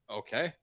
Okay.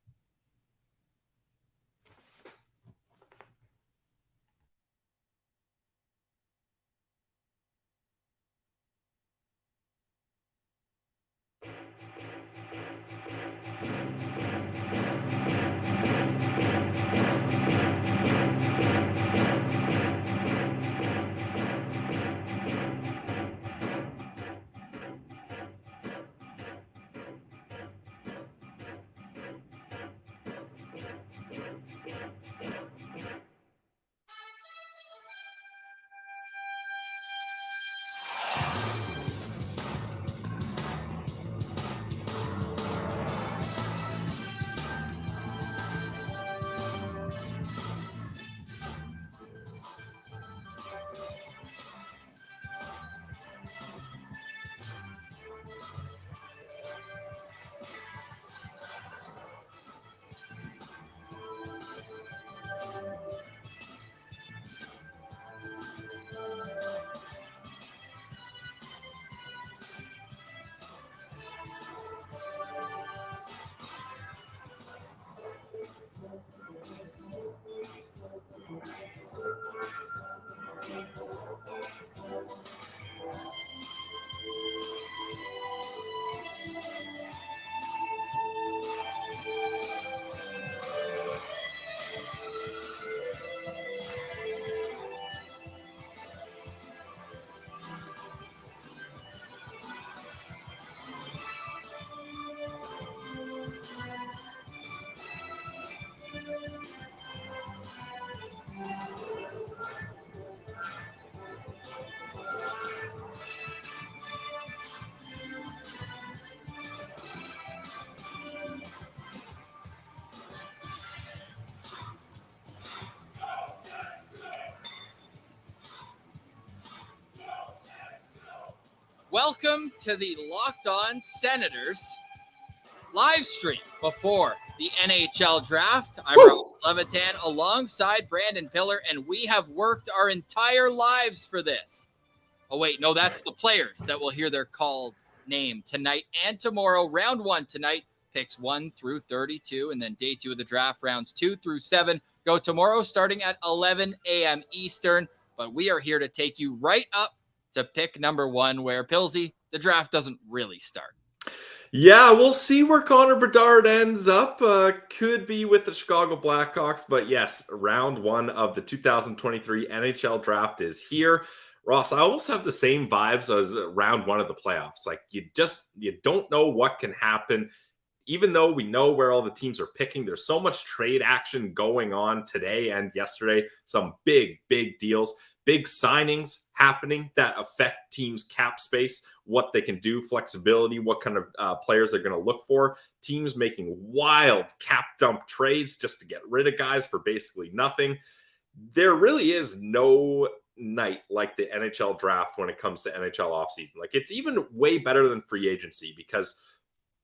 Welcome to the Locked On Senators live stream before the NHL Draft. I'm Levitan alongside Brandon Piller, and we have worked our entire lives for this. Oh, wait, no, that's the players that will hear their called name tonight and tomorrow. Round 1 tonight, picks 1 through 32, and then day 2 of the draft, rounds 2 through 7, go tomorrow starting at 11 a.m. Eastern. But we are here to take you right up to pick number 1, where, Pilsy, the draft doesn't really start. Yeah, we'll see where Conor Bedard ends up. Could be with the Chicago Blackhawks, but yes, round 1 of the 2023 NHL Draft is here. Ross, I almost have the same vibes as round 1 of the playoffs. Like, you don't know what can happen. Even though we know where all the teams are picking, there's so much trade action going on today and yesterday. Some big deals. Big signings happening that affect teams' cap space, what they can do, flexibility, what kind of players they're going to look for. Teams making wild cap dump trades just to get rid of guys for basically nothing. There really is no night like the NHL draft when it comes to NHL offseason. Like, it's even way better than free agency because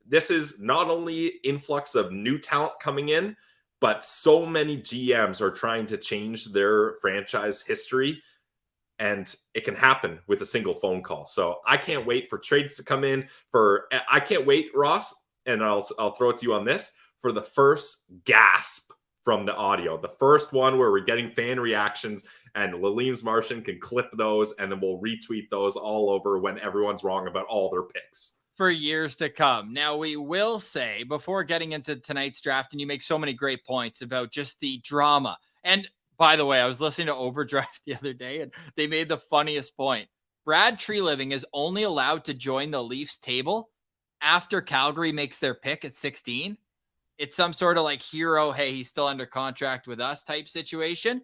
this is not only influx of new talent coming in, but so many GMs are trying to change their franchise history, and it can happen with a single phone call. So I can't wait for trades to come in. I can't wait, Ross, and I'll throw it to you on this, for the first gasp from the audio. The first one where we're getting fan reactions, and Laleem's Martian can clip those, and then we'll retweet those all over when everyone's wrong about all their picks. For years to come. Now, we will say, before getting into tonight's draft, and you make so many great points about just the drama. And by the way, I was listening to Overdraft the other day, and they made the funniest point. Brad Treliving is only allowed to join the Leafs table after Calgary makes their pick at 16. It's some sort of like hero, hey, he's still under contract with us type situation.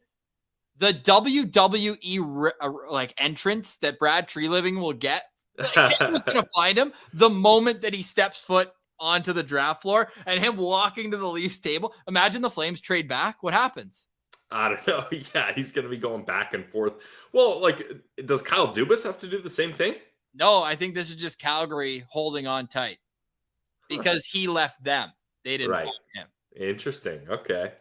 The WWE like entrance that Brad Treliving will get, Cameron's going to find him the moment that he steps foot onto the draft floor, and him walking to the Leafs table. Imagine the Flames trade back. What happens? I don't know. Yeah, he's going to be going back and forth. Well, like, does Kyle Dubas have to do the same thing? No, I think this is just Calgary holding on tight because he left them. They didn't find him. Interesting. Okay.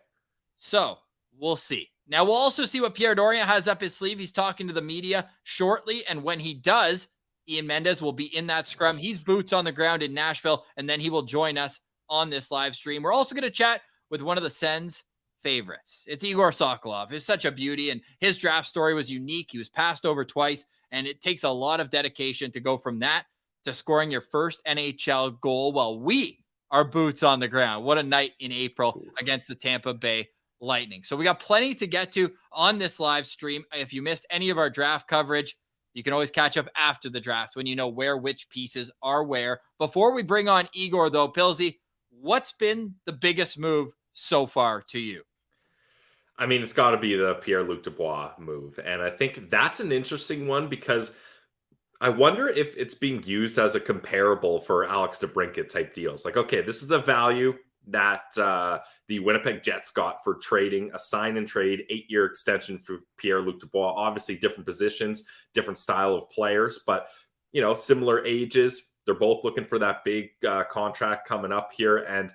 So we'll see. Now we'll also see what Pierre Dorion has up his sleeve. He's talking to the media shortly, and when he does, Ian Mendes will be in that scrum. He's boots on the ground in Nashville, and then he will join us on this live stream. We're also going to chat with one of the Sens favorites. It's Egor Sokolov. He's such a beauty, and his draft story was unique. He was passed over twice, and it takes a lot of dedication to go from that to scoring your first NHL goal while we are boots on the ground. What a night in April against the Tampa Bay Lightning. So we got plenty to get to on this live stream. If you missed any of our draft coverage, you can always catch up after the draft when you know where which pieces are where. Before we bring on Igor, though, Pilsy, what's been the biggest move so far to you? I mean, it's got to be the Pierre-Luc Dubois move. And I think that's an interesting one because I wonder if it's being used as a comparable for Alex DeBrincat type deals. Like, okay, this is the value that the Winnipeg Jets got for trading a sign and trade 8-year extension for Pierre-Luc Dubois. Obviously different positions, different style of players, but similar ages. They're both looking for that big contract coming up here. And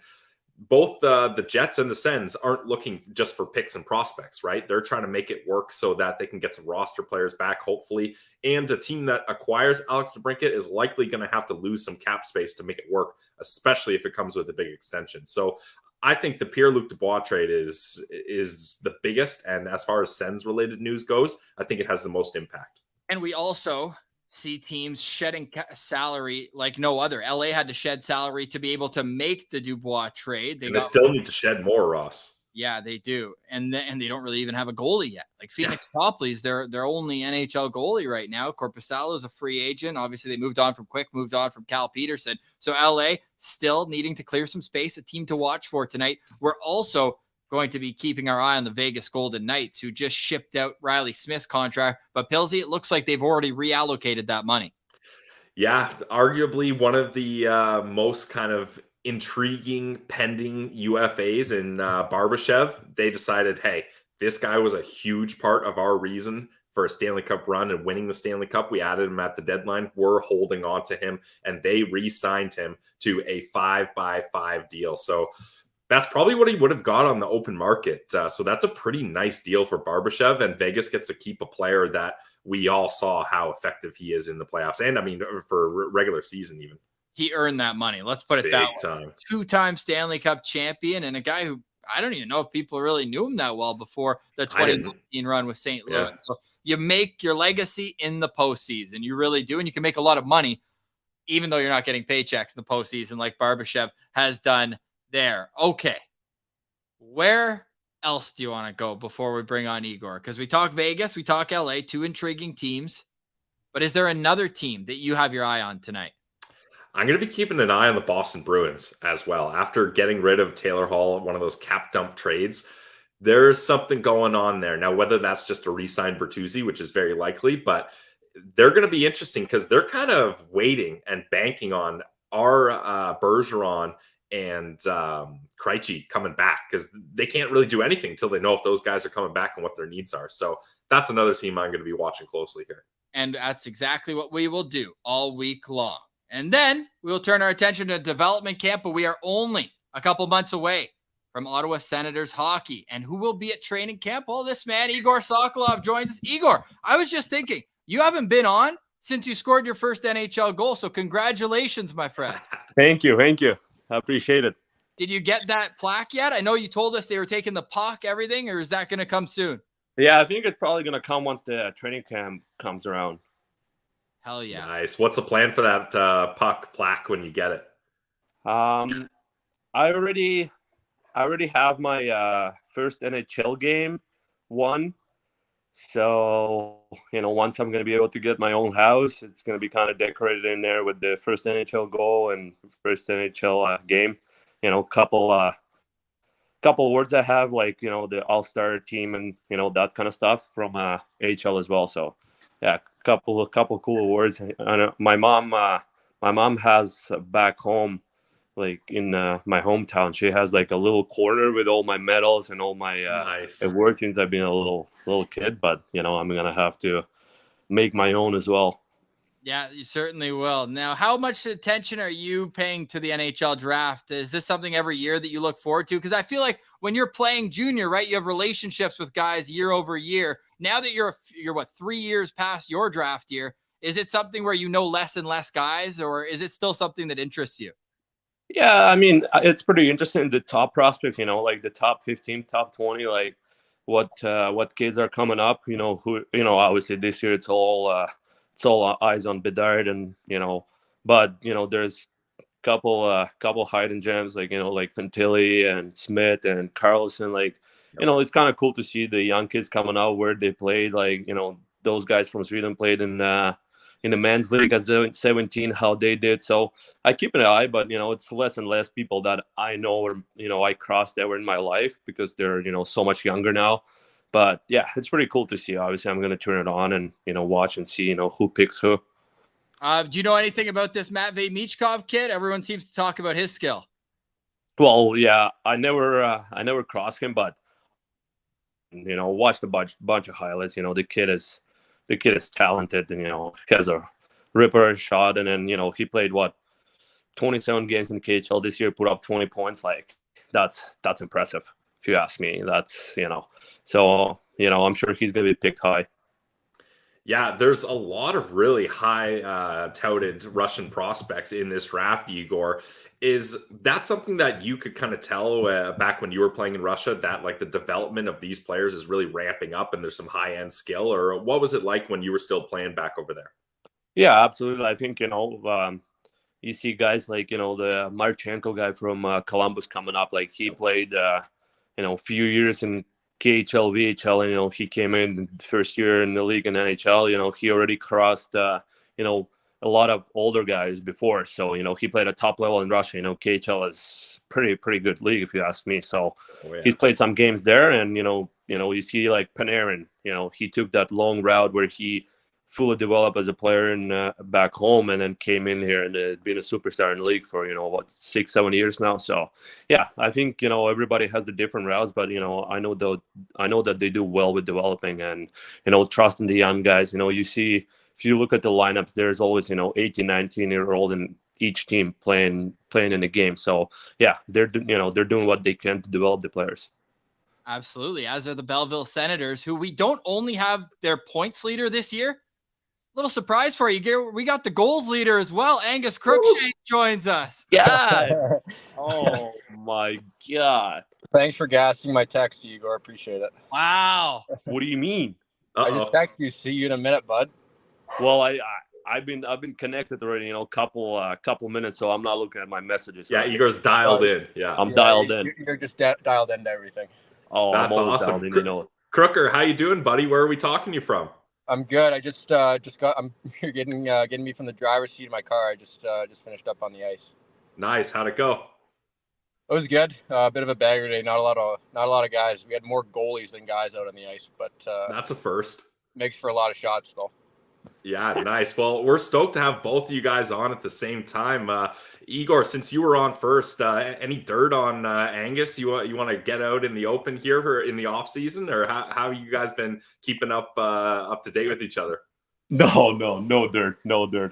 both the Jets and the Sens aren't looking just for picks and prospects, right? They're trying to make it work so that they can get some roster players back, hopefully. And a team that acquires Alex DeBrincat is likely going to have to lose some cap space to make it work, especially if it comes with a big extension. So I think the Pierre-Luc Dubois trade is the biggest. And as far as Sens-related news goes, I think it has the most impact. And we also see teams shedding salary like no other. LA had to shed salary to be able to make the Dubois trade. They still need to shed more, Ross. Yeah, they do. And they don't really even have a goalie yet. Like Phoenix Copley's their only NHL goalie right now. Korpisalo is a free agent. Obviously, they moved on from Quick, moved on from Cal Peterson. So LA still needing to clear some space, a team to watch for tonight. We're also going to be keeping our eye on the Vegas Golden Knights, who just shipped out Riley Smith's contract. But Pilsy, it looks like they've already reallocated that money. Yeah, arguably one of the most kind of intriguing pending UFAs in Barbashev. They decided, hey, this guy was a huge part of our reason for a Stanley Cup run and winning the Stanley Cup. We added him at the deadline. We're holding on to him, and they re-signed him to a 5x5 deal. So that's probably what he would have got on the open market. So that's a pretty nice deal for Barbashev, and Vegas gets to keep a player that we all saw how effective he is in the playoffs. And I mean, for regular season, even. He earned that money. Let's put it big that way. Time. 2-time Stanley Cup champion, and a guy who I don't even know if people really knew him that well before the 2019 run with St. Louis. Yeah. So you make your legacy in the postseason. You really do. And you can make a lot of money, even though you're not getting paychecks in the postseason like Barbashev has done there. Okay. Where else do you want to go before we bring on Igor? Because we talk Vegas, we talk LA, two intriguing teams. But is there another team that you have your eye on tonight? I'm going to be keeping an eye on the Boston Bruins as well. After getting rid of Taylor Hall, one of those cap dump trades, there's something going on there. Now, whether that's just a re-signed Bertuzzi, which is very likely, but they're going to be interesting because they're kind of waiting and banking on our Bergeron and Krejci coming back because they can't really do anything until they know if those guys are coming back and what their needs are. So that's another team I'm going to be watching closely here. And that's exactly what we will do all week long. And then we'll turn our attention to development camp, but we are only a couple months away from Ottawa Senators hockey. And who will be at training camp? Well, this man, Egor Sokolov, joins us. Igor, I was just thinking, you haven't been on since you scored your first NHL goal. So congratulations, my friend. Thank you. I appreciate it. Did you get that plaque yet? I know you told us they were taking the puck, everything, or is that going to come soon? Yeah, I think it's probably going to come once the training camp comes around. Hell yeah. Nice. What's the plan for that puck plaque when you get it? I already have my first NHL game won. So, once I'm going to be able to get my own house, it's going to be kind of decorated in there with the first NHL goal and first NHL game. Couple words I have, like, the all-star team and, that kind of stuff from AHL as well. So, yeah, couple cool awards. My mom has back home, like in my hometown, she has like a little corner with all my medals and all my awards since I've been a little kid. But I'm gonna have to make my own as well. Yeah, you certainly will. Now, how much attention are you paying to the NHL draft? Is this something every year that you look forward to? Because I feel like when you're playing junior, right, you have relationships with guys year over year. Now that you're 3 years past your draft year, is it something where you know less and less guys, or is it still something that interests you? Yeah, I mean, it's pretty interesting. The top prospects, like the top 15, top 20, like what kids are coming up. Who obviously this year it's all eyes on Bedard, and but there's couple hidden gems like Fantilli and Smith and Carlson. It's kind of cool to see the young kids coming out where they played. Those guys from Sweden played in the men's league at 17, how they did. So I keep an eye, but it's less and less people that I know or I crossed ever in my life because they're so much younger now. But yeah, it's pretty cool to see. Obviously, I'm going to turn it on and watch and see who picks who. Do you know anything about this Matvei Michkov kid? Everyone seems to talk about his skill. Well, yeah, I never crossed him, but watched a bunch of highlights. The kid is talented, and he has a ripper shot, and then he played 27 games in the KHL this year, put up 20 points. That's impressive if you ask me. That's so I'm sure he's gonna be picked high. Yeah, there's a lot of really high touted Russian prospects in this draft, Igor. Is that something that you could kind of tell back when you were playing in Russia, that the development of these players is really ramping up and there's some high end skill? Or what was it like when you were still playing back over there? Yeah, absolutely. I think, you see guys like, the Marchenko guy from Columbus coming up. He played, a few years in KHL, VHL, and, he came in the first year in the league in NHL. He already crossed, a lot of older guys before. So, he played at top level in Russia. KHL is pretty good league, if you ask me. So he's played some games there. And, you see like Panarin, he took that long route where he fully developed as a player in back home, and then came in here and been a superstar in the league for 6-7 years now. So yeah, I think everybody has the different routes, but I know that they do well with developing and trusting the young guys. You see, if you look at the lineups, there's always 18, 19-year-old in each team playing in the game. So yeah, they're doing what they can to develop the players. Absolutely, as are the Belleville Senators, who we don't only have their points leader this year. Little surprise for you, we got the goals leader as well. Angus Crookshank joins us. Yeah. Oh my God. Thanks for gassing my text, Igor. Appreciate it. Wow. What do you mean? I just texted you. See you in a minute, bud. Well, I've been connected already, couple minutes, so I'm not looking at my messages. Yeah, Igor's dialed in. Yeah, I'm dialed in. You're just dialed into everything. Oh, that's I'm always awesome. Dialed in, Crooker, how you doing, buddy? Where are we talking to you from? I'm good. I just you're getting me from the driver's seat of my car. I just finished up on the ice. Nice. How'd it go? It was good. A bit of a bagger day. Not a lot of guys. We had more goalies than guys out on the ice, but that's a first. Makes for a lot of shots though. Yeah, nice. Well, we're stoked to have both of you guys on at the same time. Igor, since you were on first, any dirt on Angus? You want to get out in the open here in the off season, or how you guys been keeping up to date with each other? No dirt.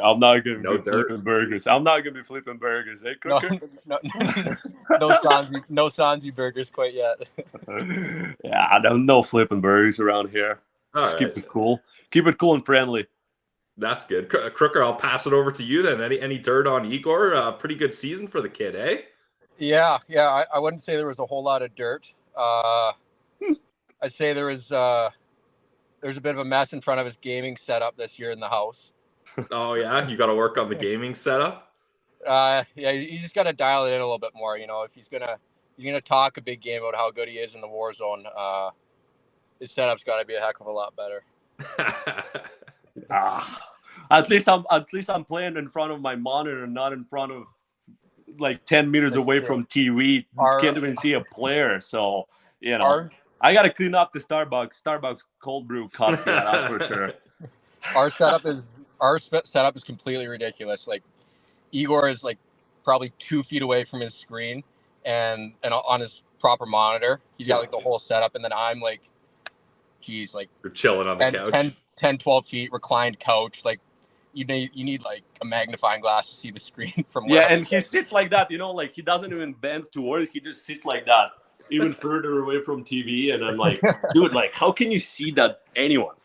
I'm not gonna be flipping burgers. I'm not gonna be flipping burgers. Hey, Crooker? No Sansi burgers quite yet. Yeah, no flipping burgers around here. Just keep it cool. Keep it cool and friendly. That's good. Crooker, I'll pass it over to you then. Any dirt on Igor? Pretty good season for the kid, eh? Yeah. I wouldn't say there was a whole lot of dirt. I'd say there's a bit of a mess in front of his gaming setup this year in the house. Oh yeah, you got to work on the gaming setup. Yeah, you just got to dial it in a little bit more. If he's gonna talk a big game about how good he is in the war zone, his setup's got to be a heck of a lot better. At least I'm playing in front of my monitor, not in front of 10 meters away from TV. Can't even see a player. So I gotta clean up the Starbucks cold brew coffee. That's for sure. Our setup is completely ridiculous. Igor is probably 2 feet away from his screen, and on his proper monitor, he's got the whole setup, and then I'm you're chilling on the couch. 10, 12 feet, reclined couch. You need a magnifying glass to see the screen from where. Yeah, and he sits like that, he doesn't even bend towards. He just sits like that, even further away from TV. And I'm like, dude, how can you see that anyone?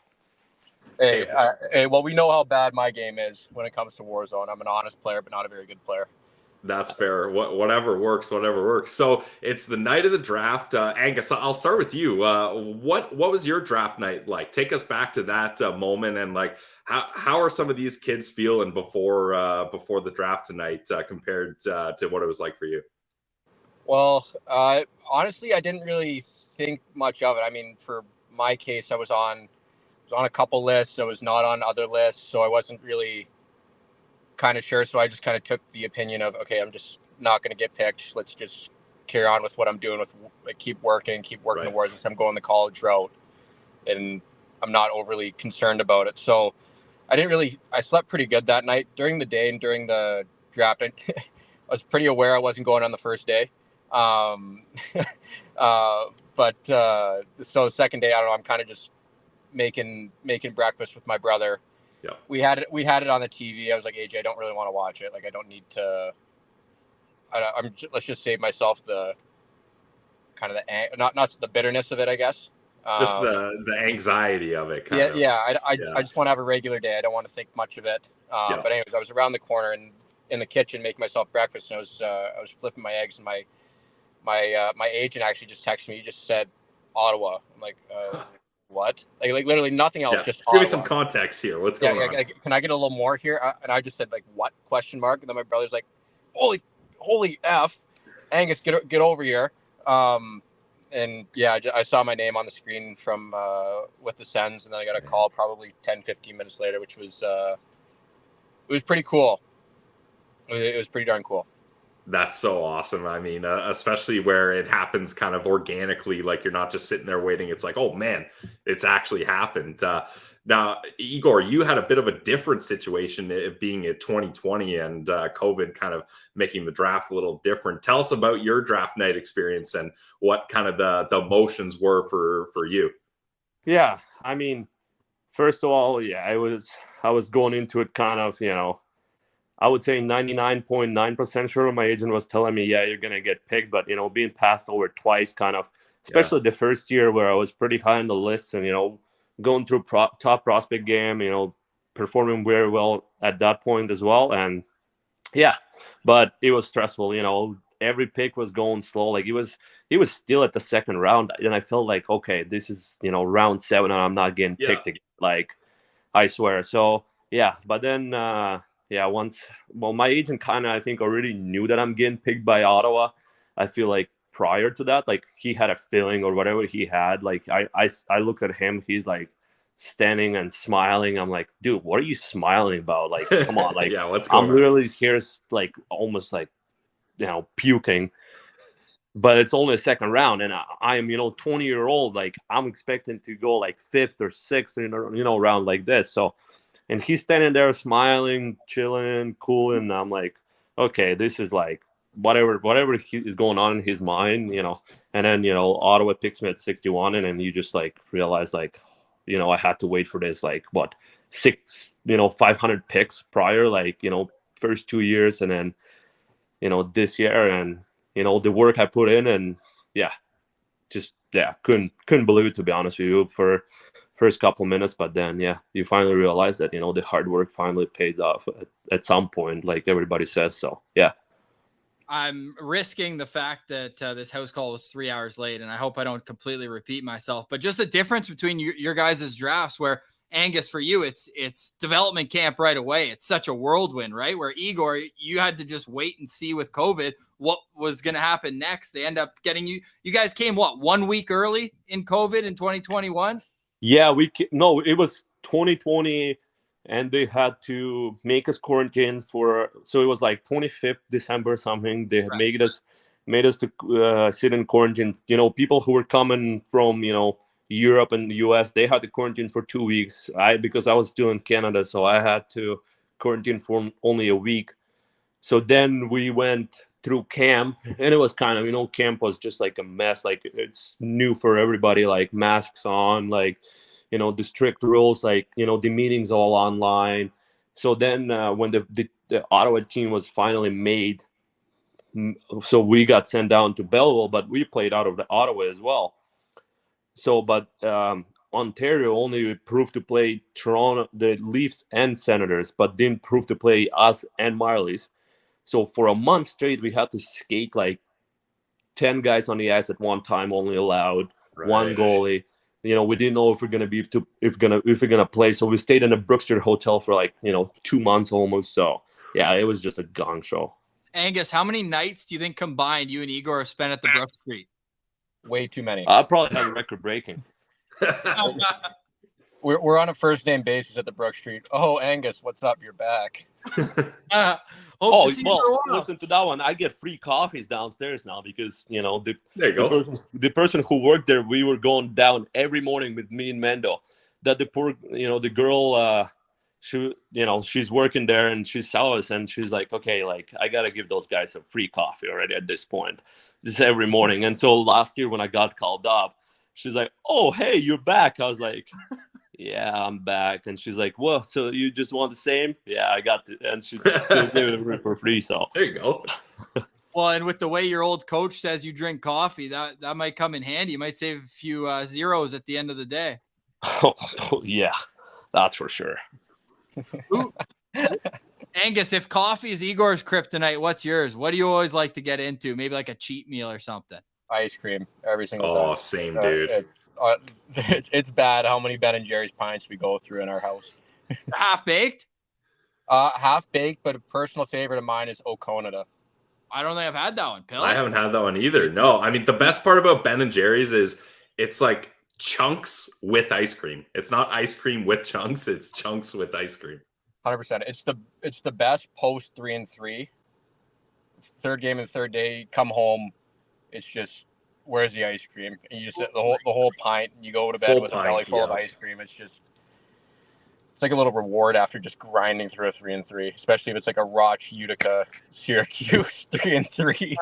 Hey, well, we know how bad my game is when it comes to Warzone. I'm an honest player, but not a very good player. That's fair. Whatever works, whatever works. So it's the night of the draft. Angus, I'll start with you. What was your draft night like? Take us back to that moment, and like how are some of these kids feeling before the draft tonight compared to what it was like for you? Well, honestly, I didn't really think much of it. I mean, for my case, I was on a couple lists. I was not on other lists, so I wasn't really kind of sure. So I just kind of took the opinion of, okay, I'm just not going to get picked. Let's just carry on with what I'm doing, with like keep working Right. towards this. I'm going the college route, and I'm not overly concerned about it. So I slept pretty good that night. During the day and during the draft, I was pretty aware I wasn't going on the first day. But so the second day, I don't know, I'm kind of just making breakfast with my brother. Yeah. We had it on the TV. I was like, AJ, I don't really want to watch it. Like, I don't need to. Let's just save myself the kind of not the bitterness of it, I guess. Just the anxiety of it. Kind of. I just want to have a regular day. I don't want to think much of it. But anyways, I was around the corner and in the kitchen making myself breakfast, and I was flipping my eggs, and my agent actually just texted me. He just said Ottawa. I'm like, what? Like literally nothing else. Yeah. Just Give Ottawa. me some context here. What's going on? Can I get a little more here? And I just said, like, what? Question mark. And then my brother's like, holy F, Angus, get over here. And yeah, I saw my name on the screen from with the Sens, and then I got a call probably 10-15 minutes later, which was it was pretty cool. It was pretty darn cool. That's so awesome. I mean, especially where it happens kind of organically, like you're not just sitting there waiting. It's like, oh man, it's actually happened. Now, Igor, you had a bit of a different situation, it being at 2020 and COVID kind of making the draft a little different. Tell us about your draft night experience and what kind of the emotions were for you. Yeah, I mean, first of all, yeah, I was going into it kind of, I would say 99.9% sure. My agent was telling me, yeah, you're going to get picked. But, being passed over twice kind of, especially the first year where I was pretty high on the list and, going through top prospect game, performing very well at that point as well. And, yeah, but it was stressful. Every pick was going slow. Like it was still at the second round. And I felt like, okay, this is, round 7 and I'm not getting picked again. Like, I swear. So, yeah, but then... my agent kind of, I think, already knew that I'm getting picked by Ottawa. I feel like prior to that, like he had a feeling or whatever he had. Like I looked at him, he's like standing and smiling. I'm like, dude, what are you smiling about? Like, come on, like what's going on? Literally here, like almost like puking. But it's only a second round, and I am 20-year-old. Like I'm expecting to go like 5th or 6th round like this. So. And he's standing there smiling, chilling, cool. And I'm like, okay, this is like whatever is going on in his mind, And then, Ottawa picks me at 61. And then you just like realize like, I had to wait for this, like what, 500 picks prior, like, first 2 years. And then, this year and, the work I put in and couldn't believe it, to be honest with you, for first couple minutes. But then you finally realize that the hard work finally paid off at some point, like everybody says. So I'm risking the fact that this house call was 3 hours late, and I hope I don't completely repeat myself, but just the difference between your guys' drafts, where Angus, for you, it's development camp right away. It's such a whirlwind, right? Where Igor, you had to just wait and see with COVID what was going to happen next. They end up getting you guys came 1 week early in COVID in 2021. Yeah, it was 2020, and they had to make us quarantine so it was like 25th December something. They had made us to sit in quarantine. People who were coming from Europe and the US, they had to quarantine for 2 weeks. Because I was still in Canada, so I had to quarantine for only a week. So then we went through camp, and it was kind of, camp was just like a mess. Like it's new for everybody, like masks on, like, the strict rules, like, the meetings all online. So then when the Ottawa team was finally made, so we got sent down to Belleville, but we played out of the Ottawa as well. So, but Ontario only proved to play Toronto, the Leafs and Senators, but didn't prove to play us and Marlies. So for a month straight, we had to skate like 10 guys on the ice at one time, only allowed one goalie. We didn't know if we're gonna play. So we stayed in a Brook Street hotel for like 2 months almost. So yeah, it was just a gong show. Angus, how many nights do you think combined you and Igor have spent at the Brook Street? Way too many. I probably have record breaking. We're on a first name basis at the Brook Street. Oh, Angus, what's up? You're back. Listen to that one. I get free coffees downstairs now because the person who worked there, we were going down every morning with me and Mendo. That the poor, the girl, she's working there and she saw us and she's like, okay, like I gotta give those guys some free coffee already at this point. This is every morning. And so last year when I got called up, she's like, oh, hey, you're back. I was like, yeah, I'm back. And she's like, well, so you just want the same? Yeah, I got it. And she's still giving it for free. So there you go. Well, and with the way your old coach says you drink coffee, that might come in handy. You might save a few zeros at the end of the day. Oh, yeah, that's for sure. Angus, if coffee is Igor's kryptonite, what's yours? What do you always like to get into? Maybe like a cheat meal or something. Ice cream every single time. Oh, same, dude. It's bad how many Ben and Jerry's pints we go through in our house. Half-baked? Half-baked, but a personal favorite of mine is Oconada. I don't think I've had that one, Pill. I haven't had that one either. No, I mean, the best part about Ben and Jerry's is it's like chunks with ice cream. It's not ice cream with chunks. It's chunks with ice cream. 100%. It's the best post 3-3. Third game and third day, come home. It's just, where's the ice cream? And you just the whole pint, and you go to bed with a belly full of ice cream. It's like a little reward after just grinding through a 3-3, especially if it's like a Roch, Utica, Syracuse 3-3.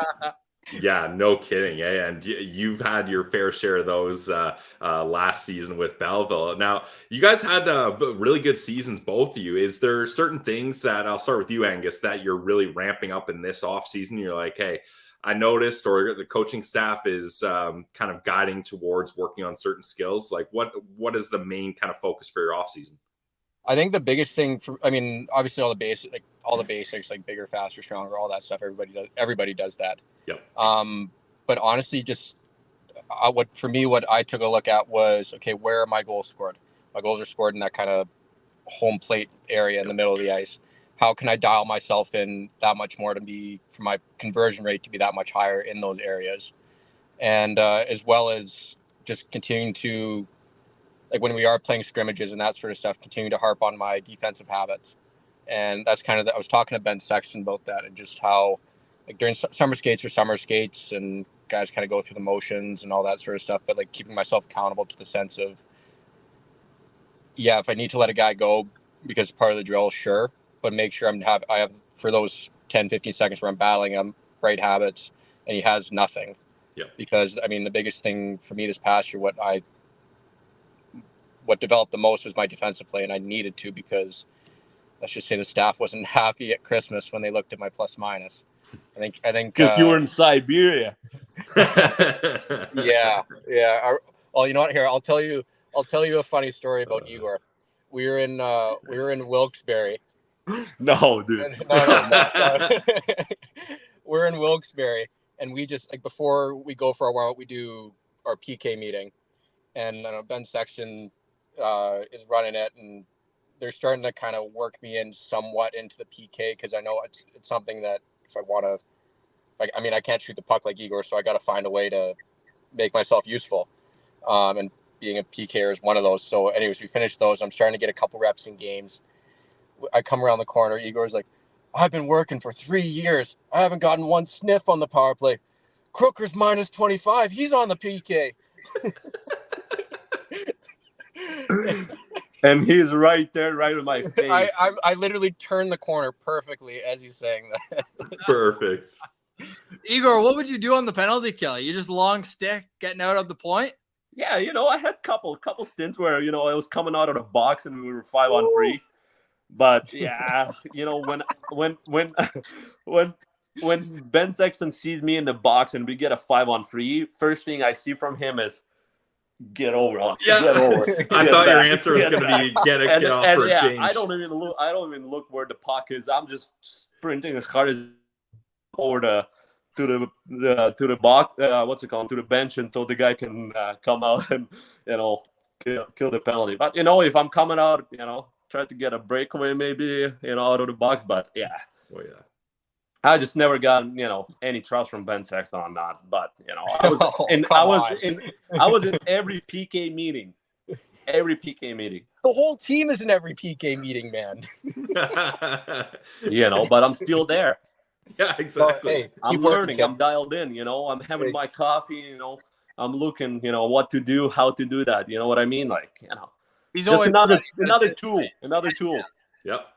Yeah, no kidding. Yeah, and you've had your fair share of those last season with Belleville. Now, you guys had really good seasons, both of you. Is there certain things that, I'll start with you, Angus, that you're really ramping up in this offseason? You're like, hey, I noticed, or the coaching staff is kind of guiding towards working on certain skills. Like what is the main kind of focus for your offseason? I think the biggest thing obviously all the basics, like bigger, faster, stronger, all that stuff. Everybody does that. Yep. But honestly, just what I took a look at was, okay, where are my goals scored? My goals are scored in that kind of home plate area in the middle of the ice. How can I dial myself in that much more for my conversion rate to be that much higher in those areas? And as well as just continuing to, like when we are playing scrimmages and that sort of stuff, continue to harp on my defensive habits. And that's kind of, I was talking to Ben Sexton about that, and just how, like during summer skates and guys kind of go through the motions and all that sort of stuff, but like keeping myself accountable to the sense of, yeah, if I need to let a guy go because part of the drill, sure, but make sure I have for those 10, 15 seconds where I'm battling him, right habits, and he has nothing. Yeah. Because I mean, the biggest thing for me this past year, what developed the most was my defensive play, and I needed to, because let's just say the staff wasn't happy at Christmas when they looked at my plus minus. I think because you were in Siberia. Yeah. Well, you know what? Here, I'll tell you a funny story about Igor. We were in Wilkes-Barre. No, dude. No. We're in Wilkes-Barre, and we just, like, before we go for our warm-up, we do our PK meeting, and Ben Sexton is running it, and they're starting to kind of work me in somewhat into the PK, because I know it's something that if I want to, like, I mean, I can't shoot the puck like Igor, so I got to find a way to make myself useful, and being a PKer is one of those. So anyways, we finished those. I'm starting to get a couple reps in games. I come around the corner. Igor's like, I've been working for 3 years. I haven't gotten one sniff on the power play. Crooker's minus 25. He's on the PK. And he's right there, right in my face. I literally turned the corner perfectly as he's saying that. Perfect. Igor, what would you do on the penalty kill? You just long stick getting out of the point? Yeah, I had couple stints where, I was coming out of the box and we were 5-on-3. But yeah, when Ben Sexton sees me in the box and we get a 5-on-3, first thing I see from him is get over. Yeah. Get over. I thought your answer was going to be get off for a change. I don't even look where the puck is. I'm just sprinting as hard as over to the box, what's it called, to the bench until the guy can come out and kill the penalty. But if I'm coming out, try to get a breakaway maybe out of the box. But yeah, I just never got any trust from Ben Sexton on that. But I was I was in every PK meeting. Every PK meeting. The whole team is in every PK meeting, man. But I'm still there. Yeah, exactly. Hey, I'm learning. I'm dialed in. I'm having my coffee. I'm looking. What to do, how to do that. You know what I mean? Like, he's just always another tool. Another tool. Yep.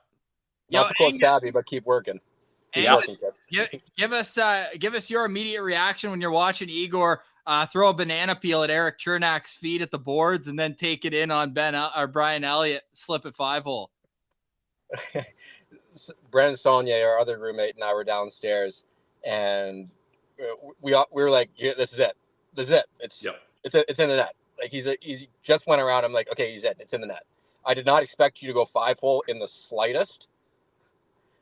Not to quote Gabby, but keep working. Angus, give us your immediate reaction when you're watching Igor throw a banana peel at Eric Chernak's feet at the boards and then take it in on Brian Elliott, slip at 5-hole. Brennan Saunier, our other roommate, and I were downstairs, and we were like, yeah, "This is it. This is it. It's in the net." Like he just went around. I'm like, "Okay, he's in. It's in the net." I did not expect you to go 5-hole in the slightest,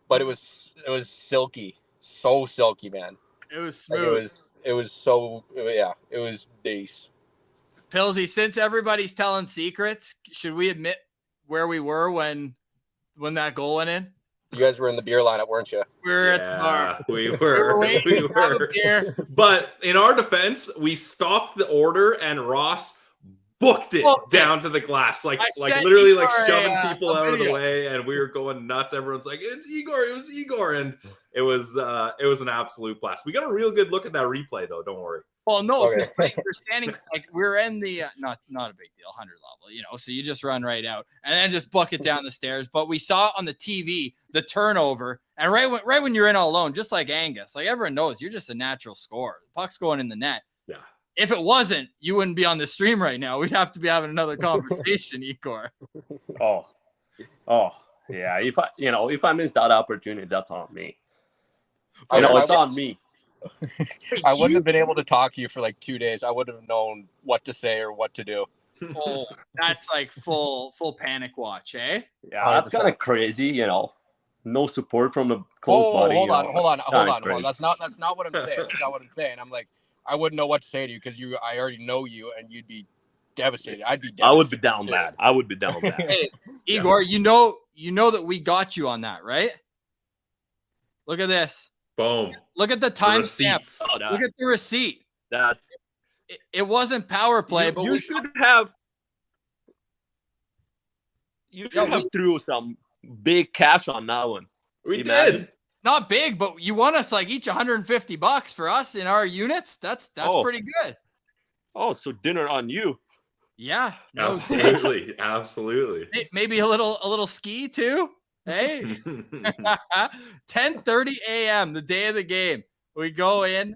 but it was silky, so silky, man. It was smooth. Like it was so, yeah, it was nice. Pillsy, since everybody's telling secrets, should we admit where we were when that goal went in? You guys were in the beer lineup, weren't you? We were at the bar. We were. We were. But in our defense, we stopped the order and Ross booked it down to the glass, like literally like shoving people out of the way, and we were going nuts. Everyone's like, "It's Igor! It was Igor!" And it was an absolute blast. We got a real good look at that replay, though. Don't worry. Well, no, because we're standing like we're in the not a big deal 100 level, so you just run right out and then just book it down the stairs. But we saw on the TV the turnover, and right when you're in all alone, just like Angus, like everyone knows, you're just a natural scorer. The puck's going in the net. Yeah. If it wasn't, you wouldn't be on the stream right now. We'd have to be having another conversation, Igor. Oh, yeah. If I miss that opportunity, that's on me. It's on me. I wouldn't have been able to talk to you for like 2 days. I wouldn't have known what to say or what to do. Oh, that's like full panic watch, eh? Yeah, that's kind of crazy. No support from a close buddy. Hold on. That's not what I'm saying. That's not what I'm saying. I'm like, I wouldn't know what to say to you because I already know you and you'd be devastated. I'd be devastated. I would be down bad. Hey, Igor, you know that we got you on that, right? Look at this. Boom. Look at the timestamp. Look at the receipt. It wasn't power play, but you should have threw some big cash on that one. We did. Not big, but you won us like each $150 for us in our units. That's pretty good. Oh, so dinner on you. Yeah. Absolutely. Absolutely. Maybe a little ski too. Hey. 10:30 a.m. the day of the game. We go in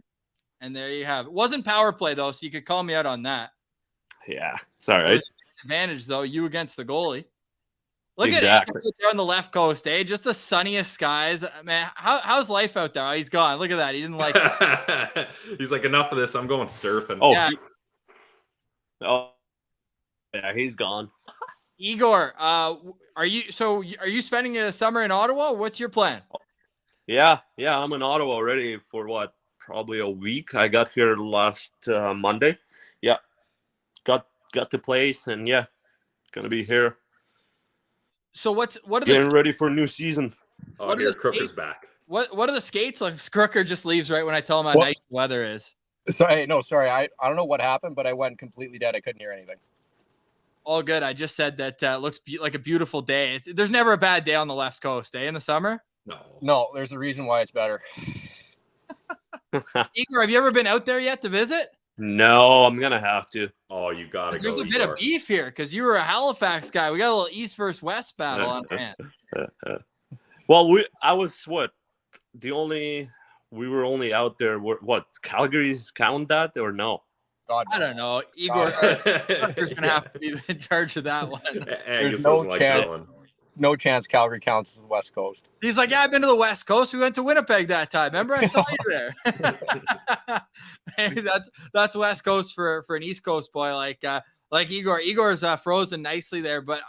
and there you have it. Wasn't power play though, so you could call me out on that. Yeah. It's all right. Advantage though, you against the goalie. Look at it there on the left coast, eh? Just the sunniest skies. Man, how's life out there? Oh, he's gone. Look at that. He didn't like it. He's like, enough of this. I'm going surfing. Yeah, he's gone. Igor, are you spending the summer in Ottawa? What's your plan? Yeah, I'm in Ottawa already for what? Probably a week. I got here last Monday. Yeah. Got the place and yeah, gonna be here. So what are getting ready for a new season? Oh, here's Crooker's back. What are the skates like? Crooker just leaves right when I tell him how nice the weather is. Sorry. I don't know what happened, but I went completely dead. I couldn't hear anything. All good. I just said that looks like a beautiful day. There's never a bad day on the left coast, eh? In the summer? No. There's a reason why it's better. Igor, have you ever been out there yet to visit? No, I'm gonna have to. Oh, you gotta go. There's a bit of beef here because you were a Halifax guy. We got a little East versus West battle on hand. Well, I was we were only out there. What, Calgary's count that or no? God, I don't know. Igor, Crooker's gonna have to be in charge of that one. Angus doesn't like that one. No chance Calgary counts as the West Coast. He's like, yeah, I've been to the West Coast. We went to Winnipeg that time. Remember, I saw you there. Hey, that's West Coast for an East Coast boy like Igor. Igor's frozen nicely there, but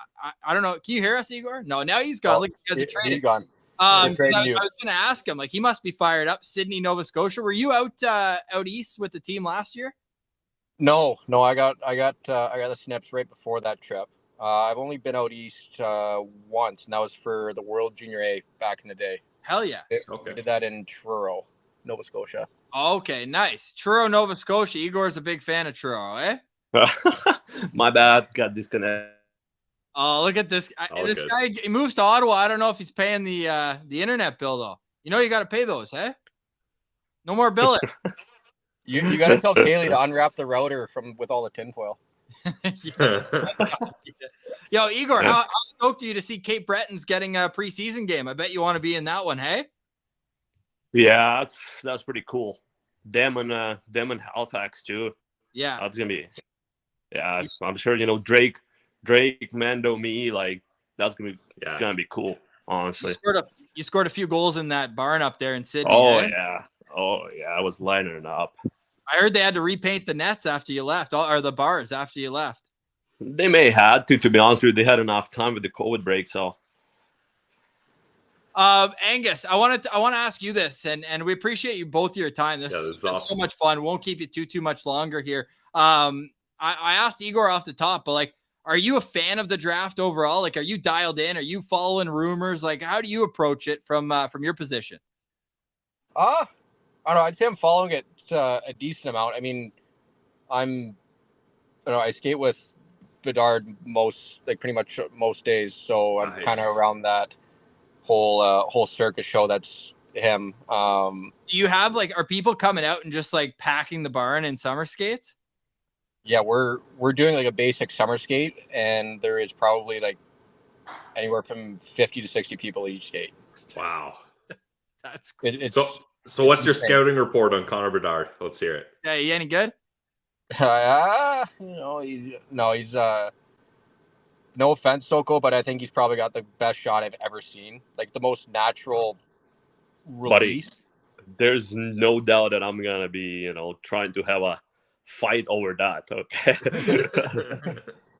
I don't know. Can you hear us, Igor? No, now he's gone. Look, you guys are trading. He's gone. 'cause trading I you. was going to ask him, like, he must be fired up. Sydney, Nova Scotia. Were you out east with the team last year? No, I got the snips right before that trip. I've only been out east once, and that was for the World Junior A back in the day. Hell yeah. We did that in Truro, Nova Scotia. Okay, nice. Truro, Nova Scotia. Igor's a big fan of Truro, eh? My bad. Got disconnected. Oh, look at this. This guy, he moves to Ottawa. I don't know if he's paying the internet bill, though. You know you got to pay those, eh? No more billing. You got to tell Kaylee to unwrap the router with all the tinfoil. Yo, Igor, how stoked are you to see Cape Breton's getting a preseason game? I bet you want to be in that one, hey? Yeah, that's pretty cool. Them and Halifax too. Yeah, that's gonna be. Yeah, I'm sure Drake, Mando, me, like that's gonna be cool. Honestly, you scored a few goals in that barn up there in Sydney. Oh eh? yeah, I was lining it up. I heard they had to repaint the nets after you left, or the bars after you left. They may have to be honest with you. They had enough time with the COVID break, so. Angus, I want to ask you this, and we appreciate you both your time. This is awesome. So much fun. Won't keep you too much longer here. I asked Igor off the top, but like, are you a fan of the draft overall? Like, are you dialed in? Are you following rumors? Like, how do you approach it from your position? I don't know. I'd say I'm following it a decent amount. I mean, I skate with Bedard pretty much most days, so I'm kind of around that whole circus show that's him. Do you have are people coming out and just like packing the barn in summer skates? Yeah, we're doing like a basic summer skate, and there is probably like anywhere from 50 to 60 people each skate. Wow, that's cool. So what's your scouting report on Conor Bedard? Let's hear it. Yeah, you any good? He's no offense, Soko, but I think he's probably got the best shot I've ever seen. Like the most natural release. Buddy, there's no doubt that I'm gonna be, trying to have a fight over that. Okay.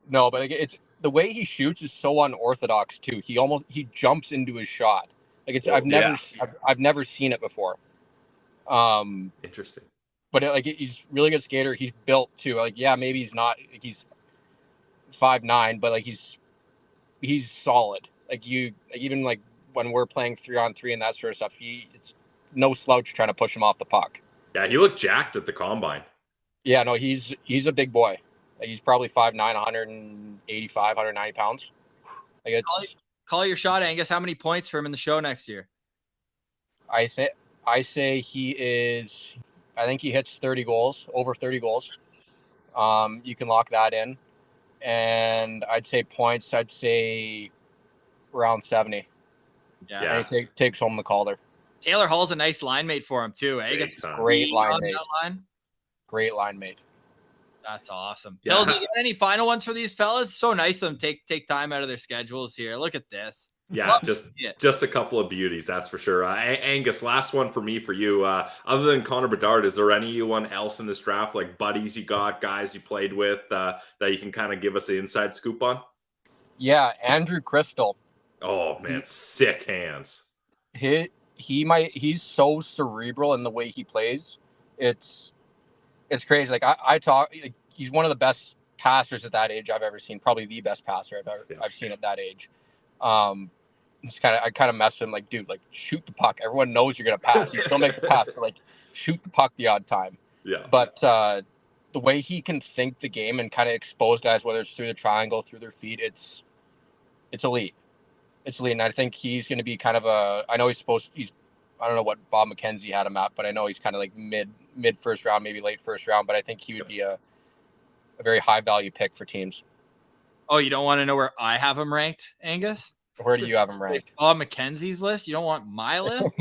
No, but it's the way he shoots is so unorthodox too. He jumps into his shot. Like I've never seen it before. Interesting. But he's really good skater. He's built too. Maybe he's not. He's 5'9", but he's solid. Even when we're playing 3-on-3 and that sort of stuff, it's no slouch trying to push him off the puck. Yeah, he looked jacked at the combine. Yeah, no, he's a big boy. He's probably 5'9", 185, 190 pounds. Call your shot, Angus. How many points for him in the show next year? I say he is. I think he hits 30 goals, over 30 goals. You can lock that in. And I'd say points, around 70. Yeah. And he takes home the Calder. Taylor Hall's a nice line mate for him, too. Eh? He gets great line mate. Great line mate. That's awesome. Yeah. Hills, you got any final ones for these fellas? So nice of them take time out of their schedules here. Look at this. Yeah, just a couple of beauties, that's for sure. Angus, last one for me, for you. Other than Conor Bedard, is there anyone else in this draft, like buddies you got, guys you played with, that you can kind of give us the inside scoop on? Yeah, Andrew Crystal. Oh man, sick hands. He's so cerebral in the way he plays. It's crazy. Like I talk, he's one of the best passers at that age I've ever seen. Probably the best passer I've seen at that age. I kind of messed with him, like, dude, like, shoot the puck. Everyone knows you're gonna pass. You still make the pass, but like, shoot the puck the odd time. Yeah. But the way he can think the game and kind of expose guys, whether it's through the triangle, through their feet, it's elite. It's elite, and I think he's going to be kind of I know I don't know what Bob McKenzie had him at, but I know he's kind of like mid first round, maybe late first round. But I think he would be a very high value pick for teams. Oh, you don't want to know where I have him ranked, Angus? Where do you have him ranked? Bob McKenzie's list. You don't want my list?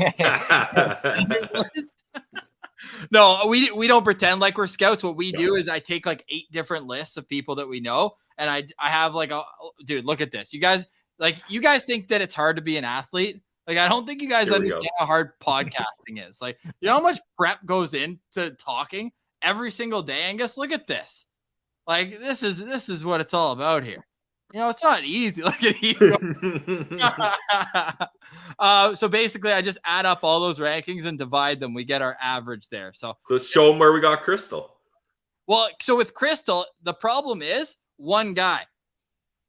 No, we don't pretend like we're scouts. What we do is I take like 8 different lists of people that we know, and I have dude, look at this. You guys think that it's hard to be an athlete? Like, I don't think you guys understand how hard podcasting is. Like, you know how much prep goes into talking every single day, Angus? Look at this. Like, this is what it's all about here. it's not easy. Look at Igor. So basically, I just add up all those rankings and divide them. We get our average there. So let's show them where we got Crystal. Well, so with Crystal, the problem is one guy.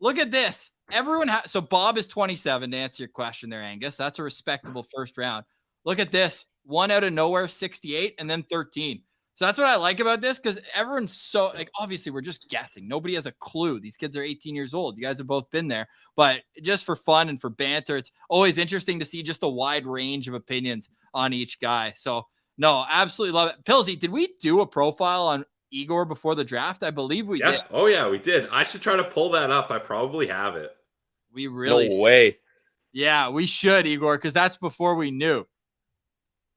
Look at this. Everyone so Bob is 27 to answer your question there, Angus. That's a respectable first round. Look at this. One out of nowhere, 68, and then 13. So that's what I like about this, because everyone's so, like, obviously we're just guessing. Nobody has a clue. These kids are 18 years old. You guys have both been there. But just for fun and for banter, it's always interesting to see just a wide range of opinions on each guy. So, no, absolutely love it. Pillsy, did we do a profile on Igor before the draft? I believe we did. Oh, yeah, we did. I should try to pull that up. I probably have it. We really No way. Yeah, we should, Igor, because that's before we knew.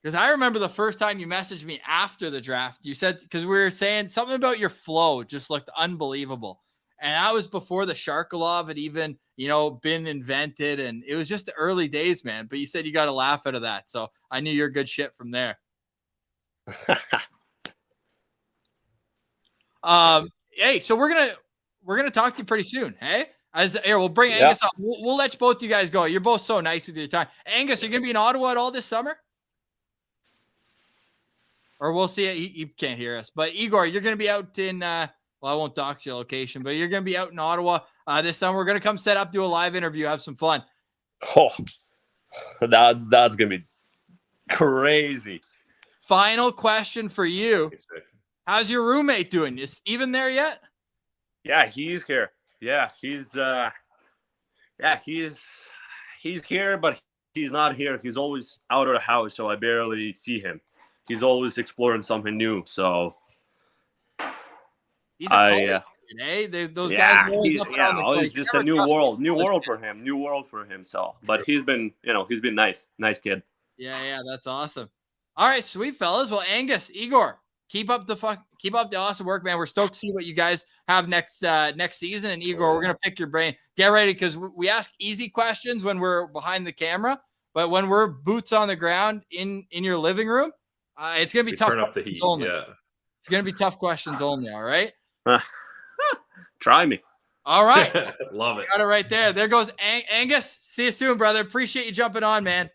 Because I remember the first time you messaged me after the draft, you said, because we were saying something about your flow just looked unbelievable. And that was before the Sokolov had even, been invented. And it was just the early days, man. But you said you got to laugh out of that. So I knew you're good shit from there. Hey, so we're gonna talk to you pretty soon. Hey, we'll bring Angus up. We'll let both you guys go. You're both so nice with your time. Angus, are you gonna be in Ottawa at all this summer? Or we'll see it. You can't hear us. But Igor, you're going to be out in, I won't dox your location, but you're going to be out in Ottawa this summer. We're going to come set up, do a live interview, have some fun. Oh, that's going to be crazy. Final question for you. How's your roommate doing? Is Steven there yet? Yeah, he's here. Yeah, he's here, but he's not here. He's always out of the house, so I barely see him. He's always exploring something new. So he's a college kid, eh? Those guys always up on the it's just a new world for him. So, but he's been nice kid. Yeah, that's awesome. All right, sweet fellas. Well, Angus, Igor, keep up the awesome work, man. We're stoked to see what you guys have next season. And Igor, we're gonna pick your brain. Get ready, because we ask easy questions when we're behind the camera, but when we're boots on the ground in your living room. It's going to be tough. Turn up the heat. Only. Yeah. It's going to be tough questions only. All right. Try me. All right. Love it. Got it right there. There goes Angus. See you soon, brother. Appreciate you jumping on, man.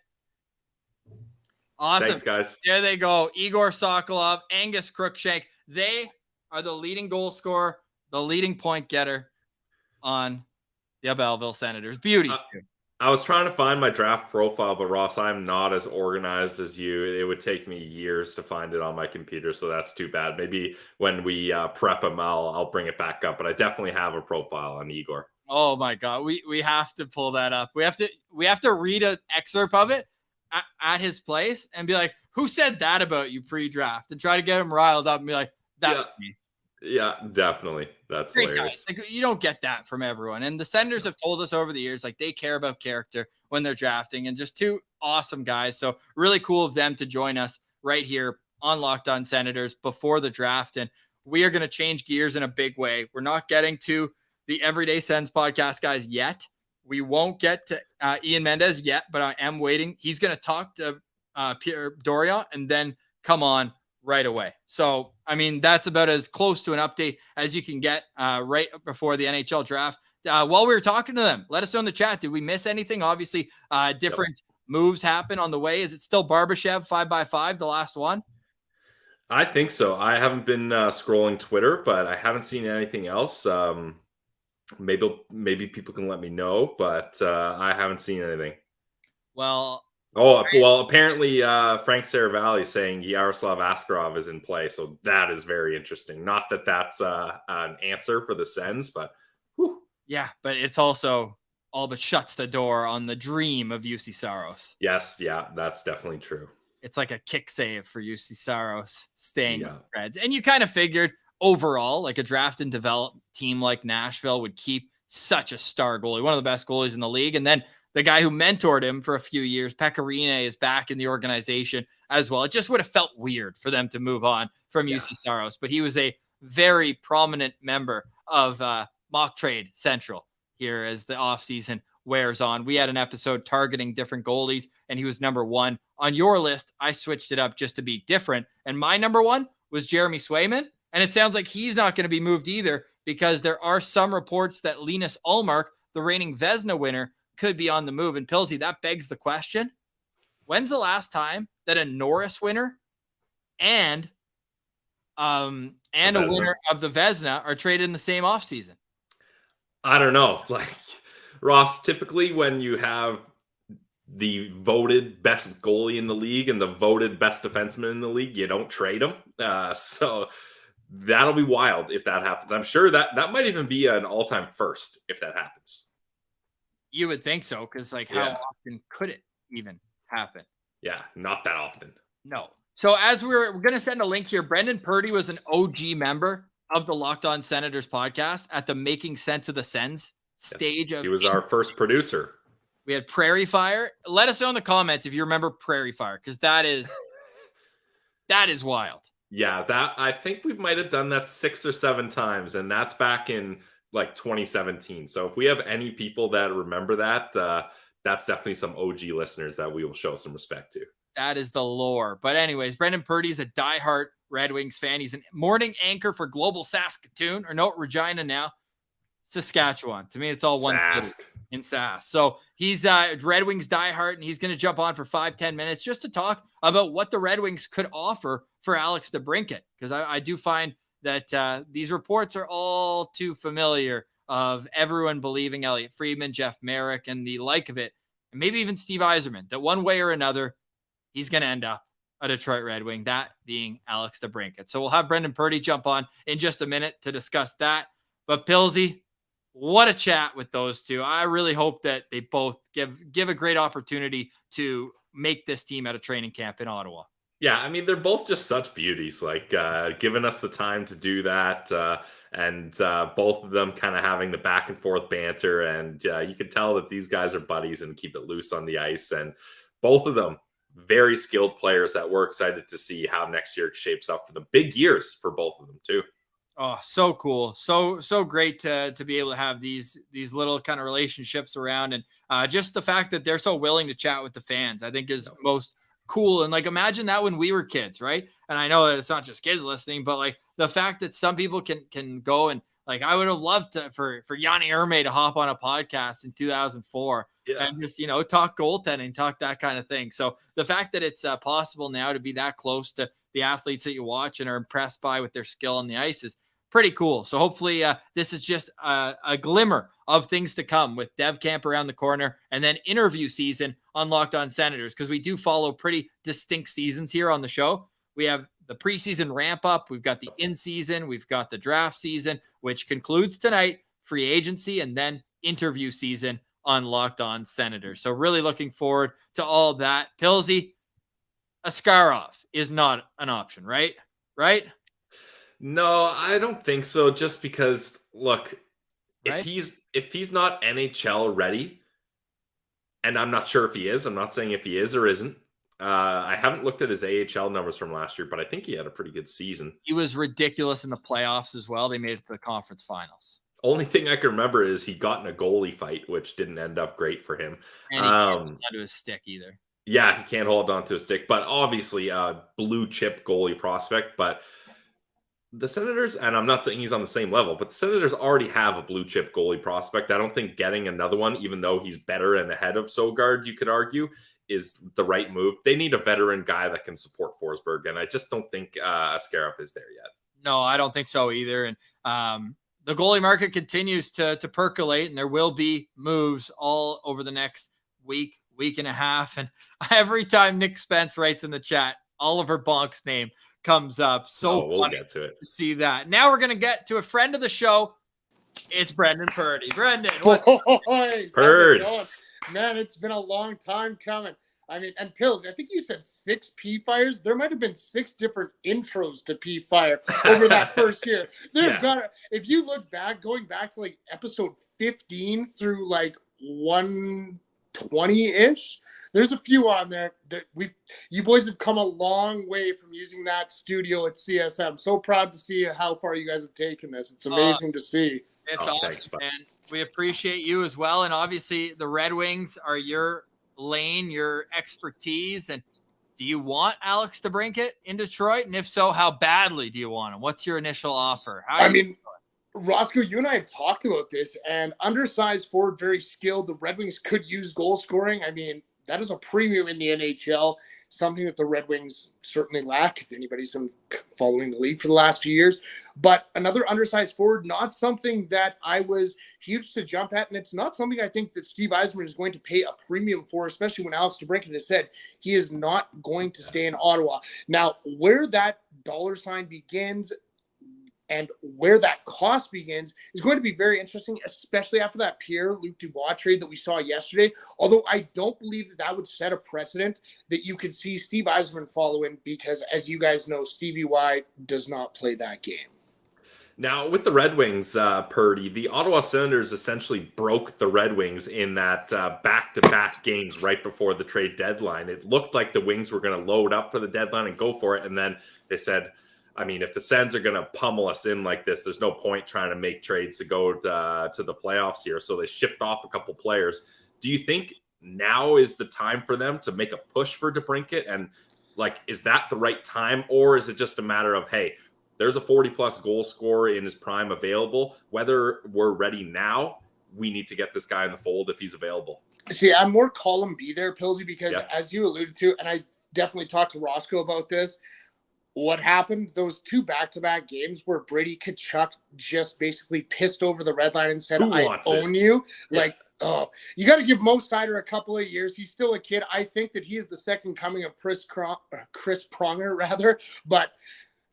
Awesome. Thanks, guys. There they go. Igor Sokolov, Angus Crookshank. They are the leading goal scorer, the leading point getter on the Belleville Senators. Beauties, too. I was trying to find my draft profile, but Ross, I'm not as organized as you. It would take me years to find it on my computer, so that's too bad. Maybe when we prep them, I'll bring it back up. But I definitely have a profile on Igor. Oh my God, we have to pull that up. We have to read an excerpt of it at his place and be like, "Who said that about you pre-draft?" and try to get him riled up and be like, "That was me." Yeah, definitely. That's great hilarious. Guys. Like, you don't get that from everyone. And the Senators have told us over the years, like, they care about character when they're drafting, and just two awesome guys. So really cool of them to join us right here on Locked On Senators before the draft. And we are going to change gears in a big way. We're not getting to the Everyday Sens podcast guys yet. We won't get to Ian Mendes yet, but I am waiting. He's going to talk to Pierre Doria and then come on right away. So, I mean, that's about as close to an update as you can get right before the NHL draft. While we were talking to them, let us know in the chat. Did we miss anything? Obviously, different moves happen on the way. Is it still Barbashev 5x5, the last one? I think so. I haven't been scrolling Twitter, but I haven't seen anything else. Maybe people can let me know, but I haven't seen anything. Well, apparently Frank Saravalli is saying Yaroslav Askarov is in play, so that is very interesting. Not that that's an answer for the Sens, but whew. Yeah, but it's also all but shuts the door on the dream of UC Saros. Yes, yeah, that's definitely true. It's like a kick save for UC Saros staying with the Preds. And you kind of figured overall, like a draft and develop team like Nashville would keep such a star goalie, one of the best goalies in the league. And then the guy who mentored him for a few years, Pecorine, is back in the organization as well. It just would have felt weird for them to move on from UC Saros, but he was a very prominent member of Mock Trade Central here as the offseason wears on. We had an episode targeting different goalies, and he was number one on your list. I switched it up just to be different, and my number one was Jeremy Swayman, and it sounds like he's not going to be moved either because there are some reports that Linus Ullmark, the reigning Vezina winner, could be on the move. And Pilsy, that begs the question, when's the last time that a Norris winner and a winner of the Vezina are traded in the same offseason? I don't know. Like, Ross, typically when you have the voted best goalie in the league and the voted best defenseman in the league, you don't trade them. So that'll be wild if that happens. I'm sure that might even be an all-time first if that happens. You would think so, because how often could it even happen? Yeah, not that often. No. So as we're going to send a link here, Brenden Purdy was an OG member of the Locked On Senators podcast at the Making Sense of the Sens stage. He was our first producer. We had Prairie Fire. Let us know in the comments if you remember Prairie Fire, because that is wild. Yeah, I think we might have done that 6 or 7 times, and that's back in 2017. So if we have any people that remember that, that's definitely some OG listeners that we will show some respect to. That is the lore. But anyways, Brenden Purdy's a diehard Red Wings fan. He's a morning anchor for Global Saskatoon, Regina now, Saskatchewan. To me, it's all one city in Sask. So he's Red Wings diehard, and he's going to jump on for 5-10 minutes just to talk about what the Red Wings could offer for Alex DeBrincat, because I do find that these reports are all too familiar of everyone believing Elliot Friedman, Jeff Merrick, and the like of it, and maybe even Steve Yzerman, that one way or another, he's going to end up a Detroit Red Wing, that being Alex DeBrincat. So we'll have Brenden Purdy jump on in just a minute to discuss that. But Pilsy, what a chat with those two. I really hope that they both give a great opportunity to make this team at a training camp in Ottawa. Yeah, I mean, they're both just such beauties, giving us the time to do that, and both of them kind of having the back and forth banter, and you can tell that these guys are buddies and keep it loose on the ice, and both of them very skilled players that we're excited to see how next year shapes up for them. Big years for both of them too. Oh, so cool. So great to be able to have these little kind of relationships around, and just the fact that they're so willing to chat with the fans, I think is most cool. And imagine that when we were kids, right? And I know that it's not just kids listening, but the fact that some people can go and I would have loved for Yanni Erme to hop on a podcast in 2004 and just, talk goaltending, talk that kind of thing. So the fact that it's possible now to be that close to the athletes that you watch and are impressed by with their skill on the ice is pretty cool. So hopefully this is just a glimmer of things to come with Dev Camp around the corner and then interview season on Locked On Senators, because we do follow pretty distinct seasons here on the show. We have the preseason ramp up. We've got the in-season. We've got the draft season, which concludes tonight, free agency, and then interview season on Locked On Senators. So really looking forward to all that. Pilsy, Askarov is not an option, right? Right? No, I don't think so. Just because, look, right? if he's not NHL ready, and I'm not sure if he is. I'm not saying if he is or isn't. I haven't looked at his AHL numbers from last year, but I think he had a pretty good season. He was ridiculous in the playoffs as well. They made it to the conference finals. Only thing I can remember is he got in a goalie fight, which didn't end up great for him. And he can't hold onto his stick either. Yeah, he can't hold on to a stick, but obviously a blue chip goalie prospect. But the Senators, and I'm not saying he's on the same level, but the Senators already have a blue chip goalie prospect. I don't think getting another one, even though he's better and ahead of Sogard, you could argue, is the right move. They need a veteran guy that can support Forsberg, and I just don't think Askarov is there yet. No, I don't think so either. And the goalie market continues to percolate, and there will be moves all over the next week and a half. And every time Nick Spence writes in the chat, Oliver Bonk's name comes up. So we'll get to it. To see that. Now we're going to get to a friend of the show. It's Brenden Purdy. Brenden, Birds. Man, it's been a long time coming. I mean, and Pills, I think you said 6 P-Fires. There might have been 6 different intros to P-Fire over that first year. If you look back, going back to episode 15 through 120-ish, there's a few on there that you boys have come a long way from using that studio at CSM. So proud to see how far you guys have taken this. It's amazing to see. It's awesome, thanks, and we appreciate you as well. And obviously, the Red Wings are your lane, your expertise. And do you want Alex DeBrincat in Detroit? And if so, how badly do you want him? What's your initial offer? Roscoe, you and I have talked about this, and undersized forward, very skilled. The Red Wings could use goal scoring. I mean, that is a premium in the NHL, something that the Red Wings certainly lack, if anybody's been following the league for the last few years. But another undersized forward, not something that I was huge to jump at, and it's not something I think that Steve Yzerman is going to pay a premium for, especially when Alex DeBrincat has said he is not going to stay in Ottawa. Now, where that dollar sign begins and where that cost begins is going to be very interesting, especially after that Pierre-Luc Dubois trade that we saw yesterday. Although I don't believe that that would set a precedent that you could see Steve Yzerman follow in, because, as you guys know, Stevie Y does not play that game. Now, with the Red Wings, Purdy, the Ottawa Senators essentially broke the Red Wings in that back-to-back games right before the trade deadline. It looked like the Wings were going to load up for the deadline and go for it, and then they said, I mean, if the Sens are going to pummel us in like this, there's no point trying to make trades to go to the playoffs here. So they shipped off a couple players. Do you think now is the time for them to make a push for DeBrincat? And, like, is that the right time? Or is it just a matter of, hey, there's a 40-plus goal scorer in his prime available. Whether we're ready now, we need to get this guy in the fold if he's available. See, I'm more column B there, Pillsy, because as you alluded to, and I definitely talked to Roscoe about this, what happened, those two back-to-back games where Brady Tkachuk just basically pissed over the red line and said, I own you. Yeah. Like, oh, you got to give Mo Seider a couple of years. He's still a kid. I think that he is the second coming of Chris Pronger, rather. But,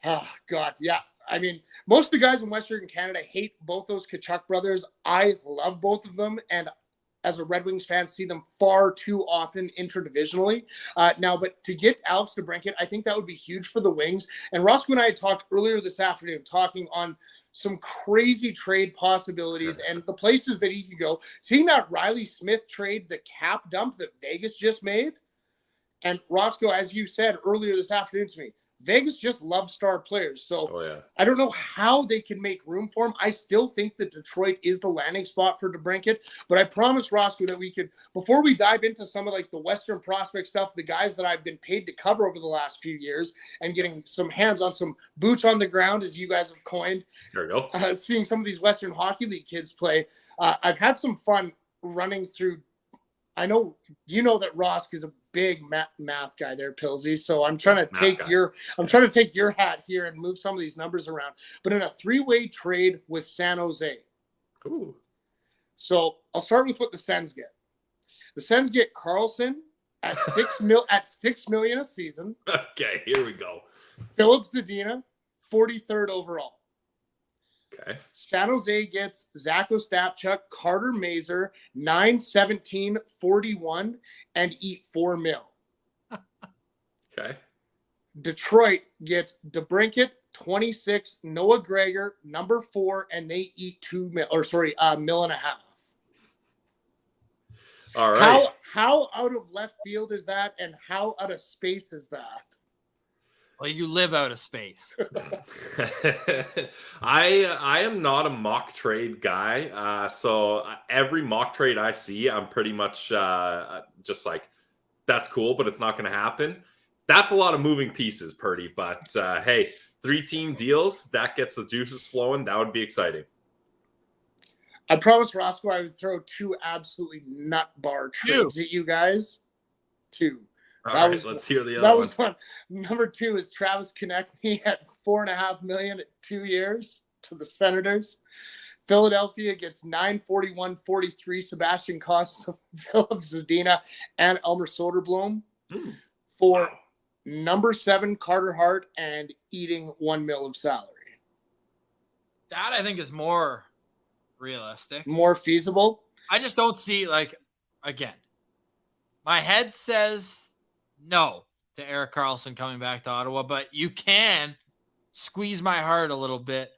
oh, God, yeah. I mean, most of the guys in Western Canada hate both those Tkachuk brothers. I love both of them, and as a Red Wings fan, see them far too often interdivisionally. Now, but to get Alex DeBrincat, I think that would be huge for the Wings. And Roscoe and I had talked earlier this afternoon, talking on some crazy trade possibilities and the places that he could go. Seeing that Riley Smith trade, the cap dump that Vegas just made. And Roscoe, as you said earlier this afternoon to me, Vegas just loves star players. So I don't know how they can make room for him. I still think that Detroit is the landing spot for DeBrincat. But I promise, Roscoe, that we could, before we dive into some of like the Western prospect stuff, the guys that I've been paid to cover over the last few years and getting some hands on some boots on the ground, as you guys have coined. There we go. Seeing some of these Western Hockey League kids play. I've had some fun running through. I know you know that Rosk is a big math guy there, Pillsy. So I'm trying to take your hat here and move some of these numbers around. But in a three-way trade with San Jose. Ooh. So I'll start with what the Sens get. The Sens get Carlson at $6 million a season. Okay, here we go. Philip Zadina, 43rd overall. Okay. San Jose gets Zach Ostapchuk, Carter Mazer, 9-17, 41, and eat $4 million. Okay. Detroit gets DeBrincat, 26, Noah Gregor, number 4, and they eat $1.5 million. All right. How out of left field is that, and how out of space is that? Well, you live out of space. I am not a mock trade guy. So every mock trade I see, I'm pretty much just like, that's cool, but it's not going to happen. That's a lot of moving pieces, Purdy. But hey, 3-team deals, that gets the juices flowing. That would be exciting. I promised Roscoe I would throw 2 absolutely nut bar trades at you guys. 2. Let's hear the other one. That was one. Number 2 is Travis Konechny at $4.5 million at 2 years to the Senators. Philadelphia gets 9-41-43 Sebastian Costa, Philip Zadina, and Elmer Soderblom for number 7 Carter Hart and eating $1 million of salary. That I think is more realistic, more feasible. I just don't see, like, again, my head says no to Erik Karlsson coming back to Ottawa, but you can squeeze my heart a little bit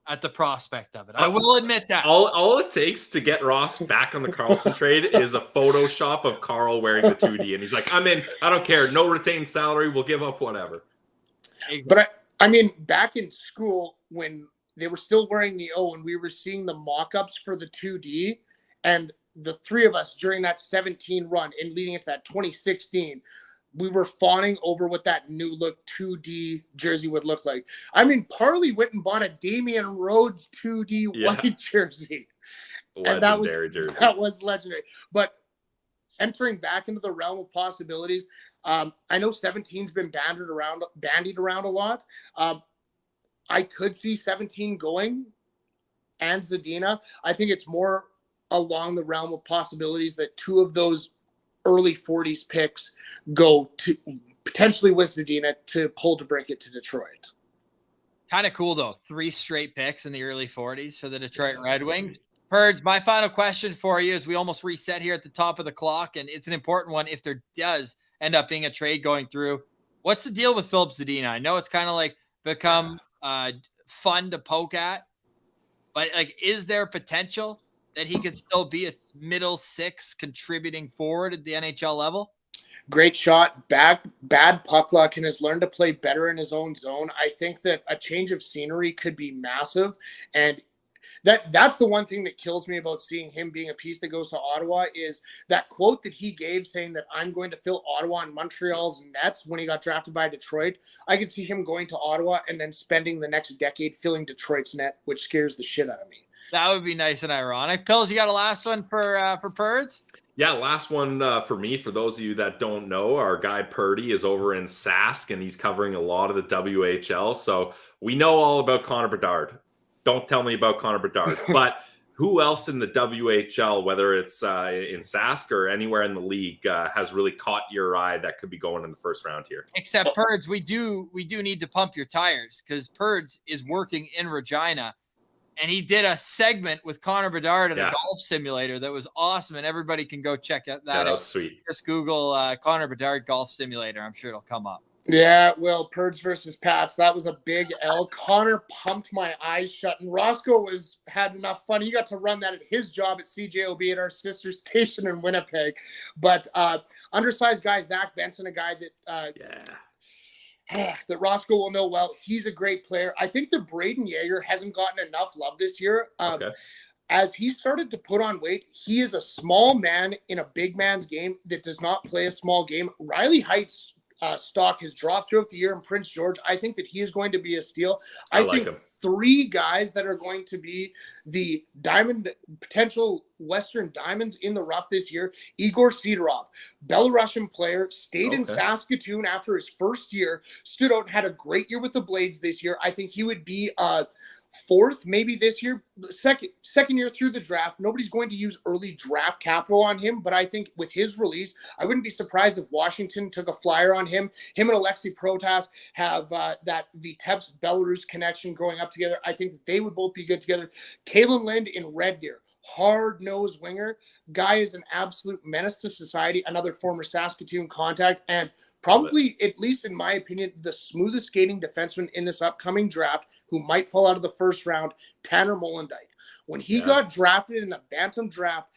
at the prospect of it. I will admit that. All it takes to get Ross back on the Karlsson trade is a Photoshop of Carl wearing the 2D, and he's like, I'm in. I don't care. No retained salary. We'll give up whatever. Exactly. But I mean, back in school when they were still wearing the O and we were seeing the mock-ups for the 2D, and the 3 of us during that 17 run and leading into that 2016, we were fawning over what that new look 2D jersey would look like. I mean, Parley went and bought a Damian Rhodes 2D white jersey. Legendary jersey. That was legendary. But entering back into the realm of possibilities, I know 17's been bandied around a lot. I could see 17 going and Zadina. I think it's more along the realm of possibilities that two of those early 40s picks go to potentially with Zadina to pull to break it to Detroit. Kind of cool though. 3 straight picks in the early 40s for the Detroit Red Wings. Purds, my final question for you is we almost reset here at the top of the clock, and it's an important one if there does end up being a trade going through. What's the deal with Filip Zadina? I know it's kind of like become fun to poke at, but like, is there potential that he could still be a middle 6 contributing forward at the NHL level? Great shot, bad puck luck, and has learned to play better in his own zone. I think that a change of scenery could be massive, and that's the one thing that kills me about seeing him being a piece that goes to Ottawa is that quote that he gave saying that I'm going to fill Ottawa and Montreal's nets when he got drafted by Detroit. I could see him going to Ottawa and then spending the next decade filling Detroit's net, which scares the shit out of me. That would be nice and ironic. Pills, you got a last one for Purds? Yeah, last one for me. For those of you that don't know, our guy Purdy is over in Sask, and he's covering a lot of the WHL. So we know all about Conor Bedard. Don't tell me about Conor Bedard. But who else in the WHL, whether it's in Sask or anywhere in the league, has really caught your eye that could be going in the first round here? Except Purds, we do need to pump your tires because Purds is working in Regina. And he did a segment with Conor Bedard at a golf simulator that was awesome, and everybody can go check out that. Yeah, that was sweet. Just Google Conor Bedard golf simulator. I'm sure it'll come up. Yeah, well, Purds versus Pats, that was a big L. Connor pumped my eyes shut, and Roscoe had enough fun. He got to run that at his job at CJOB at our sister station in Winnipeg. But undersized guy, Zach Benson, a guy that that Roscoe will know well. He's a great player. I think that Braden Yeager hasn't gotten enough love this year. As he started to put on weight, he is a small man in a big man's game that does not play a small game. Riley Height's stock has dropped throughout the year in Prince George. I think that he is going to be a steal. I think him. 3 guys that are going to be the potential Western diamonds in the rough this year. Egor Sokolov, Belarusian player, stayed in Saskatoon after his first year, stood out, had a great year with the Blades this year. I think he would be 4th, maybe this year, second year through the draft. Nobody's going to use early draft capital on him, but I think with his release, I wouldn't be surprised if Washington took a flyer on him. Him and Alexei Protas have that Vitebsk Belarus connection growing up together. I think that they would both be good together. Kalen Lind in Red Deer, hard-nosed winger. Guy is an absolute menace to society, another former Saskatoon contact, and probably, at least in my opinion, the smoothest skating defenseman in this upcoming draft, who might fall out of the first round, Tanner Molendyk. When he got drafted in the Bantam draft,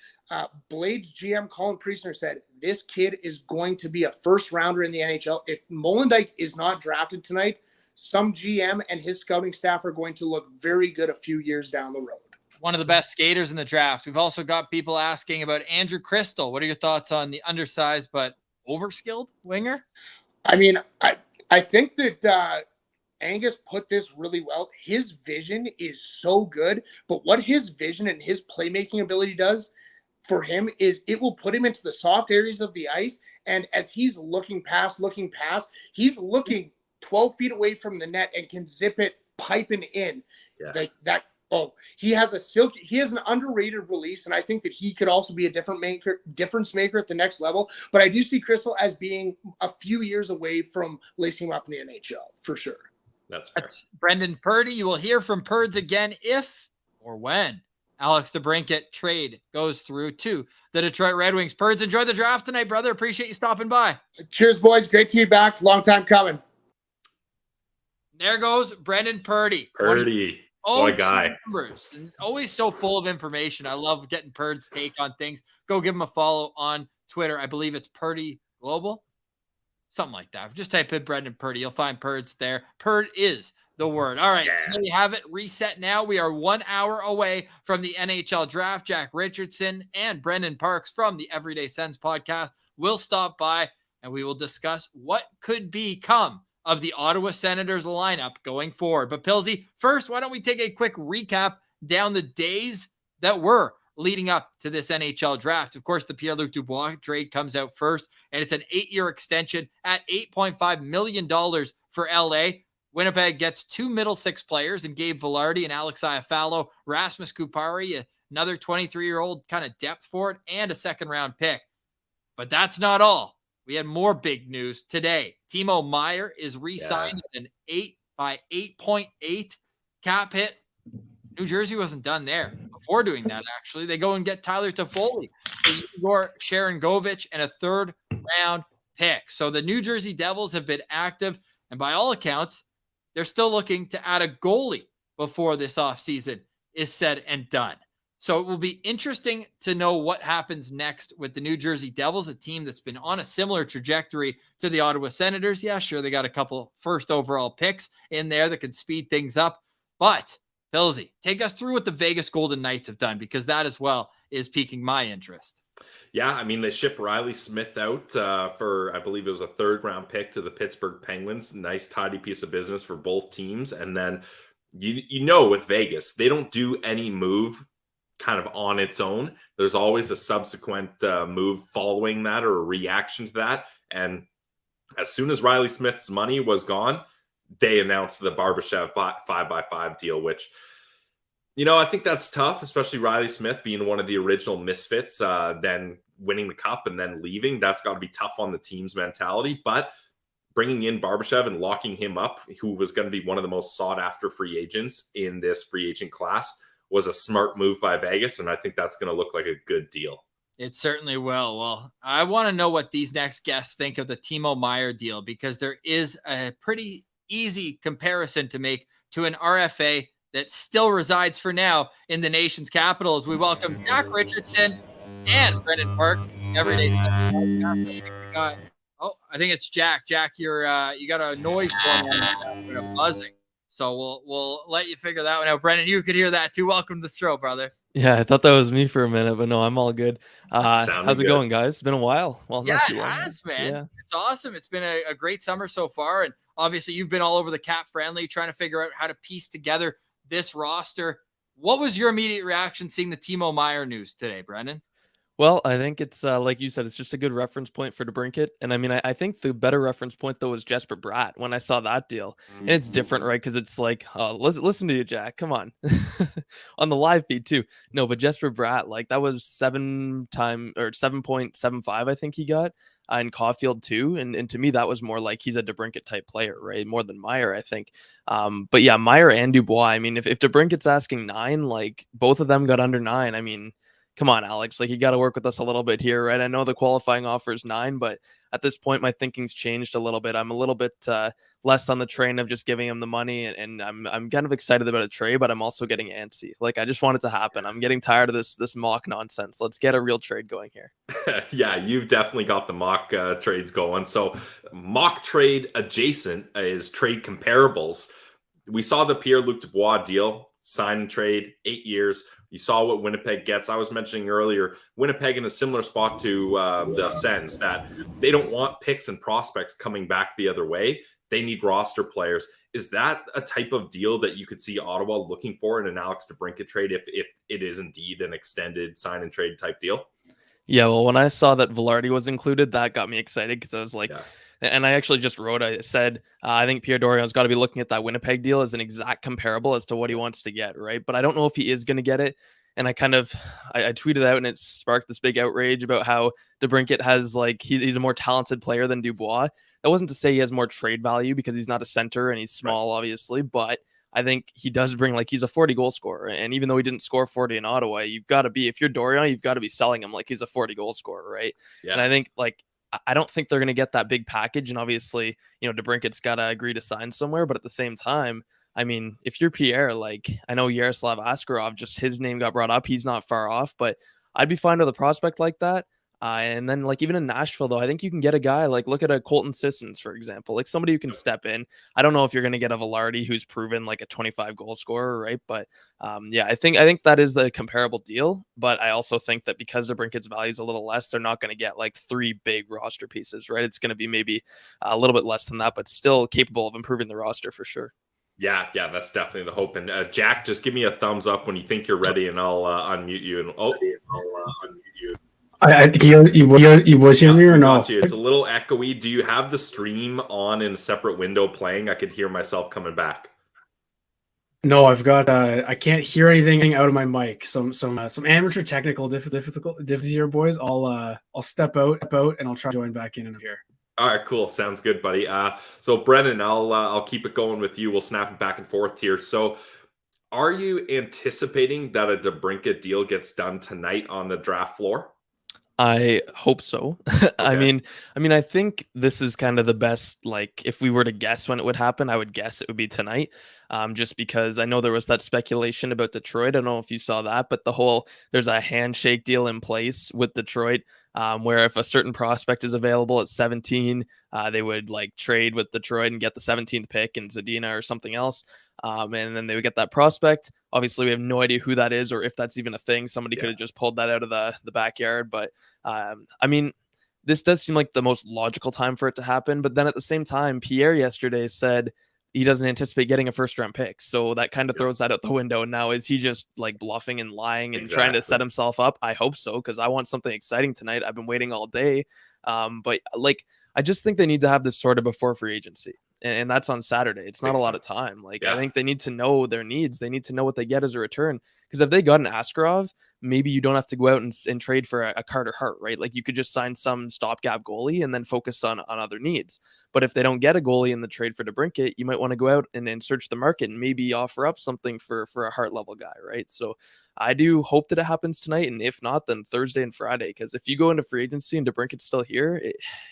Blades GM Colin Priestner said, this kid is going to be a first rounder in the NHL. If Molendyk is not drafted tonight, some GM and his scouting staff are going to look very good a few years down the road. One of the best skaters in the draft. We've also got people asking about Andrew Crystal. What are your thoughts on the undersized but overskilled winger? I mean, I think that Angus put this really well. His vision is so good, but what his vision and his playmaking ability does for him is it will put him into the soft areas of the ice. And as he's looking past, he's looking 12 feet away from the net and can zip it piping in. Like that. Oh, he has an underrated release, and I think that he could also be a difference maker at the next level. But I do see Crystal as being a few years away from lacing him up in the NHL for sure. That's Brenden Purdy. You will hear from Purds again if or when Alex DeBrincat trade goes through to the Detroit Red Wings. Purds, enjoy the draft tonight, brother. Appreciate you stopping by. Cheers, boys. Great to be back. Long time coming. There goes Brenden Purdy. What a guy. Numbers, and always so full of information. I love getting Purd's take on things. Go give him a follow on Twitter. I believe it's Purdy Global. Something like that. Just type in Brenden Purdy. You'll find Purds there. Purd is the word. All right. So there you have it. Reset now. We are 1 hour away from the NHL draft. Jack Richardson and Brendan Parks from the Everyday Sens podcast will stop by and we will discuss what could become of the Ottawa Senators lineup going forward. But Pilsy, first, why don't we take a quick recap down the days that were leading up to this NHL draft. Of course, the Pierre-Luc Dubois trade comes out first, and it's an 8-year extension at $8.5 million for LA. Winnipeg gets 2 middle six players in Gabe Vilardi and Alex Iafallo, Rasmus Kupari, another 23-year-old kind of depth for it, and a second-round pick. But that's not all. We had more big news today. Timo Meier is re-signed at an 8.8 cap hit. New Jersey wasn't done there. Before doing that, actually, they go and get Tyler Toffoli, Igor Sharangovich, and a third-round pick. So the New Jersey Devils have been active, and by all accounts, they're still looking to add a goalie before this offseason is said and done. So it will be interesting to know what happens next with the New Jersey Devils, a team that's been on a similar trajectory to the Ottawa Senators. Yeah, sure, they got a couple first overall picks in there that can speed things up. But, Pilsy, take us through what the Vegas Golden Knights have done, because that as well is piquing my interest. Yeah, I mean, they shipped Riley Smith out for, I believe it was a third-round pick to the Pittsburgh Penguins. Nice, tidy piece of business for both teams. And then, with Vegas, they don't do any move kind of on its own. There's always a subsequent move following that or a reaction to that. And as soon as Riley Smith's money was gone, they announced the Barbashev 5x5 deal, which, I think that's tough, especially Riley Smith being one of the original misfits, then winning the cup and then leaving. That's got to be tough on the team's mentality. But bringing in Barbashev and locking him up, who was going to be one of the most sought after free agents in this free agent class, was a smart move by Vegas, and I think that's going to look like a good deal. It certainly will. Well, I want to know what these next guests think of the Timo Meier deal, because there is a pretty easy comparison to make to an RFA that still resides for now in the nation's capital, as we welcome Jack Richardson and Brendan Parks. Every day. I think it's Jack. Jack, you got a noise going on, buzzing. So we'll let you figure that one out. Brennan, you could hear that too. Welcome to the show, brother. Yeah, I thought that was me for a minute, but no, I'm all good. How's it going, guys? It's been a while. Well, yeah, it has, man. Yeah. It's awesome. It's been a great summer so far. And obviously you've been all over the Cap Friendly trying to figure out how to piece together this roster. What was your immediate reaction seeing the Timo Meier news today, Brendan? Well, I think it's like you said, it's just a good reference point for DeBrincat. And I mean, I think the better reference point, though, was Jesper Bratt when I saw that deal. And it's different, right? Because it's like, listen to you, Jack. Come on. On the live feed, too. No, but Jesper Bratt, like that was 7.75, I think he got. And Caulfield, too. And to me, that was more like he's a DeBrincat type player, right? More than Meier, I think. But yeah, Meier and Dubois. I mean, if DeBrincat's asking 9, like both of them got under 9. I mean, come on, Alex, like you got to work with us a little bit here, right? I know the qualifying offer is 9, but at this point, my thinking's changed a little bit. I'm a little bit less on the train of just giving him the money, and I'm kind of excited about a trade, but I'm also getting antsy. Like I just want it to happen. I'm getting tired of this mock nonsense. Let's get a real trade going here. Yeah, you've definitely got the mock trades going. So mock trade adjacent is trade comparables. We saw the Pierre-Luc Dubois deal, sign and trade, 8 years. You saw what Winnipeg gets. I was mentioning earlier, Winnipeg in a similar spot to the Sens, that they don't want picks and prospects coming back the other way. They need roster players. Is that a type of deal that you could see Ottawa looking for in an Alex DeBrincat trade if it is indeed an extended sign and trade type deal? Yeah, well, when I saw that Vilardi was included, that got me excited because I was like, and I actually just wrote, I said, I think Pierre Dorion's got to be looking at that Winnipeg deal as an exact comparable as to what he wants to get, right? But I don't know if he is going to get it. And I tweeted out and it sparked this big outrage about how DeBrincat has like, he's a more talented player than Dubois. That wasn't to say he has more trade value because he's not a center and he's small, obviously, but I think he does bring, like, he's a 40 goal scorer. And even though he didn't score 40 in Ottawa, you've got to be, if you're Dorion, you've got to be selling him like he's a 40 goal scorer, right? Yeah. And I think, like, I don't think they're going to get that big package. And obviously, DeBrincat's got to agree to sign somewhere. But at the same time, I mean, if you're Pierre, like, I know Yaroslav Askarov, just his name got brought up. He's not far off, but I'd be fine with a prospect like that. And then like even in Nashville, though, I think you can get a guy like look at a Colton Sissons, for example, like somebody who can step in. I don't know if you're going to get a Velarde who's proven like a 25 goal scorer, right? But yeah, I think that is the comparable deal. But I also think that because DeBrincat's value is a little less, they're not going to get like 3 big roster pieces, right? It's going to be maybe a little bit less than that, but still capable of improving the roster for sure. Yeah, that's definitely the hope. And Jack, just give me a thumbs up when you think you're ready, and I'll unmute you. And I'll unmute you. I think you was hearing me or no? It's a little echoey. Do you have the stream on in a separate window playing? I could hear myself coming back. No, I've got. I can't hear anything out of my mic. Some amateur technical difficulty here, boys. I'll step out, and I'll try to join back in here. All right, cool. Sounds good, buddy. So Brennan, I'll keep it going with you. We'll snap it back and forth here. So, are you anticipating that a DeBrincat deal gets done tonight on the draft floor? I hope so. Okay. I mean, I think this is kind of the best, like, if we were to guess when it would happen, I would guess it would be tonight. Just because I know there was that speculation about Detroit. I don't know if you saw that, but there's a handshake deal in place with Detroit, where if a certain prospect is available at 17, they would like trade with Detroit and get the 17th pick and Zadina or something else. And then they would get that prospect. Obviously, we have no idea who that is or if that's even a thing. Somebody could have just pulled that out of the backyard. But I mean, this does seem like the most logical time for it to happen. But then at the same time, Pierre yesterday said he doesn't anticipate getting a first-round pick. So that kind of throws that out the window. Now, is he just like bluffing and lying and trying to set himself up? I hope so, because I want something exciting tonight. I've been waiting all day. But like, I just think they need to have this sorted before free agency. And that's on Saturday. It's not a lot of time. Like, I think they need to know their needs. They need to know what they get as a return. Because if they got an Askarov, maybe you don't have to go out and trade for a Carter Hart, right? Like, you could just sign some stopgap goalie and then focus on other needs. But if they don't get a goalie in the trade for DeBrincat, you might want to go out and search the market and maybe offer up something for a Hart level guy, right? So I do hope that it happens tonight. And if not, then Thursday and Friday. Because if you go into free agency and DeBrincat's still here,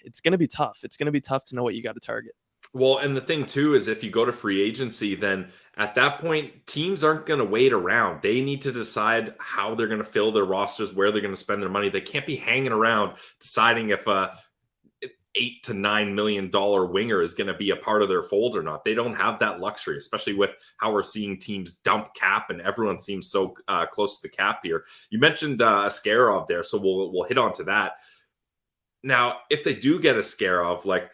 it's going to be tough. It's going to be tough to know what you got to target. Well, and the thing too is if you go to free agency, then at that point, teams aren't going to wait around. They need to decide how they're going to fill their rosters, where they're going to spend their money. They can't be hanging around deciding if a $8 to $9 million winger is going to be a part of their fold or not. They don't have that luxury, especially with how we're seeing teams dump cap and everyone seems so close to the cap here. You mentioned Askarov there, so we'll hit on to that. Now, if they do get Askarov, like,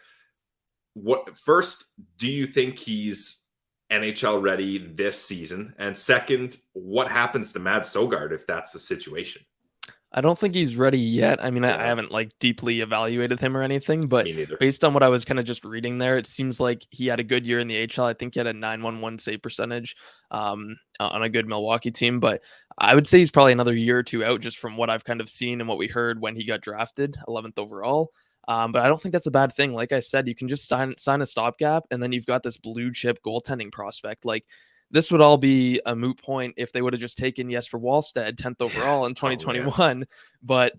what first, do you think he's NHL ready this season? And second, what happens to Mads Søgaard if that's the situation? I don't think he's ready yet. I mean, I haven't like deeply evaluated him or anything, but based on what I was kind of just reading there, it seems like he had a good year in the AHL. I think he had a 911 save percentage on a good Milwaukee team, but I would say he's probably another year or two out just from what I've kind of seen and what we heard when he got drafted 11th overall. But I don't think that's a bad thing. Like I said, you can just sign a stopgap, and then you've got this blue chip goaltending prospect. Like, this would all be a moot point if they would have just taken Jesper Wallstedt 10th overall in 2021, but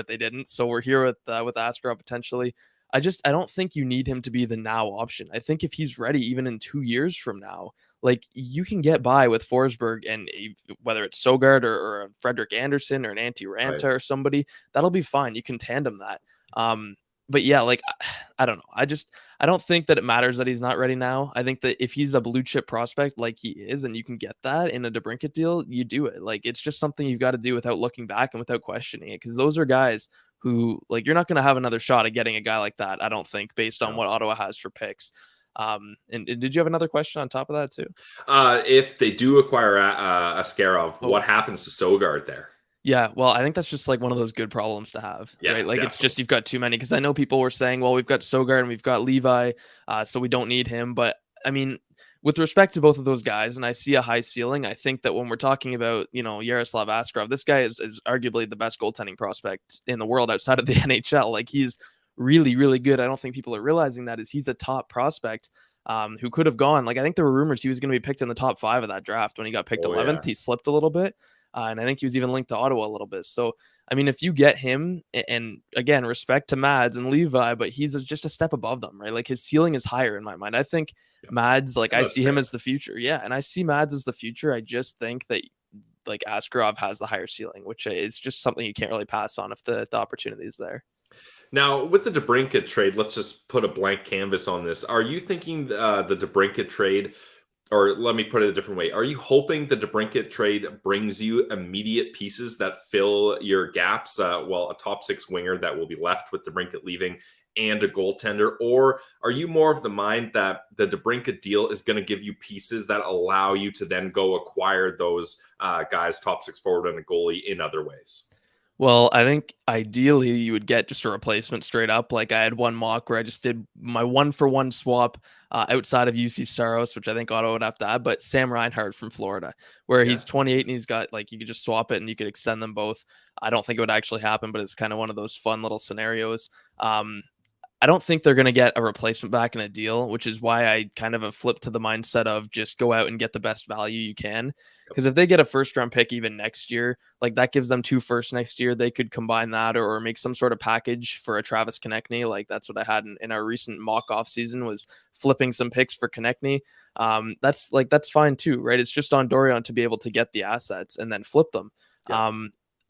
they didn't. So we're here with Askarov potentially. I don't think you need him to be the now option. I think if he's ready, even in 2 years from now, like, you can get by with Forsberg and whether it's Søgaard or a Frederick Anderson or an Antti Ranta or somebody, that'll be fine. You can tandem that. But yeah, like, I don't know. I don't think that it matters that he's not ready now. I think that if he's a blue chip prospect like he is, and you can get that in a DeBrincat deal, you do it. Like, it's just something you've got to do without looking back and without questioning it. Because those are guys who, like, you're not going to have another shot at getting a guy like that, I don't think, based on what Ottawa has for picks. And did you have another question on top of that too? If they do acquire Askarov, what happens to Søgaard there? Yeah, well, I think that's just like one of those good problems to have, right? Like, definitely. It's just you've got too many, because I know people were saying, well, we've got Søgaard and we've got Levi, so we don't need him. But I mean, with respect to both of those guys, and I see a high ceiling, I think that when we're talking about, Yaroslav Askarov, this guy is arguably the best goaltending prospect in the world outside of the NHL. Like, he's really, really good. I don't think people are realizing that he's a top prospect who could have gone. Like, I think there were rumors he was going to be picked in the top 5 of that draft when he got picked 11th. He slipped a little bit. And I think he was even linked to Ottawa a little bit. So, I mean, if you get him, and again, respect to Mads and Levi, but he's just a step above them, right? Like, his ceiling is higher in my mind. I think Mads, like, I see him as the future. Yeah, and I see Mads as the future. I just think that like Askarov has the higher ceiling, which is just something you can't really pass on if the opportunity is there. Now, with the DeBrincat trade, let's just put a blank canvas on this. Are you thinking the DeBrincat trade, or let me put it a different way, are you hoping the DeBrincat trade brings you immediate pieces that fill your gaps? Well, a top 6 winger that will be left with DeBrincat leaving and a goaltender, or are you more of the mind that the DeBrincat deal is going to give you pieces that allow you to then go acquire those guys, top 6 forward and a goalie in other ways? Well, I think ideally you would get just a replacement straight up. Like I had one mock where I just did my 1-for-1 swap outside of UC Saros, which I think Ottawa would have to add, but Sam Reinhart from Florida, where he's 28 and he's got like, you could just swap it and you could extend them both. I don't think it would actually happen, but it's kind of one of those fun little scenarios. I don't think they're going to get a replacement back in a deal, which is why I kind of have flipped to the mindset of just go out and get the best value you can. Because if they get a first-round pick even next year, like that gives them 2 firsts next year, they could combine that or make some sort of package for a Travis Konechny. Like that's what I had in our recent mock-off season, was flipping some picks for Konechny. That's fine too, right? It's just on Dorion to be able to get the assets and then flip them. Yeah.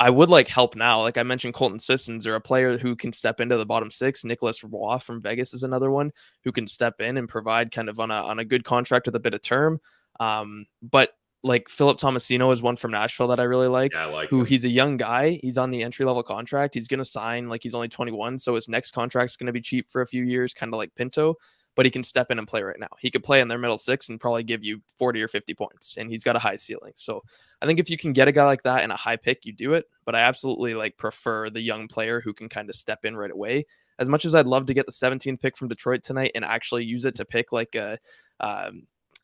I would like help now. Like I mentioned, Colton Sissons, or a player who can step into the bottom 6. Nicholas Roy from Vegas is another one who can step in and provide kind of on a good contract with a bit of term. But like Philip Tomasino is one from Nashville that I really like. Yeah, I like him. He's a young guy. He's on the entry level contract. He's going to sign, like he's only 21. So his next contract is going to be cheap for a few years, kind of like Pinto, but he can step in and play right now. He could play in their middle 6 and probably give you 40 or 50 points. And he's got a high ceiling. So I think if you can get a guy like that and a high pick, you do it. But I absolutely like prefer the young player who can kind of step in right away. As much as I'd love to get the 17th pick from Detroit tonight and actually use it to pick like a,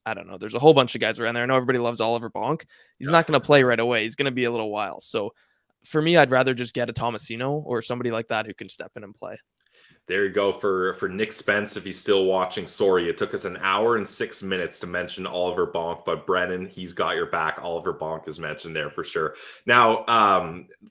I don't know. There's a whole bunch of guys around there. I know everybody loves Oliver Bonk. He's not going to play right away. He's going to be a little while. So for me, I'd rather just get a Tomasino or somebody like that who can step in and play. There you go for Nick Spence. If he's still watching, sorry, it took us an hour and 6 minutes to mention Oliver Bonk, but Brennan, he's got your back. Oliver Bonk is mentioned there for sure. Now,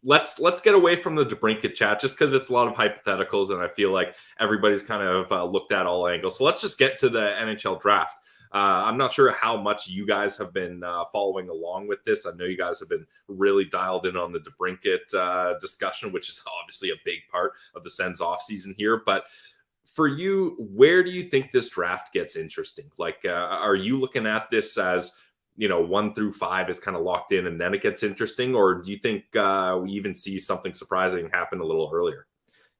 let's get away from the DeBrincat chat, just because it's a lot of hypotheticals, and I feel like everybody's kind of looked at all angles. So let's just get to the NHL draft. I'm not sure how much you guys have been following along with this. I know you guys have been really dialed in on the DeBrincat discussion, which is obviously a big part of the Sens offseason here. But for you, where do you think this draft gets interesting? Like, are you looking at this as, 1 through 5 is kind of locked in and then it gets interesting? Or do you think we even see something surprising happen a little earlier?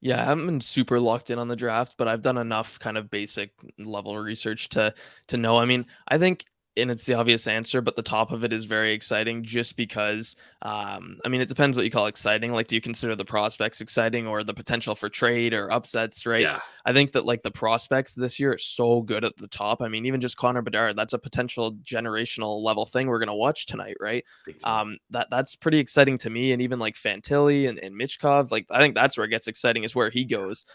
Yeah, I haven't been super locked in on the draft, but I've done enough kind of basic level research to know. I mean, I think, and it's the obvious answer, but the top of it is very exciting just because, I mean, it depends what you call exciting. Like, do you consider the prospects exciting or the potential for trade or upsets, right? Yeah. I think that like the prospects this year are so good at the top. I mean, even just Conor Bedard, that's a potential generational level thing we're going to watch tonight, right? That's pretty exciting to me. And even like Fantilli and Michkov, like I think that's where it gets exciting, is where he goes,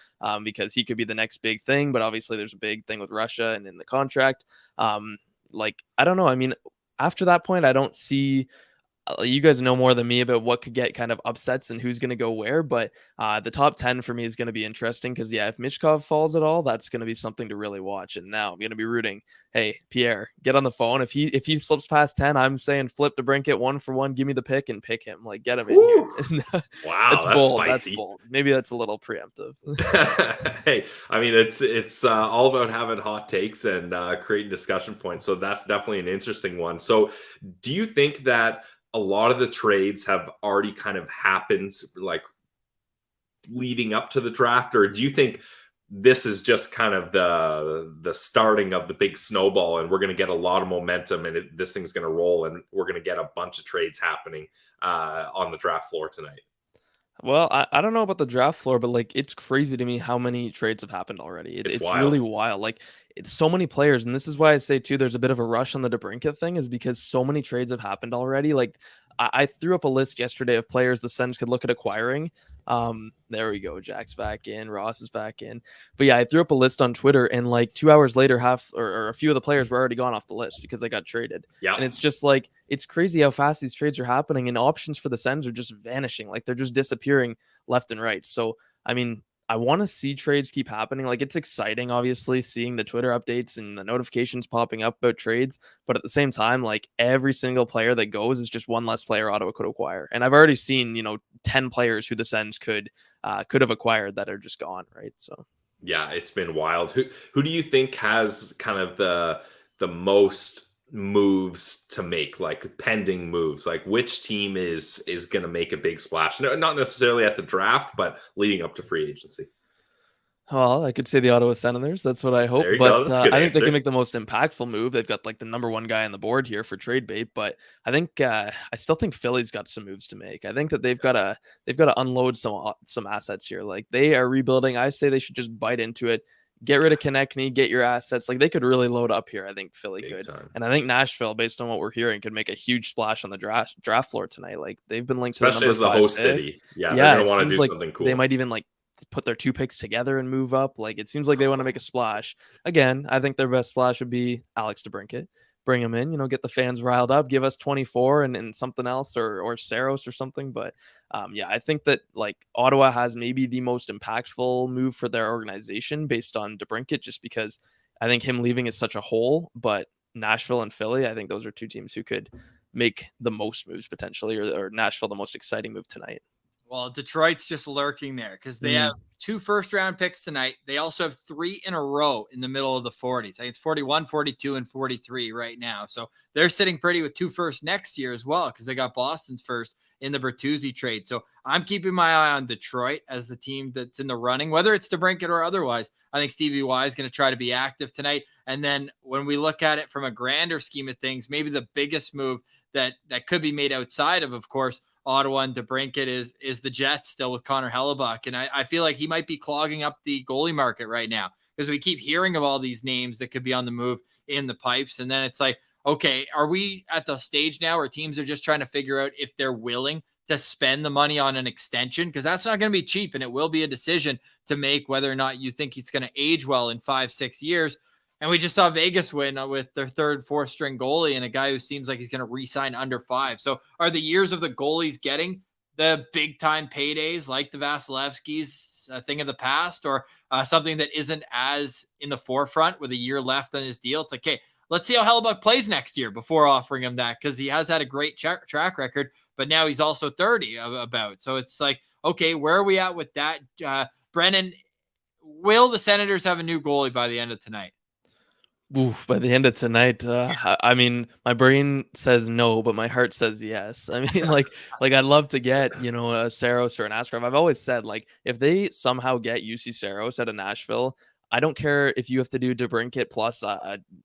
because he could be the next big thing. But obviously there's a big thing with Russia and in the contract. Like, I don't know. I mean, after that point, I don't see, you guys know more than me about what could get kind of upsets and who's going to go where. But the top 10 for me is going to be interesting because, yeah, if Michkov falls at all, that's going to be something to really watch. And now I'm going to be rooting. Hey, Pierre, get on the phone. If he slips past 10, I'm saying flip DeBrincat 1-for-1. Give me the pick and pick him. Like, get him in here. Wow, that's bold. Spicy. That's bold. Maybe that's a little preemptive. Hey, I mean, it's all about having hot takes and creating discussion points. So that's definitely an interesting one. So do you think that a lot of the trades have already kind of happened, like leading up to the draft, or do you think this is just kind of the starting of the big snowball, and we're going to get a lot of momentum, and this thing's going to roll, and we're going to get a bunch of trades happening on the draft floor tonight? Well, I don't know about the draft floor, but like it's crazy to me how many trades have happened already. It's really wild. Like it's so many players, and this is why I say too, there's a bit of a rush on the DeBrincat thing, is because so many trades have happened already. Like I threw up a list yesterday of players the Sens could look at acquiring. There we go. Jack's back in. Ross is back in. But yeah, I threw up a list on Twitter, and like 2 hours later, half or a few of the players were already gone off the list because they got traded. Yeah, and it's just like it's crazy how fast these trades are happening, and options for the Sens are just vanishing. Like they're just disappearing left and right. So I mean, I want to see trades keep happening. Like, it's exciting, obviously, seeing the Twitter updates and the notifications popping up about trades. But at the same time, like, every single player that goes is just one less player Ottawa could acquire. And I've already seen, 10 players who the Sens could have acquired that are just gone, right? So yeah, it's been wild. Who do you think has kind of the most moves to make, like pending moves? Like, which team is going to make a big splash? No, not necessarily at the draft, but leading up to free agency. Well, I could say the Ottawa Senators. That's what I hope. There you But go. That's a good I think they answer. can make the most impactful move. They've got like the number one guy on the board here for trade bait. But I think I still think Philly's got some moves to make. I think that they've got to unload some assets here. Like, they are rebuilding. I say they should just bite into it. Get rid of Konechny, get your assets. Like, they could really load up here. I think Philly Big could. time. And I think Nashville, based on what we're hearing, could make a huge splash on the draft floor tonight. Like, they've been linked Especially to as the host city. Yeah, they're going to want to do something cool. They might even like put their 2 picks together and move up. Like, it seems like they want to make a splash. Again, I think their best splash would be Alex DeBrincat. Bring him in, get the fans riled up, give us 24 and something else or Saros or something. But I think that like Ottawa has maybe the most impactful move for their organization based on DeBrincat, just because I think him leaving is such a hole. But Nashville and Philly, I think those are 2 teams who could make the most moves potentially, or Nashville the most exciting move tonight. Well, Detroit's just lurking there because they have 2 first-round picks tonight. They also have 3 in a row in the middle of the 40s. I think it's 41, 42, and 43 right now. So they're sitting pretty with 2 firsts next year as well because they got Boston's first in the Bertuzzi trade. So I'm keeping my eye on Detroit as the team that's in the running, whether it's DeBrincat or otherwise. I think Stevie Y is going to try to be active tonight. And then when we look at it from a grander scheme of things, maybe the biggest move that could be made outside of course, Ottawa and DeBrincat is the Jets still with Connor Hellebuck. And I feel like he might be clogging up the goalie market right now because we keep hearing of all these names that could be on the move in the pipes. And then it's like, okay, are we at the stage now where teams are just trying to figure out if they're willing to spend the money on an extension? Because that's not going to be cheap, and it will be a decision to make whether or not you think he's going to age well in 5-6 years. And we just saw Vegas win with their 3rd, 4th string goalie and a guy who seems like he's going to re-sign under 5. So are the years of the goalies getting the big time paydays like the Vasilevskis a thing of the past, or something that isn't as in the forefront with a year left on his deal? It's like, okay, let's see how Hellebuck plays next year before offering him that, because he has had a great track record, but now he's also 30 about. So it's like, okay, where are we at with that? Brennan, will the Senators have a new goalie by the end of tonight? Oof, by the end of tonight, I mean, my brain says no, but my heart says yes. I mean, like I'd love to get, a Saros or an Askarov. I've always said, like, if they somehow get UC Saros out of Nashville, I don't care if you have to do DeBrincat plus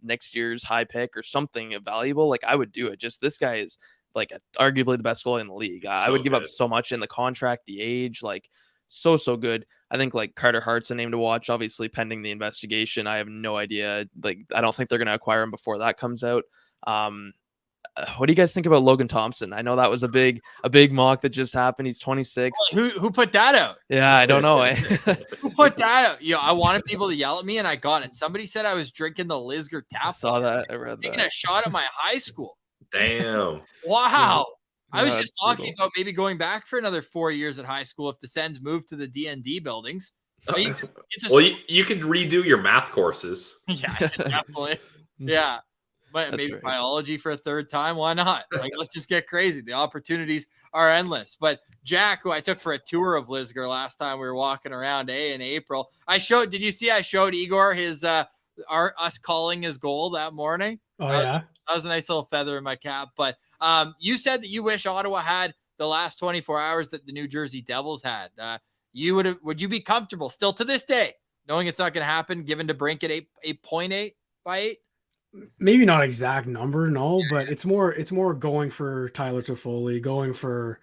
next year's high pick or something valuable. Like, I would do it. Just this guy is like arguably the best goalie in the league. I would give up so much in the contract, the age, like so good. I think like Carter Hart's a name to watch, obviously pending the investigation. I have no idea. Like, I don't think they're going to acquire him before that comes out. What do you guys think about Logan Thompson? I know that was a big mock that just happened. He's 26. Who put that out? Yeah, I don't know. Who put that out? I wanted people to yell at me, and I got it. Somebody said I was drinking the Lisgar tap. I saw that. I read taking that. a shot at my high school. Damn. Wow. I was Yeah, just talking about maybe going back for another 4 years at high school if the Sens move to the D&D buildings. You could redo your math courses. Yeah, definitely. Yeah. But maybe right. biology for a 3rd time. Why not? Like, let's just get crazy. The opportunities are endless. But Jack, who I took for a tour of Lisgar last time we were walking around in April, did you see I showed Igor his us calling his goal that morning? Oh, yeah. That was a nice little feather in my cap. But you said that you wish Ottawa had the last 24 hours that the New Jersey Devils had. Would you be comfortable still to this day, knowing it's not going to happen, given DeBrincat 8.8 by 8? Maybe not exact number, no, but it's more going for Tyler Toffoli, going for,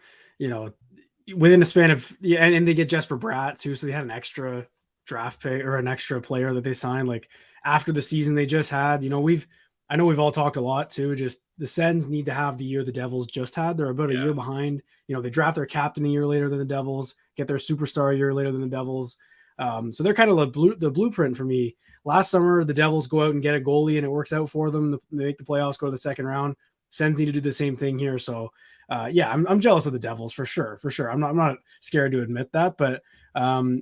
within a span of, and they get Jesper Bratt too. So they had an extra draft pick or an extra player that they signed like after the season they just had. I know we've all talked a lot too. Just the Sens need to have the year the Devils just had. They're about a year behind. They draft their captain a year later than the Devils, get their superstar a year later than the Devils. So they're kind of the blueprint for me. Last summer, the Devils go out and get a goalie and it works out for them. They make the playoffs, go to the second round. Sens need to do the same thing here. So yeah, I'm jealous of the Devils for sure. I'm not scared to admit that, but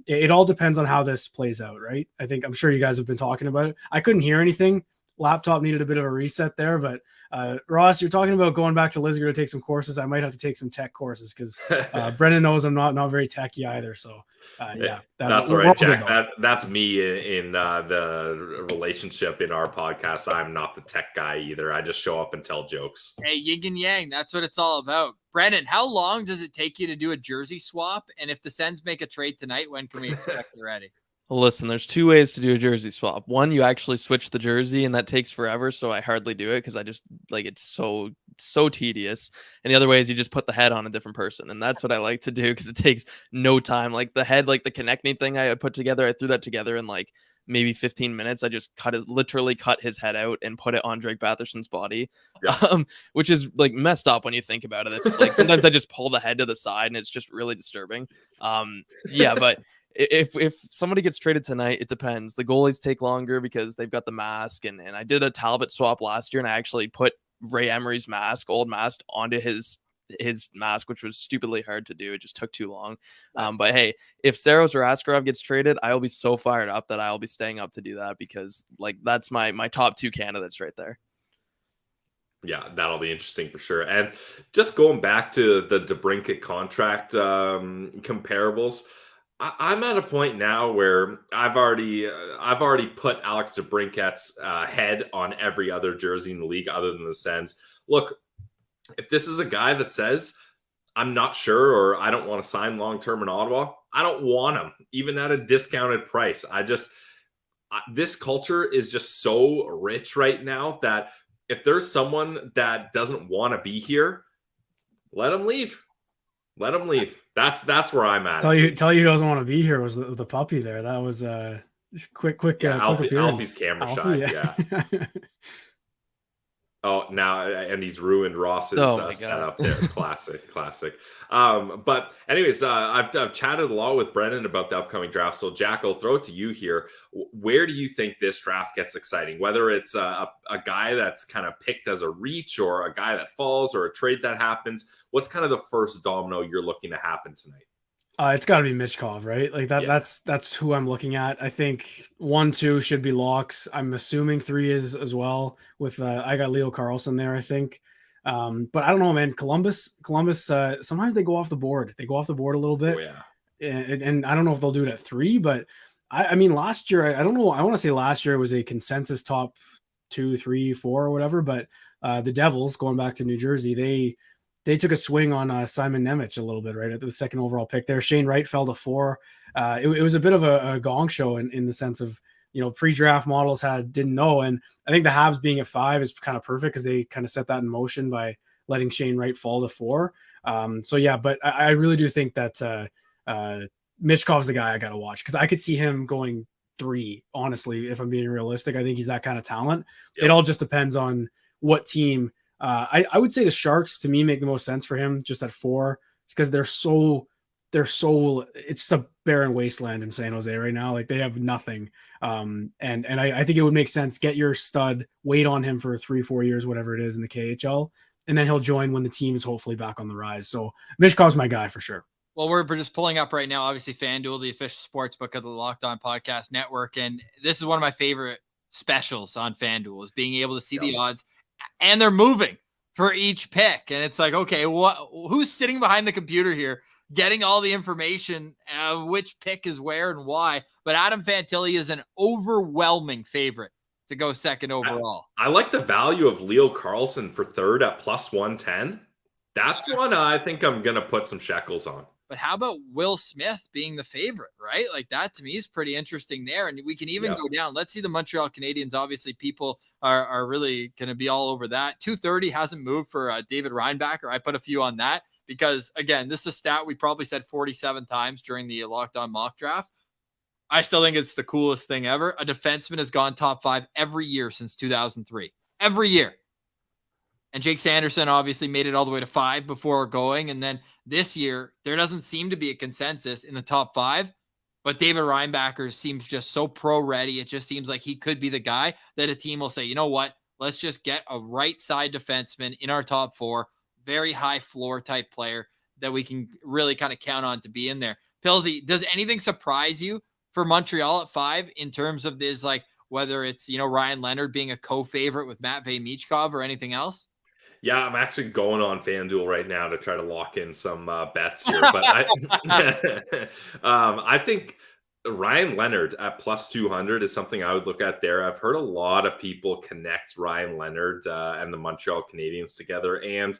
it all depends on how this plays out, right? I'm sure you guys have been talking about it. I couldn't hear anything. Laptop needed a bit of a reset there, but Ross, you're talking about going back to Lisgar to take some courses. I might have to take some tech courses because Brennan knows I'm not very techy either. So yeah, that's all right, Jack. That's me in the relationship in our podcast. I'm not the tech guy either. I just show up and tell jokes. Hey, yin and yang. That's what it's all about. Brennan, how long does it take you to do a jersey swap? And if the Sens make a trade tonight, when can we expect it ready? Well, listen, there's 2 ways to do a jersey swap. One, you actually switch the jersey, and that takes forever, so I hardly do it because I just it's so tedious. And the other way is you just put the head on a different person, and that's what I like to do because it takes no time. Like the head, like the connecting thing I put together, I threw that together in like maybe 15 minutes. I just literally cut his head out and put it on Drake Batherson's body, which is like messed up when you think about it. Like sometimes I just pull the head to the side, and it's just really disturbing. Yeah, but. If somebody gets traded tonight, it depends. The goalies take longer because they've got the mask, and I did a Talbot swap last year, and I actually put Ray Emery's old mask onto his mask, which was stupidly hard to do. It just took too long. But hey, if Saros or Askarov gets traded, I'll be so fired up that I'll be staying up to do that because that's my top 2 candidates right there. Yeah, that'll be interesting for sure. And just going back to the DeBrincat contract comparables. I'm at a point now where I've already put Alex DeBrincat's head on every other jersey in the league other than the Sens. Look, if this is a guy that says, I'm not sure or I don't want to sign long-term in Ottawa, I don't want him, even at a discounted price. This culture is just so rich right now that if there's someone that doesn't want to be here, let him leave. Let him leave. That's where I'm at. Tell you he doesn't want to be here was the puppy there. That was quick. Yeah, Alfie's camera shot. Yeah. Oh, now and he's ruined Ross's setup there. Classic. But anyways, I've chatted a lot with Brennan about the upcoming draft. So Jack, I'll throw it to you here. Where do you think this draft gets exciting? Whether it's a guy that's kind of picked as a reach or a guy that falls or a trade that happens, what's kind of the first domino you're looking to happen tonight? It's got to be Michkov, right? Like that. Yeah. That's who I'm looking at. I think 1, 2 should be locks. I'm assuming 3 is as well. With I got Leo Carlson there. I think, but I don't know, man. Columbus. Sometimes they go off the board. They go off the board a little bit. Oh, yeah. And I don't know if they'll do it at 3, but I mean, last year I don't know. I want to say last year it was a consensus top 2, 3, 4 or whatever. But the Devils, going back to New Jersey, they took a swing on Simon Nemec a little bit, right, at the second overall pick there. Shane Wright fell to 4. It was a bit of a gong show in the sense of, pre-draft models didn't know. And I think the Habs being at 5 is kind of perfect because they kind of set that in motion by letting Shane Wright fall to 4. So yeah, but I really do think that Michkov's the guy I got to watch because I could see him going 3, honestly, if I'm being realistic. I think he's that kind of talent. Yep. It all just depends on what team. I would say the Sharks to me make the most sense for him just at 4. It's because they're so it's a barren wasteland in San Jose right now. Like they have nothing. And I think it would make sense. Get your stud, wait on him for 3-4 years, whatever it is in the KHL. And then he'll join when the team is hopefully back on the rise. So Michkov's my guy for sure. Well, we're just pulling up right now, obviously FanDuel, the official sports book of the Locked On Podcast Network. And this is one of my favorite specials on FanDuel is being able to see the odds. And they're moving for each pick. And it's like, okay, who's sitting behind the computer here getting all the information of which pick is where and why? But Adam Fantilli is an overwhelming favorite to go second overall. I like the value of Leo Carlson for 3rd at plus 110. That's one I think I'm going to put some shekels on. But how about Will Smith being the favorite, right? Like that to me is pretty interesting there. And we can even go down. Let's see the Montreal Canadiens. Obviously, people are really going to be all over that. 230 hasn't moved for David Reinbacher. I put a few on that because, again, this is a stat we probably said 47 times during the Locked On mock draft. I still think it's the coolest thing ever. A defenseman has gone top 5 every year since 2003. Every year. And Jake Sanderson obviously made it all the way to 5 before going. And then this year, there doesn't seem to be a consensus in the top 5. But David Reinbacher seems just so pro-ready. It just seems like he could be the guy that a team will say, you know what? Let's just get a right-side defenseman in our top 4. very high floor type player that we can really kind of count on to be in there. Pilsy, does anything surprise you for Montreal at 5 in terms of this, like whether it's, Ryan Leonard being a co-favorite with Matvei Michkov or anything else? Yeah, I'm actually going on FanDuel right now to try to lock in some bets here. But I think Ryan Leonard at plus 200 is something I would look at there. I've heard a lot of people connect Ryan Leonard and the Montreal Canadiens together. And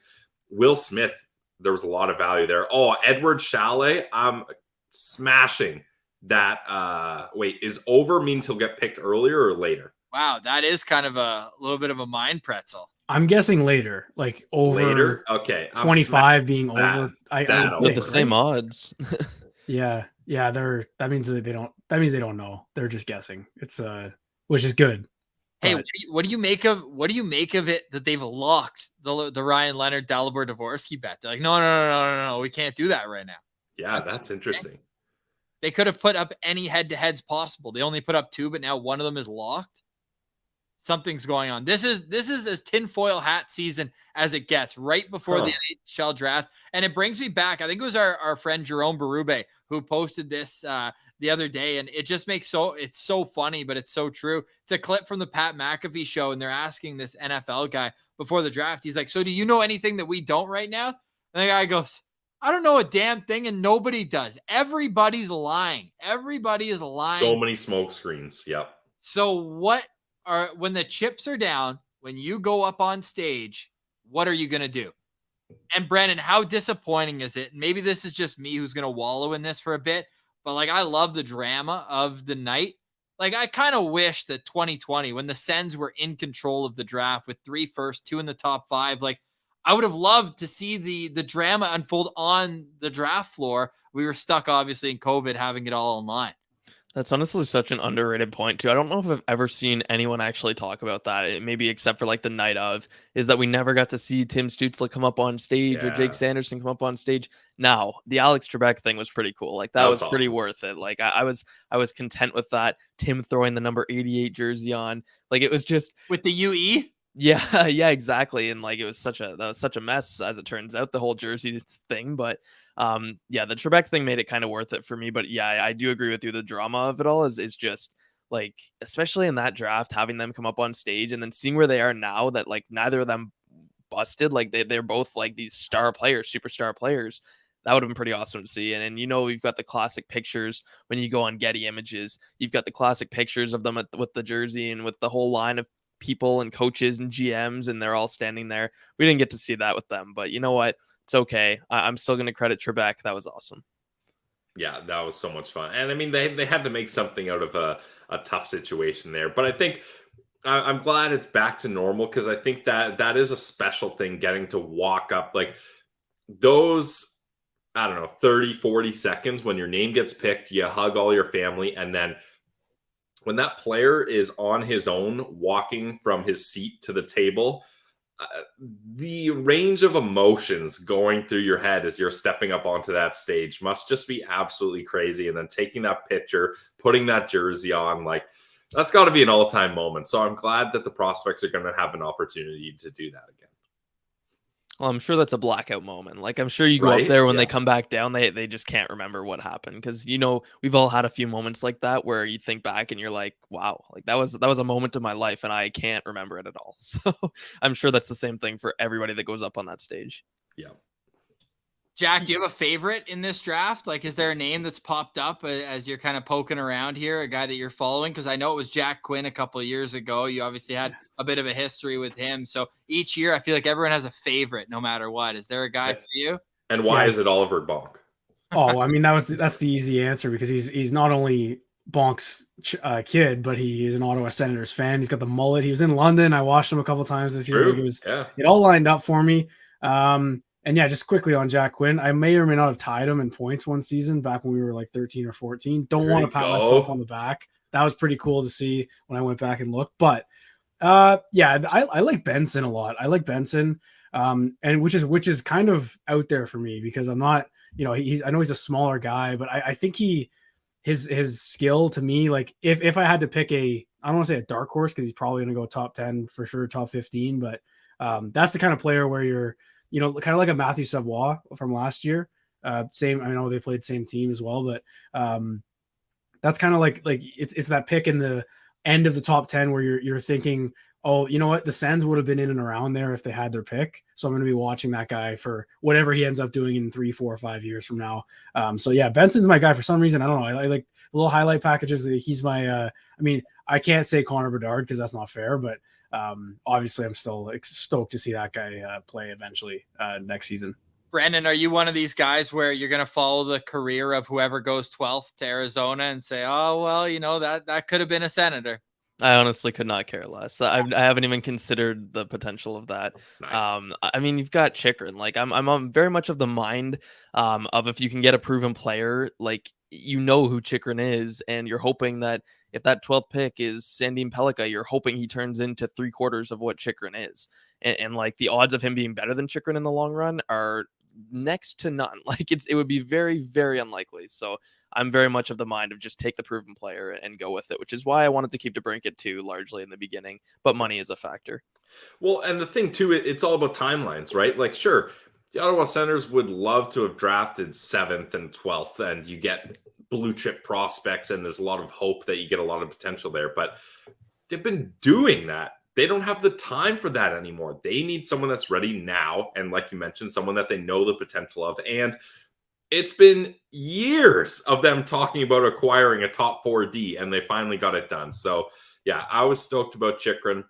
Will Smith, there was a lot of value there. Oh, Edward Chalet, I'm smashing that. Wait, is over means he'll get picked earlier or later? Wow, that is kind of a little bit of a mind pretzel. I'm guessing later, like over later. Okay, 25 being over. With the same odds. Yeah, that means they don't know. They're just guessing. It's which is good. Hey, what do you make of it that they've locked the Ryan Leonard Dalibor Dvorsky bet? They're like, no, we can't do that right now. Yeah, that's interesting. They could have put up any head-to-heads possible. They only put up 2, but now one of them is locked. Something's going on. This is as tinfoil hat season as it gets right before the NHL draft. And it brings me back. I think it was our friend Jerome Berube who posted this the other day. And it just makes it's so funny, but it's so true. It's a clip from the Pat McAfee show. And they're asking this NFL guy before the draft. He's like, so do you know anything that we don't right now? And the guy goes, I don't know a damn thing. And nobody does. Everybody's lying. Everybody is lying. So many smoke screens. Yep. So when the chips are down, when you go up on stage, what are you going to do? And Brennan, how disappointing is it? Maybe this is just me who's going to wallow in this for a bit, but like, I love the drama of the night. Like, I kind of wish that 2020, when the Sens were in control of the draft with 3 firsts, 2 in the top 5, like I would have loved to see the drama unfold on the draft floor. We were stuck obviously in COVID, having it all online. That's honestly such an underrated point too. I don't know if I've ever seen anyone actually talk about that. Maybe except for like the night of, is that we never got to see Tim Stützle come up on stage or Jake Sanderson come up on stage. Now, the Alex Trebek thing was pretty cool. Like that was pretty worth it. Like I was content with that. Tim throwing the number 88 jersey on. Like it was just with the UE. Yeah, exactly. And like it was such a mess as it turns out, the whole jersey thing. But the Trebek thing made it kind of worth it for me. But yeah, I do agree with you. The drama of it all is just like, especially in that draft, having them come up on stage and then seeing where they are now, that like neither of them busted. Like they're both like these star players, superstar players. That would have been pretty awesome to see. And we've got the classic pictures when you go on Getty Images. You've got the classic pictures of them with the jersey and with the whole line of people and coaches and GMs, and they're all standing there. We didn't get to see that with them, but you know what? It's okay. I'm still going to credit Trebek. That was awesome. Yeah, that was so much fun. And I mean, they had to make something out of a tough situation there. But I think I'm glad it's back to normal, because I think that is a special thing, getting to walk up like those, I don't know, 30, 40 seconds when your name gets picked, you hug all your family, and then when that player is on his own, walking from his seat to the table, the range of emotions going through your head as you're stepping up onto that stage must just be absolutely crazy. And then taking that picture, putting that jersey on, like that's got to be an all-time moment. So I'm glad that the prospects are going to have an opportunity to do that again. Well, I'm sure that's a blackout moment. Like I'm sure you go up there when they come back down, they just can't remember what happened, because we've all had a few moments like that where you think back and you're like, wow, like that was a moment of my life and I can't remember it at all. So I'm sure that's the same thing for everybody that goes up on that stage. Yeah. Jack, do you have a favorite in this draft? Like, is there a name that's popped up as you're kind of poking around here, a guy that you're following? Because I know it was Jack Quinn a couple of years ago. You obviously had a bit of a history with him. So each year, I feel like everyone has a favorite no matter what. Is there a guy for you? And why is it Oliver Bonk? Oh, I mean, that's the easy answer, because he's not only Bonk's kid, but he is an Ottawa Senators fan. He's got the mullet. He was in London. I watched him a couple times this year. It all lined up for me. And yeah, just quickly on Jack Quinn, I may or may not have tied him in points one season back when we were like 13 or 14. Don't want to pat myself on the back. That was pretty cool to see when I went back and looked. But I like Benson a lot. I like Benson, and which is kind of out there for me, because I'm not, I know he's a smaller guy, but I think his skill to me, like if I had to pick I don't want to say a dark horse, because he's probably going to go top 10 for sure, top 15, but that's the kind of player where kind of like a Matthew Savoie from last year. Same. I know they played same team as well, but that's kind of like it's that pick in the end of the top 10 where you're thinking, oh, you know what? The Sens would have been in and around there if they had their pick. So I'm going to be watching that guy for whatever he ends up doing in 3, 4, or 5 years from now. So yeah, Benson's my guy for some reason. I don't know. I like little highlight packages. He's my, I can't say Conor Bedard because that's not fair, but obviously I'm still stoked to see that guy play eventually next season. Brennan, are you one of these guys where you're going to follow the career of whoever goes 12th to Arizona and say, oh, well, that could have been a Senator? I honestly could not care less. I haven't even considered the potential of that. Nice. You've got Chychrun. Like I'm very much of the mind of if you can get a proven player, like who Chychrun is, and you're hoping that if that 12th pick is Sandin Pellikka, you're hoping he turns into 3/4 of what Chychrun is. And like the odds of him being better than Chychrun in the long run are next to none. Like it would be very, very unlikely. So I'm very much of the mind of just take the proven player and go with it, which is why I wanted to keep DeBrincat too largely in the beginning, but money is a factor. Well, and the thing too, it's all about timelines, right? Like, sure, the Ottawa Senators would love to have drafted 7th and 12th, and you get blue chip prospects, and there's a lot of hope that you get a lot of potential there, but they've been doing that. They don't have the time for that anymore. They need someone that's ready now. And like you mentioned, someone that they know the potential of. And it's been years of them talking about acquiring a top 4D, and they finally got it done. So yeah, I was stoked about Chychrun.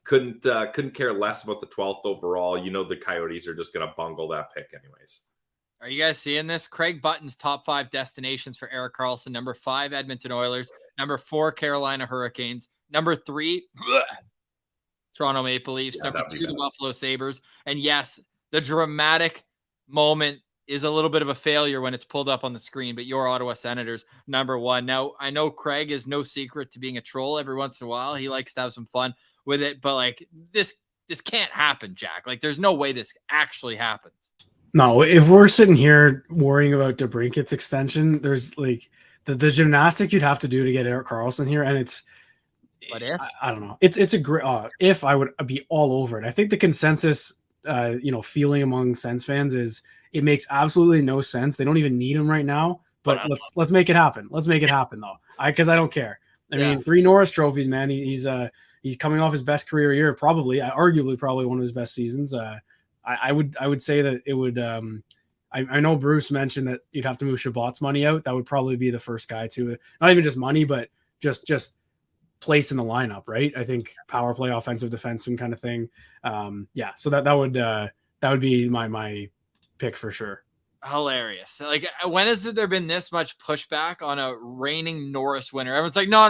Couldn't care less about the 12th overall. The Coyotes are just going to bungle that pick anyways. Are you guys seeing this? Craig Button's top 5 destinations for Erik Karlsson. Number 5, Edmonton Oilers. Number 4, Carolina Hurricanes. Number 3, Toronto Maple Leafs. Number 2, the Buffalo Sabres. And yes, the dramatic moment is a little bit of a failure when it's pulled up on the screen, but your Ottawa Senators, number 1. Now, I know Craig is no secret to being a troll every once in a while. He likes to have some fun with it, but like this can't happen, Jack. Like there's no way this actually happens. No, if we're sitting here worrying about DeBrincat's extension, there's like the gymnastic you'd have to do to get Erik Karlsson here, and it's. But if I don't know, it's a great. If I would be all over it. I think the consensus, feeling among Sens fans is it makes absolutely no sense. They don't even need him right now. But let's make it happen. Let's make it happen though. Because I don't care. I mean, 3 Norris trophies, man. He's coming off his best career year, arguably one of his best seasons. I would say that it would. I know Bruce mentioned that you'd have to move Shabbat's money out. That would probably be the first guy to it. Not even just money, but just place in the lineup, right? I think power play, offensive defenseman kind of thing. So that would be my pick for sure. Hilarious. Like, when has there been this much pushback on a reigning Norris winner? Everyone's like, no,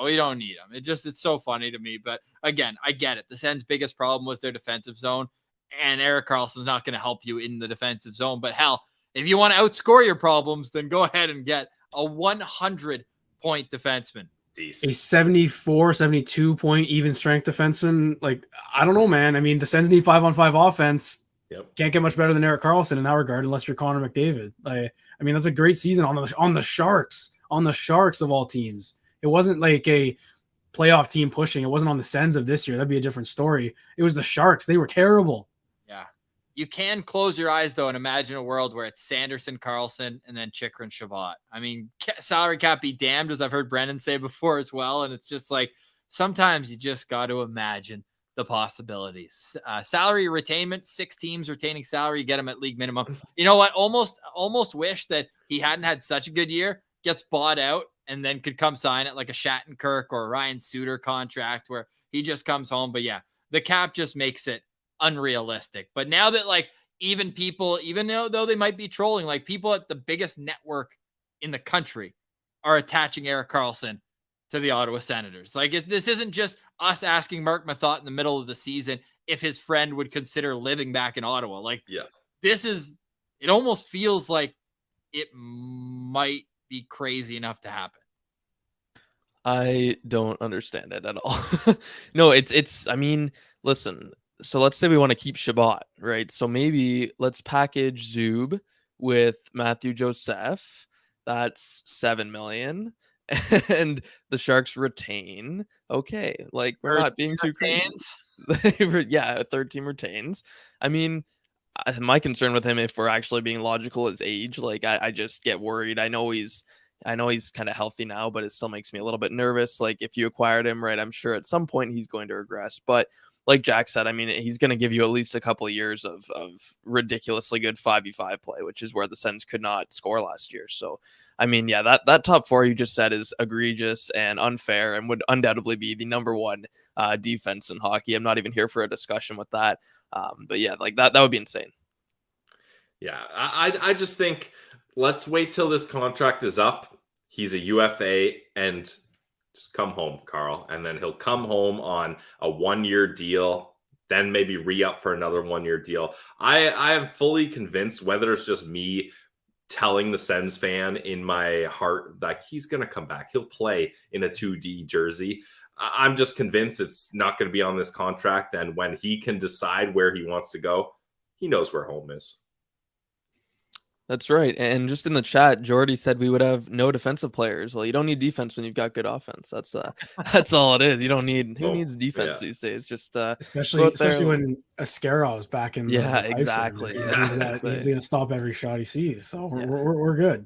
we don't need him. It's so funny to me. But again, I get it. The Sens' biggest problem was their defensive zone, and Erik Karlsson's not going to help you in the defensive zone. But hell, if you want to outscore your problems, then go ahead and get a 100-point defenseman. A 74, 72 point even strength defenseman. Like, I don't know, man. I mean, the Sens need 5-on-5 offense. Yep. Can't get much better than Erik Karlsson in that regard, unless you're Connor McDavid. That's a great season on the Sharks of all teams. It wasn't like a playoff team pushing. It wasn't on the Sens of this year. That'd be a different story. It was the Sharks. They were terrible. Yeah. You can close your eyes, though, and imagine a world where it's Sanderson, Karlsson, and then Chychrun, Shabbat. I mean, salary cap be damned, as I've heard Brennan say before as well. And it's just like, sometimes you just got to imagine the possibilities. Salary retainment, 6 teams retaining salary, you get them at league minimum. You know what? Almost wish that he hadn't had such a good year, gets bought out, and then could come sign it like a Shattenkirk or a Ryan Suter contract where he just comes home. But yeah, the cap just makes it unrealistic. But now that like even people, even though they might be trolling, like people at the biggest network in the country are attaching Erik Karlsson to the Ottawa Senators. Like this isn't just us asking Mark Mathot in the middle of the season if his friend would consider living back in Ottawa. Like, it almost feels like it might be crazy enough to happen. I don't understand it at all. No, I mean, listen, so let's say we want to keep Shabbat, right? So maybe let's package Zub with Matthew Joseph. That's $7 million. And the Sharks retain. Okay, like we're not being too crazy. Yeah, a third team retains. I mean, my concern with him, if we're actually being logical, is age. Like I just get worried. I know he's kind of healthy now, but it still makes me a little bit nervous. Like if you acquired him, right, I'm sure at some point he's going to regress. But like Jack said, I mean, he's going to give you at least a couple of years of ridiculously good 5v5 play, which is where the Sens could not score last year. So, I mean, yeah, that top four you just said is egregious and unfair and would undoubtedly be the number one defense in hockey. I'm not even here for a discussion with that. But yeah, like that would be insane. Yeah, I just think let's wait till this contract is up. He's a UFA and just come home, Carl. And then he'll come home on a 1-year deal, then maybe re-up for another 1-year deal. I am fully convinced, whether it's just me telling the Sens fan in my heart that he's going to come back. He'll play in a 2D jersey. I'm just convinced it's not going to be on this contract. And when he can decide where he wants to go, he knows where home is. That's right. And just in the chat, Jordy said we would have no defensive players. Well, you don't need defense when you've got good offense. That's all it is. You don't need who needs defense these days. Just especially when Ascaro's back in. Exactly. He's going to stop every shot he sees. So we're good.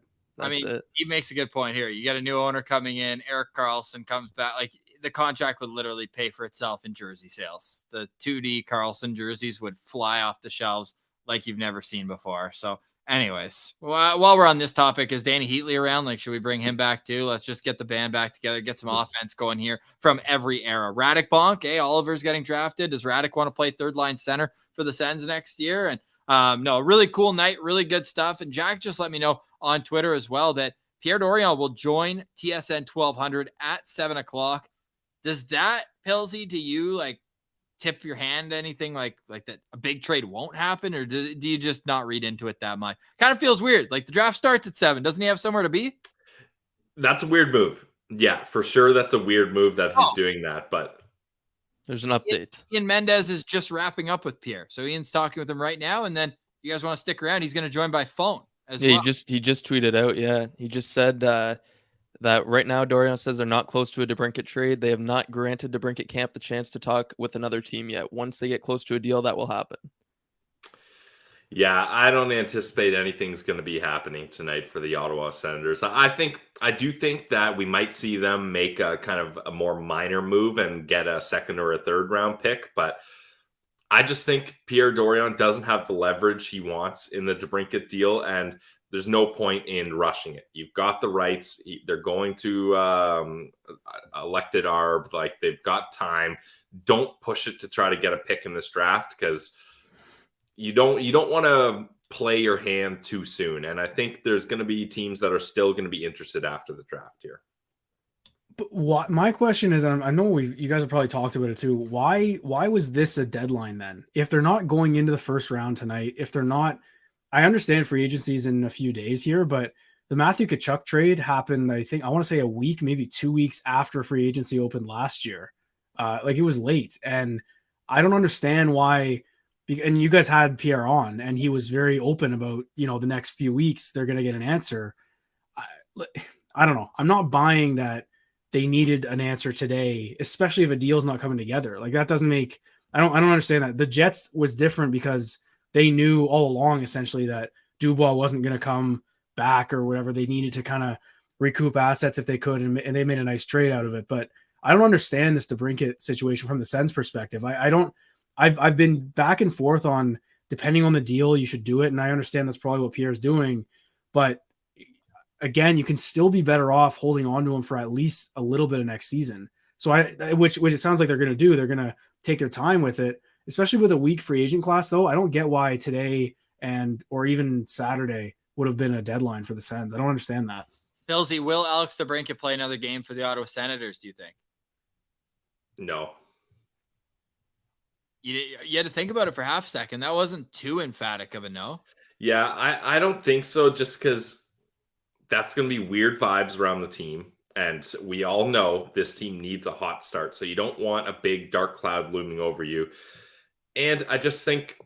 He makes a good point here. You got a new owner coming in. Erik Karlsson comes back. Like the contract would literally pay for itself in jersey sales. The 2D Karlsson jerseys would fly off the shelves like you've never seen before. So. Anyways, while we're on this topic, is Danny Heatley around? Like, should we bring him back too? Let's just get the band back together, get some offense going here from every era. Radek Bonk, Oliver's getting drafted. Does Radek want to play third line center for the Sens next year? And no, really cool night, really good stuff. And Jack just let me know on Twitter as well that Pierre Dorion will join TSN 1200 at 7:00. Does that, Pilsy, to you, like, tip your hand anything like that a big trade won't happen, or do you just not read into it that much? Kind of feels weird. Like the draft starts at 7. Doesn't he have somewhere to be? That's a weird move. Yeah, for sure. That's a weird move that he's doing that, but there's an update. Ian Mendes is just wrapping up with Pierre. So Ian's talking with him right now. And then you guys want to stick around. He's going to join by phone as well. He just tweeted out. Yeah. He just said, that right now, Dorion says they're not close to a DeBrincat trade. They have not granted DeBrincat camp the chance to talk with another team yet. Once they get close to a deal, that will happen. Yeah, I don't anticipate anything's going to be happening tonight for the Ottawa Senators. I do think that we might see them make a kind of a more minor move and get a second or a third round pick. But I just think Pierre Dorion doesn't have the leverage he wants in the DeBrincat deal, and there's no point in rushing it. You've got the rights. They're going to elected arb. Like, they've got time. Don't push it to try to get a pick in this draft, because you don't want to play your hand too soon. And I think there's going to be teams that are still going to be interested after the draft here. But what my question is, and I know you guys have probably talked about it too. Why was this a deadline then? If they're not going into the first round tonight, if they're not. I understand free agency's in a few days here, but the Matthew Tkachuk trade happened, I want to say a week, maybe 2 weeks after free agency opened last year. Like, it was late, and I don't understand why. And you guys had Pierre on, and he was very open about, the next few weeks they're going to get an answer. I don't know. I'm not buying that they needed an answer today, especially if a deal's not coming together. Like, that doesn't make. I don't understand that. The Jets was different because they knew all along, essentially, that Dubois wasn't going to come back or whatever. They needed to kind of recoup assets if they could, and they made a nice trade out of it. But I don't understand this DeBrincat situation from the Sens perspective. I've been back and forth on, depending on the deal, you should do it, and I understand that's probably what Pierre's doing. But again, you can still be better off holding on to him for at least a little bit of next season. So which it sounds like they're going to do. They're going to take their time with it. Especially with a weak free agent class, though, I don't get why today or even Saturday would have been a deadline for the Sens. I don't understand that. Pilsy, will Alex DeBrincat play another game for the Ottawa Senators, do you think? No. You had to think about it for half a second. That wasn't too emphatic of a no. Yeah, I don't think so, just because that's going to be weird vibes around the team. And we all know this team needs a hot start. So you don't want a big dark cloud looming over you. And I just think,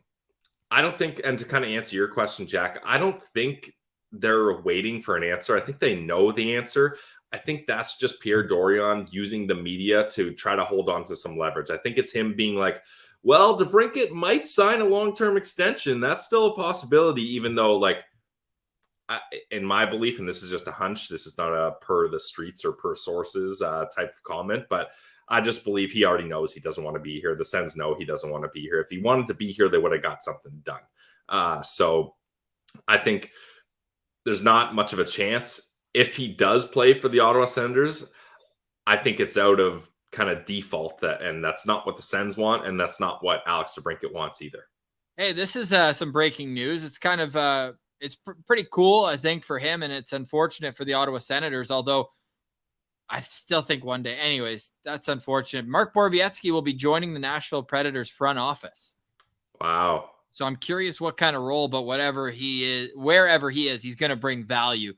and to kind of answer your question, Jack, I don't think they're waiting for an answer. I think they know the answer. I think that's just Pierre Dorion using the media to try to hold on to some leverage. I think it's him being like, well, DeBrincat might sign a long-term extension. That's still a possibility, even though, like, in my belief, and this is just a hunch, this is not a per the streets or per sources type of comment, but I just believe he already knows he doesn't want to be here. The Sens know he doesn't want to be here. If he wanted to be here, they would have got something done. So I think there's not much of a chance. If he does play for the Ottawa Senators, I think it's out of kind of default, and that's not what the Sens want, and that's not what Alex DeBrincat wants either. Hey, this is some breaking news. It's kind of it's pretty cool, I think, for him, and it's unfortunate for the Ottawa Senators, although I still think one day. Anyways, that's unfortunate. Mark Borowiecki will be joining the Nashville Predators front office. Wow. So I'm curious what kind of role, but whatever he is, wherever he is, he's going to bring value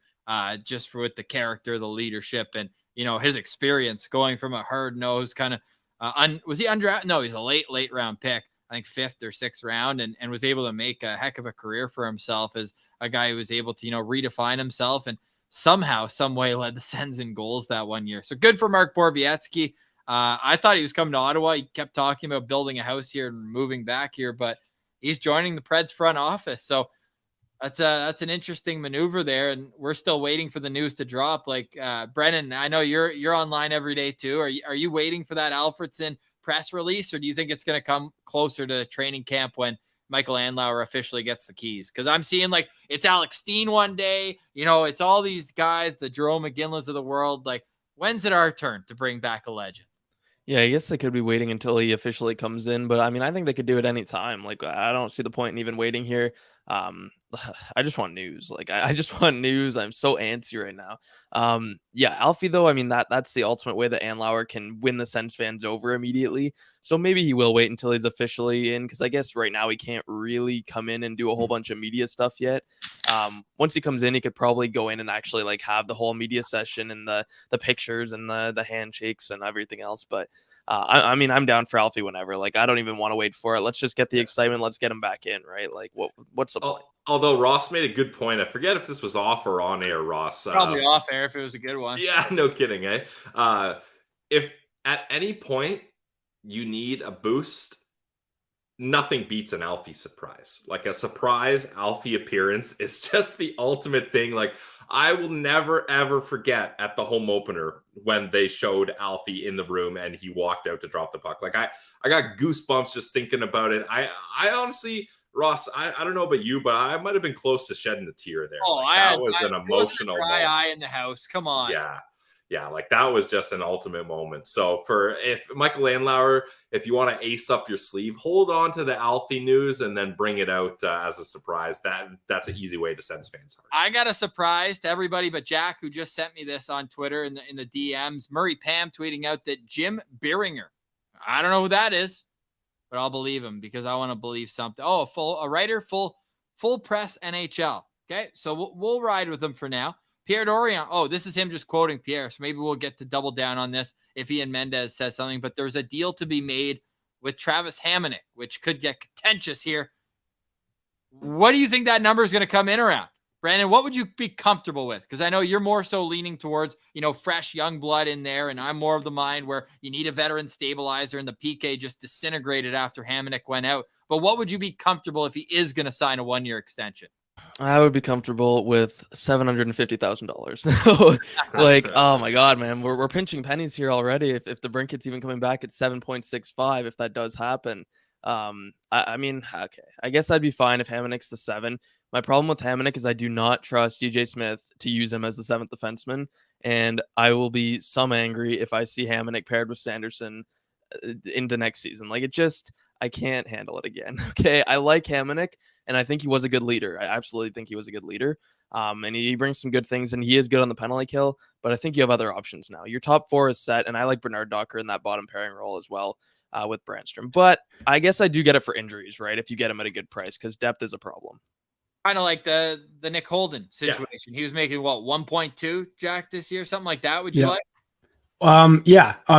just for with the character, the leadership, and, you know, his experience going from a hard-nosed kind of was he undrafted? No, he's a late round pick. I think 5th or 6th round, and was able to make a heck of a career for himself as a guy who was able to, you know, redefine himself and somehow, some way led the Sens in goals that one year. So good for Mark Borowiecki. I thought he was coming to Ottawa. He kept talking about building a house here and moving back here, but he's joining the Preds front office. So that's an interesting maneuver there. And we're still waiting for the news to drop. Like Brennan, I know you're online every day too. Are you waiting for that Alfredson press release, or do you think it's going to come closer to training camp when Michael Andlauer officially gets the keys? Because I'm seeing like it's Alex Steen one day, you know, it's all these guys, the Jerome McGinleys of the world. Like, when's it our turn to bring back a legend? Yeah, I guess they could be waiting until he officially comes in, but I mean, I think they could do it anytime. Like, I don't see the point in even waiting here. I just want news. Like, I just want news. I'm so antsy right now. Yeah, Alfie though, I mean, that's the ultimate way that Andlauer can win the Sens fans over immediately. So maybe he will wait until he's officially in, because I guess right now he can't really come in and do a whole bunch of media stuff yet. Once he comes in, he could probably go in and actually like have the whole media session and the pictures and the handshakes and everything else. But I mean, I'm down for Alfie whenever. Like, I don't even want to wait for it. Let's just get the excitement. Let's get him back in, right? Like, what's the point? Although Ross made a good point. I forget if this was off or on air, Ross. Probably off air if it was a good one. Yeah, no kidding, eh? If at any point you need a boost, nothing beats an Alfie surprise. Like, a surprise Alfie appearance is just the ultimate thing. Like, I will never, ever forget at the home opener when they showed Alfie in the room and he walked out to drop the puck. Like, I got goosebumps just thinking about it. I honestly, Ross, I don't know about you, but I might have been close to shedding a tear there. Oh, like, that was an emotional dry eye in the house. Come on. Yeah, like that was just an ultimate moment. So if Michael Andlauer, if you want to ace up your sleeve, hold on to the Alfie news and then bring it out as a surprise. That's an easy way to send fans hearts. I got a surprise to everybody but Jack, who just sent me this on Twitter in the DMs. Murray Pam tweeting out that Jim Biringer, I don't know who that is, but I'll believe him because I want to believe something. Oh, a writer, full press NHL. Okay, so we'll ride with him for now. Pierre Dorion. Oh, this is him just quoting Pierre. So maybe we'll get to double down on this if Ian Mendes says something. But there's a deal to be made with Travis Hamonic, which could get contentious here. What do you think that number is going to come in around? Brandon, what would you be comfortable with? Because I know you're more so leaning towards, you know, fresh young blood in there. And I'm more of the mind where you need a veteran stabilizer and the PK just disintegrated after Hamonic went out. But what would you be comfortable if he is going to sign a 1-year extension? I would be comfortable with $750,000. Like, oh my God, man, we're pinching pennies here already. If the Brinket's even coming back at 7.65, if that does happen, I mean, okay, I guess I'd be fine if Hamonic's the 7. My problem with Hamonic is I do not trust DJ Smith to use him as the 7th defenseman, and I will be some angry if I see Hamonic paired with Sanderson into next season. Like, I can't handle it again. Okay, I like Hamonic, and I think he was a good leader. I absolutely think he was a good leader. And he brings some good things, and he is good on the penalty kill, but I think you have other options now. Your top 4 is set, and I like Bernard Docker in that bottom pairing role as well with Brandstrom. But I guess I do get it for injuries, right? If you get him at a good price, because depth is a problem. Kind of like the Nick Holden situation. Yeah. He was making, 1.2, Jack, this year? Something like that, would you like?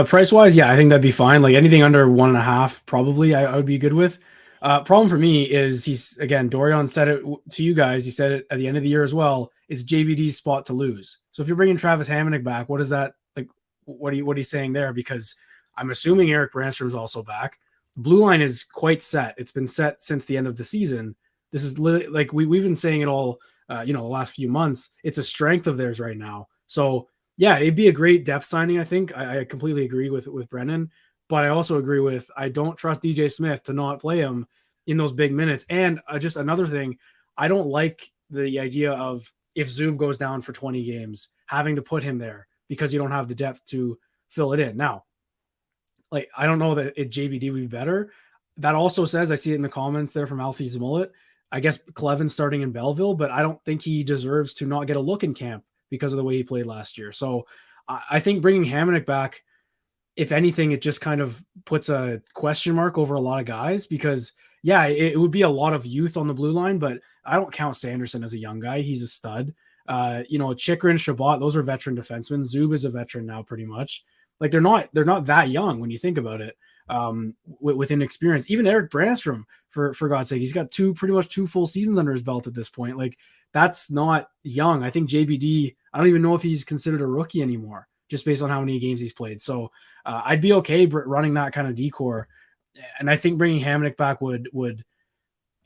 Price wise, yeah, I think that'd be fine. Like anything under 1.5, probably I would be good with. Problem for me is Dorion said it to you guys. He said it at the end of the year as well. It's JVD's spot to lose. So if you're bringing Travis Hamonic back, what is that like? What are you saying there? Because I'm assuming Eric Brandstrom's also back. The blue line is quite set. It's been set since the end of the season. This is like we've been saying it all, the last few months. It's a strength of theirs right now. So yeah, it'd be a great depth signing. I think I completely agree with Brennan, but I also agree with, I don't trust DJ Smith to not play him in those big minutes. And just another thing, I don't like the idea of, if Zub goes down for 20 games, having to put him there because you don't have the depth to fill it in. Now, like, I don't know that JBD would be better. That also says, I see it in the comments there from Alfie's Mullet, I guess Cleven starting in Belleville, but I don't think he deserves to not get a look in camp because of the way he played last year. So I think bringing Hamonic back, if anything, it just kind of puts a question mark over a lot of guys, because yeah, it would be a lot of youth on the blue line, but I don't count Sanderson as a young guy. He's a stud. Chikrin, Shabbat, those are veteran defensemen. Zub is a veteran now, pretty much. Like, they're not that young when you think about it. With inexperience, even Eric Brandstrom, for God's sake, he's got pretty much two full seasons under his belt at this point. Like, that's not young. I think JBD, I don't even know if he's considered a rookie anymore, just based on how many games he's played. So I'd be okay running that kind of decor. And I think bringing Hamonic back would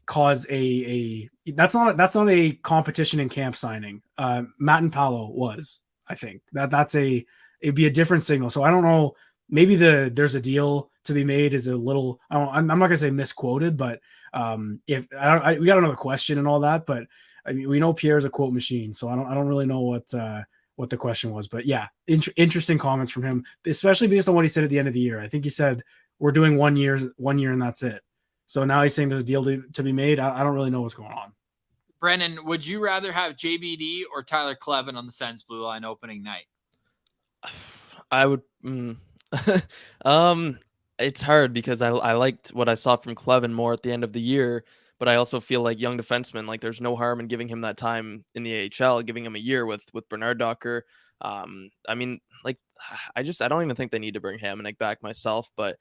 cause that's not a competition in camp signing. Matt and Paolo was, I think it'd be a different signal. So I don't know, maybe there's a deal to be made is a little, I'm not gonna say misquoted, but we got another question and all that, but I mean, we know Pierre's a quote machine, so I don't really know what the question was, but yeah, interesting comments from him, especially based on what he said at the end of the year. I think he said, we're doing 1 year and that's it. So now he's saying there's a deal to be made. I don't really know what's going on. Brennan, would you rather have JBD or Tyler Cleven on the Sens blue line opening night? I would. It's hard because I liked what I saw from Cleven more at the end of the year, but I also feel like young defenseman, like, there's no harm in giving him that time in the AHL, giving him a year with Bernard Docker. I mean, like, I don't even think they need to bring Hamonic back myself, but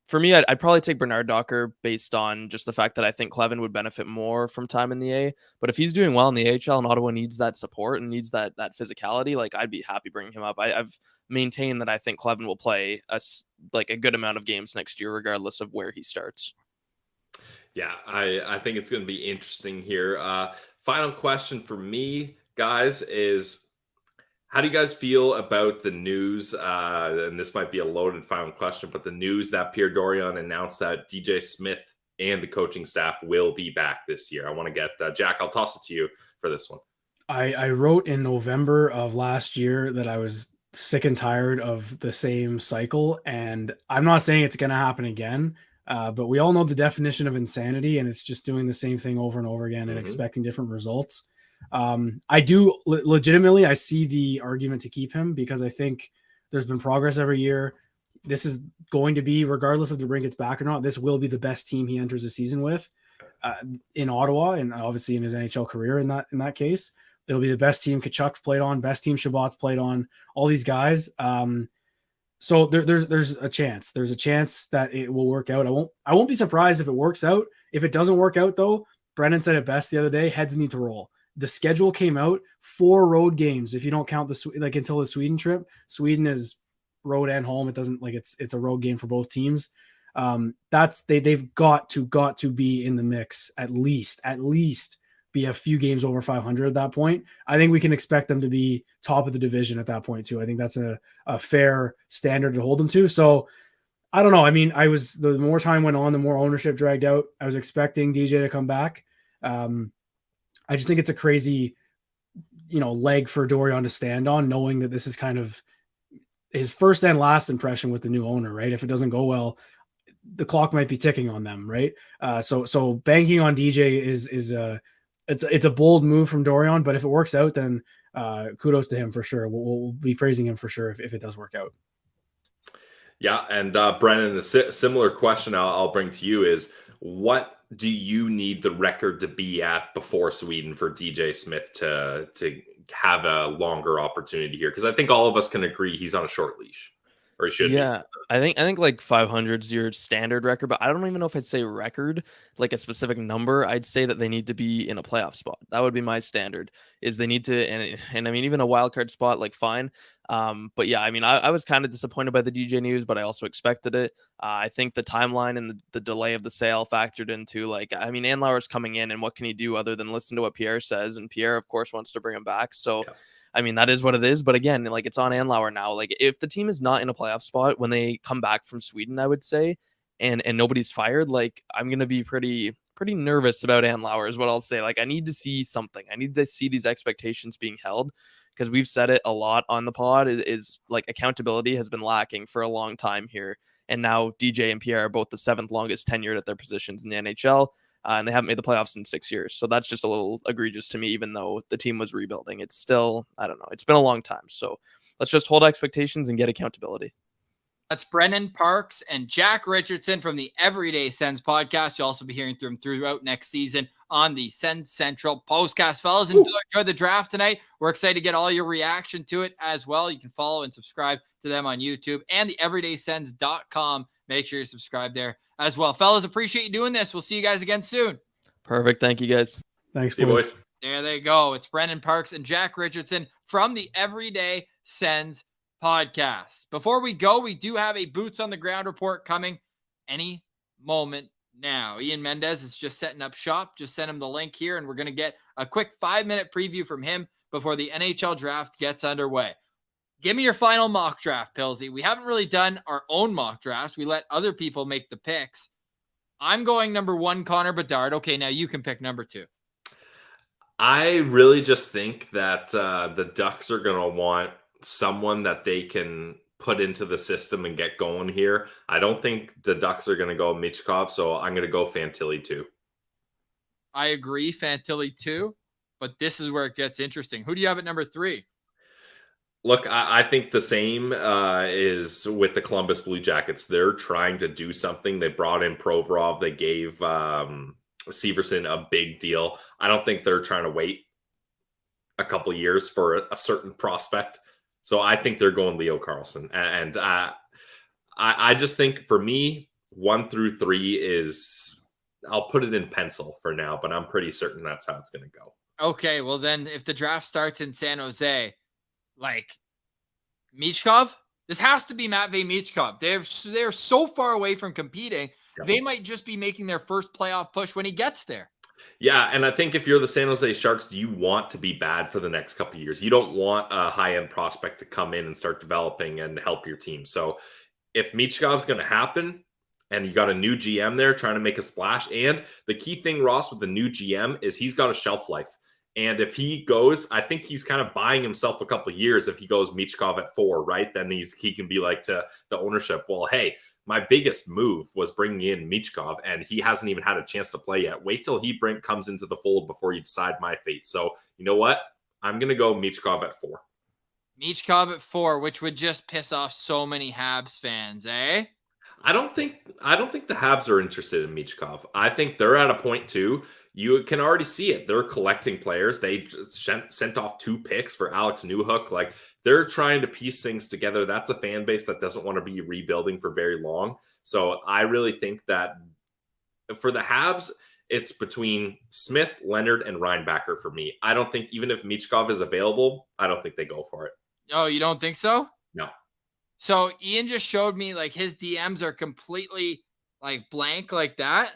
for me, I'd probably take Bernard Docker based on just the fact that I think Cleven would benefit more from time in the A. But if he's doing well in the AHL and Ottawa needs that support and needs that physicality, like, I'd be happy bringing him up. I've maintained that I think Cleven will play a good amount of games next year, regardless of where he starts. Yeah, I think it's going to be interesting here. Final question for me, guys, is how do you guys feel about the news? And this might be a loaded final question, but the news that Pierre Dorion announced that DJ Smith and the coaching staff will be back this year. I want to get Jack, I'll toss it to you for this one. I wrote in November of last year that I was sick and tired of the same cycle, and I'm not saying it's going to happen again, but we all know the definition of insanity, and it's just doing the same thing over and over again and expecting different results. I do legitimately, I see the argument to keep him because I think there's been progress every year. This is going to be, regardless if the ring gets back or not, this will be the best team he enters the season with in Ottawa, and obviously in his NHL career. In that case, it'll be the best team Kachuk's played on, best team Shabbat's played on, all these guys. So there's a chance. There's a chance that it will work out. I won't be surprised if it works out. If it doesn't work out, though, Brennan said it best the other day, heads need to roll. The schedule came out, 4 road games. If you don't count until the Sweden trip, Sweden is road and home. It doesn't it's a road game for both teams. They've got to be in the mix at least be a few games over 500 at that point. I think we can expect them to be top of the division at that point too. I think that's a fair standard to hold them to. So I don't know. I mean, the more time went on, the more ownership dragged out. I was expecting DJ to come back. I just think it's a crazy, leg for Dorion to stand on, knowing that this is kind of his first and last impression with the new owner, right? If it doesn't go well, the clock might be ticking on them, right? So banking on DJ it's a bold move from Dorion, but if it works out, then kudos to him for sure. We'll be praising him for sure if it does work out. Yeah, and Brennan, the similar question I'll bring to you is, what do you need the record to be at before Sweden for DJ Smith to have a longer opportunity here? Because I think all of us can agree he's on a short leash. or he should be. I think like 500 is your standard record, but I don't even know if I'd say record, like a specific number. I'd say that they need to be in a playoff spot. That would be my standard, is they need to, and I mean, even a wild card spot, like fine. But yeah, I mean, I was kind of disappointed by the DJ news, but I also expected it. I think the timeline and the delay of the sale factored into, like, I mean, Andlauer's coming in, and what can he do other than listen to what Pierre says? And Pierre, of course, wants to bring him back. So, yeah. I mean, that is what it is. But again, like, it's on Andlauer now. Like, if the team is not in a playoff spot when they come back from Sweden, I would say, and nobody's fired, like, I'm going to be pretty nervous about Andlauer is what I'll say. Like, I need to see something. I need to see these expectations being held, because we've said it a lot on the pod, is like accountability has been lacking for a long time here. And now DJ and Pierre are both the 7th longest tenured at their positions in the NHL. And they haven't made the playoffs in 6 years. So that's just a little egregious to me, even though the team was rebuilding. It's still, I don't know. It's been a long time. So let's just hold expectations and get accountability. That's Brennan Parks and Jack Richardson from the Everyday Sens podcast. You'll also be hearing from them throughout next season on the Sens Central postcast. Fellas, enjoy the draft tonight. We're excited to get all your reaction to it as well. You can follow and subscribe to them on YouTube and the everydaysens.com. Make sure you subscribe there as well. Fellas, appreciate you doing this. We'll see you guys again soon. Perfect. Thank you, guys. Thanks, see you, boys. There they go. It's Brendan Parks and Jack Richardson from the Everyday Sens podcast. Before we go, we do have a boots on the ground report coming any moment now. Ian Mendes is just setting up shop. Just send him the link here, and we're going to get a quick 5-minute preview from him before the NHL draft gets underway. Give me your final mock draft, Pilsy. We haven't really done our own mock draft. We let other people make the picks. I'm going number 1, Conor Bedard. Okay, now you can pick number 2. I really just think that the Ducks are going to want someone that they can put into the system and get going here. I don't think the Ducks are going to go Michkov, so I'm going to go Fantilli too. I agree, Fantilli too, but this is where it gets interesting. Who do you have at number 3? Look, I think the same is with the Columbus Blue Jackets. They're trying to do something. They brought in Provorov. They gave Severson a big deal. I don't think they're trying to wait a couple years for a certain prospect. So I think they're going Leo Carlsson. And I just think for me, 1 through 3 is, I'll put it in pencil for now, but I'm pretty certain that's how it's going to go. Okay, well then if the draft starts in San Jose, like Michkov, this has to be Matvei Michkov. They're so far away from competing. Yep. They might just be making their first playoff push when he gets there. Yeah, and I think if you're the San Jose Sharks, you want to be bad for the next couple of years. You don't want a high-end prospect to come in and start developing and help your team. So if Michkov's going to happen and you got a new GM there trying to make a splash, and the key thing, Ross, with the new GM is he's got a shelf life. And if he goes, I think he's kind of buying himself a couple of years. If he goes Michkov at 4, right, then he can be like to the ownership, well, hey, my biggest move was bringing in Michkov, and he hasn't even had a chance to play yet. Wait till he comes into the fold before you decide my fate. So you know what? I'm going to go Michkov at 4. Michkov at 4, which would just piss off so many Habs fans, eh? I don't think the Habs are interested in Michkov. I think they're at a point too. You can already see it. They're collecting players. They sent off 2 picks for Alex Newhook. Like, they're trying to piece things together. That's a fan base that doesn't want to be rebuilding for very long. So I really think that for the Habs, it's between Smith, Leonard, and Reinbacher for me. I don't think, even if Michkov is available, I don't think they go for it. Oh, you don't think so? No. So Ian just showed me like his DMs are completely like blank like that.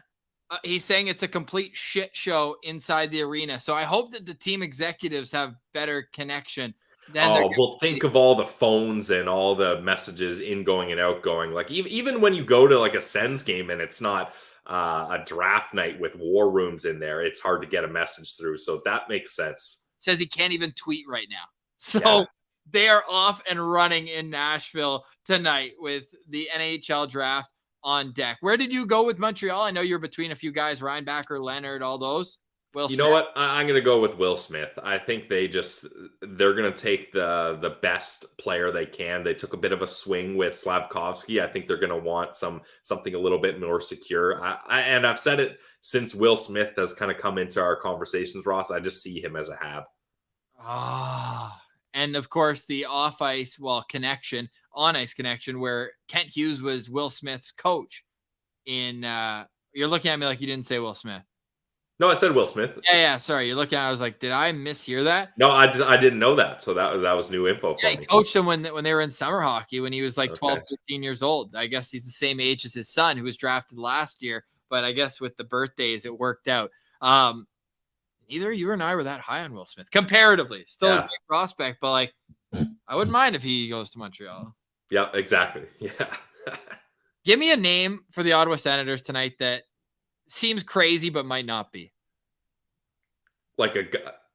He's saying it's a complete shit show inside the arena. So I hope that the team executives have better connection. Well, think of all the phones and all the messages ingoing and outgoing. Like even when you go to like a Sens game and it's not a draft night with war rooms in there, it's hard to get a message through. So that makes sense. Says he can't even tweet right now. So they are off and running in Nashville tonight with the NHL draft on deck. Where did you go with Montreal? I know you're between a few guys, Reinbacher, Leonard, all those. Will Smith. You know what? I'm going to go with Will Smith. I think they're going to take the best player they can. They took a bit of a swing with Slavkovsky. I think they're going to want something a little bit more secure. And I've said it since Will Smith has kind of come into our conversations, Ross. I just see him as a Hab. And of course, the off ice, on ice connection, where Kent Hughes was Will Smith's coach. You're looking at me like you didn't say Will Smith. No, I said Will Smith. Yeah. Sorry, you're looking at. I was like, did I mishear that? No, I didn't know that. So that was new info for Yeah, he me. coached him when they were in summer hockey when he was like 12, 13 years old. I guess he's the same age as his son, who was drafted last year. But I guess with the birthdays, it worked out. Neither you and I were that high on Will Smith comparatively. Still a great prospect, but like, I wouldn't mind if he goes to Montreal. Yeah, exactly. Yeah. Give me a name for the Ottawa Senators tonight that seems crazy, but might not be. Like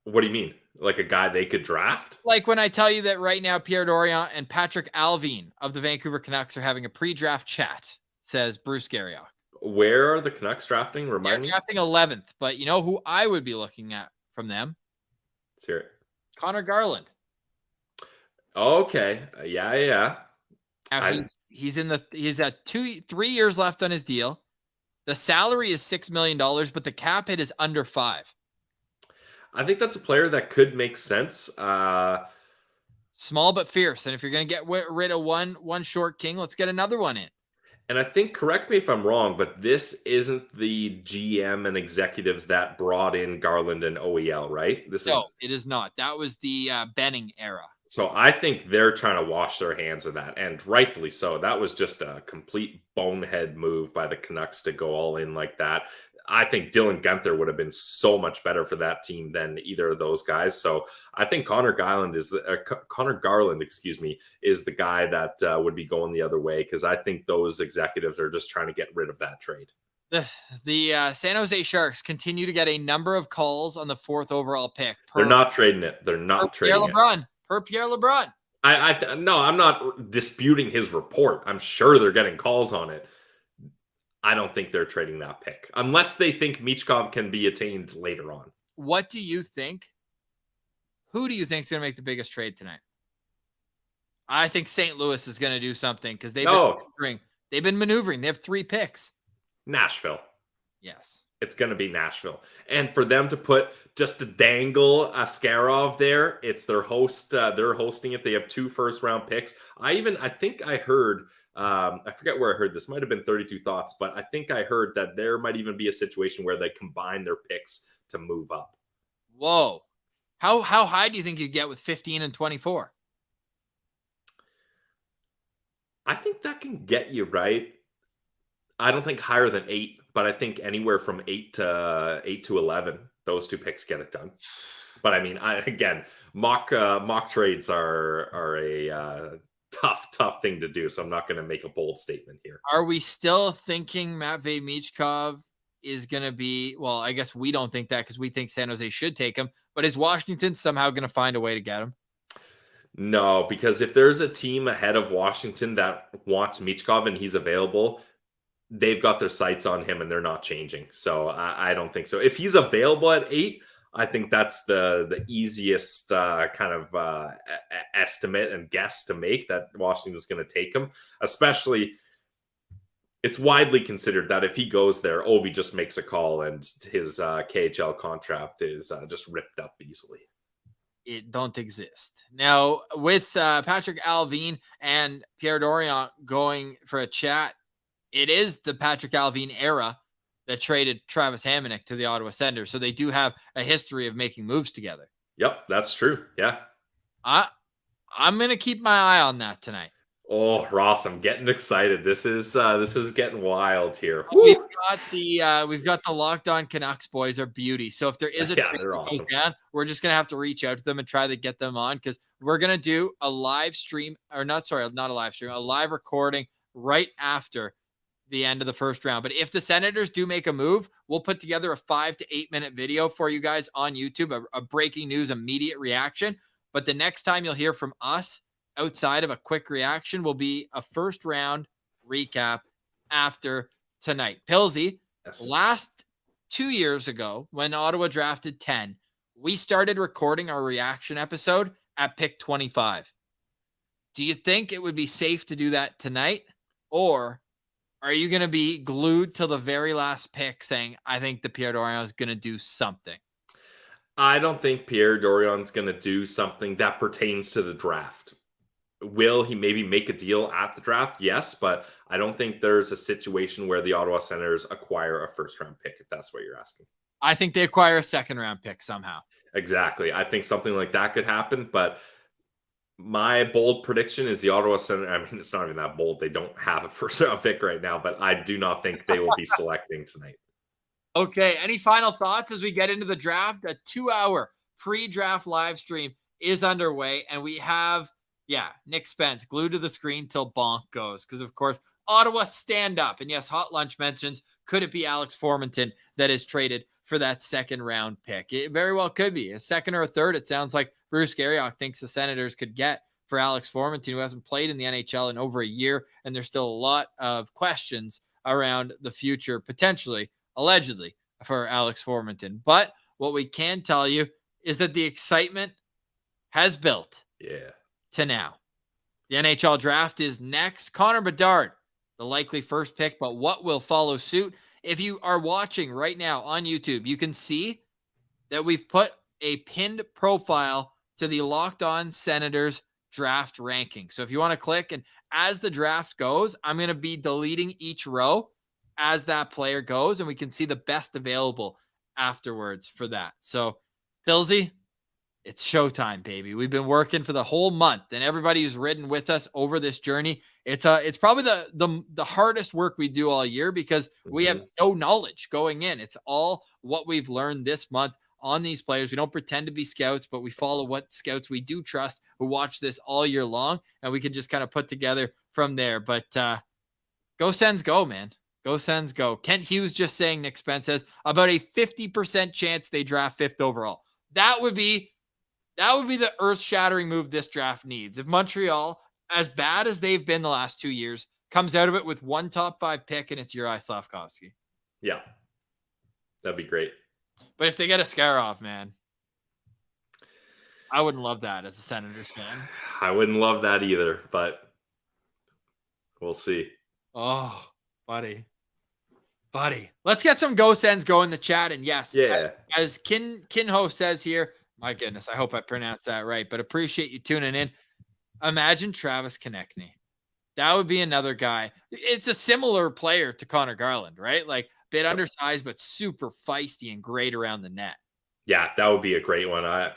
what do you mean? Like a guy they could draft? Like when I tell you that right now, Pierre Dorion and Patrick Alvin of the Vancouver Canucks are having a pre-draft chat, says Bruce Garriock. Where are the Canucks drafting? Remind me. Drafting 11th, but you know who I would be looking at from them? Let's hear it. Connor Garland. Okay. Yeah. He's at 3 years left on his deal. The salary is $6 million, but the cap hit is under 5. I think that's a player that could make sense. Small but fierce. And if you're going to get rid of one short king, let's get another one in. And I think, correct me if I'm wrong, but this isn't the GM and executives that brought in Garland and OEL, right? It is not. That was the Benning era. So I think they're trying to wash their hands of that, and rightfully so. That was just a complete bonehead move by the Canucks to go all in like that. I think Dylan Guenther would have been so much better for that team than either of those guys. So I think Connor Garland, is the guy that would be going the other way, because I think those executives are just trying to get rid of that trade. The San Jose Sharks continue to get a number of calls on the 4th overall pick. They're not trading it. They're not trading it. Per Pierre LeBrun. No, I'm not disputing his report. I'm sure they're getting calls on it. I don't think they're trading that pick unless they think Michkov can be attained later on. What do you think? Who do you think is going to make the biggest trade tonight? I think St. Louis is going to do something because they've been maneuvering. They have 3 picks. Nashville. Yes. It's going to be Nashville. And for them to put just to dangle Askarov there, it's their host. They're hosting it. They have 2 first-round picks. I think I heard, I forget where I heard this. Might have been 32 Thoughts, but I think I heard that there might even be a situation where they combine their picks to move up. Whoa. How high do you think you get with 15 and 24? I think that can get you right. I don't think higher than 8, but I think anywhere from 8 to 11, those 2 picks get it done. But I mean, mock trades are a tough thing to do. So I'm not going to make a bold statement here. Are we still thinking Matvei Michkov is going to be? Well, I guess we don't think that because we think San Jose should take him. But is Washington somehow going to find a way to get him? No, because if there's a team ahead of Washington that wants Michkov and he's available, they've got their sights on him and they're not changing. So I don't think so. If he's available at 8, I think that's the easiest kind of estimate and guess to make that Washington's going to take him. Especially, it's widely considered that if he goes there, Ovi just makes a call and his KHL contract is just ripped up easily. It don't exist. Now, with Patrick Alvin and Pierre Dorion going for a chat, it is the Patrick Alvin era that traded Travis Hamonic to the Ottawa Senators. So they do have a history of making moves together. Yep, that's true. Yeah. I'm going to keep my eye on that tonight. Oh, Ross, I'm getting excited. This is getting wild here. We've got the Locked On Canucks boys are beauty. So if there is a trade that goes down, we're just going to have to reach out to them and try to get them on, because we're going to do a live stream, or not a live stream, a live recording right after the end of the first round. But if the Senators do make a move, we'll put together a 5 to 8 minute video for you guys on YouTube, a breaking news, immediate reaction. But the next time you'll hear from us outside of a quick reaction will be a first round recap after tonight. Pillsy, last 2 years ago, when Ottawa drafted 10, we started recording our reaction episode at pick 25. Do you think it would be safe to do that tonight? Or are you going to be glued to the very last pick saying, I think the Pierre Dorion is going to do something? I don't think Pierre Dorion's going to do something that pertains to the draft. Will he maybe make a deal at the draft? Yes, but I don't think there's a situation where the Ottawa Senators acquire a first-round pick, if that's what you're asking. I think they acquire a second-round pick somehow. Exactly. I think something like that could happen, but my bold prediction is the Ottawa Senators. I mean, it's not even that bold. They don't have a first-round pick right now, but I do not think they will be selecting tonight. Okay, any final thoughts as we get into the draft? A 2-hour pre-draft live stream is underway, and we have, Nick Spence glued to the screen till bonk goes, because, of course, Ottawa stand up. And yes, Hot Lunch mentions, could it be Alex Formenton that is traded for that second-round pick? It very well could be. A second or a third, it sounds like Bruce Garriock thinks the Senators could get for Alex Formenton, who hasn't played in the NHL in over a year, and there's still a lot of questions around the future, potentially, allegedly, for Alex Formenton. But what we can tell you is that the excitement has built to now. The NHL draft is next. Conor Bedard, the likely first pick, but what will follow suit? If you are watching right now on YouTube, you can see that we've put a pinned profile to the Locked On Senators draft ranking. So if you want to click, and as the draft goes, I'm going to be deleting each row as that player goes, and we can see the best available afterwards for that. So, Pilsy, it's showtime, baby. We've been working for the whole month, and everybody who's ridden with us over this journey, it's probably the hardest work we do all year, because we have no knowledge going in. It's all what we've learned this month on these players. We don't pretend to be scouts, but we follow what scouts we do trust, who watch this all year long, and we can just kind of put together from there. But go Sens go, man. Go Sens go. Kent Hughes just saying, Nick Spence says, about a 50% chance they draft 5th overall. That would be the earth-shattering move this draft needs. If Montreal, as bad as they've been the last 2 years, comes out of it with one top 5 pick, and it's Juraj Slafkovsky. Yeah. That'd be great. But if they get a Skarov, man, I wouldn't love that as a Senators fan. I wouldn't love that either, but we'll see. Oh, buddy. Let's get some Go Sens go in the chat. And yes, as Kinho says here, my goodness, I hope I pronounced that right, but appreciate you tuning in. Imagine Travis Konechny. That would be another guy. It's a similar player to Connor Garland, right? Like, bit undersized, but super feisty and great around the net. Yeah, that would be a great one. I've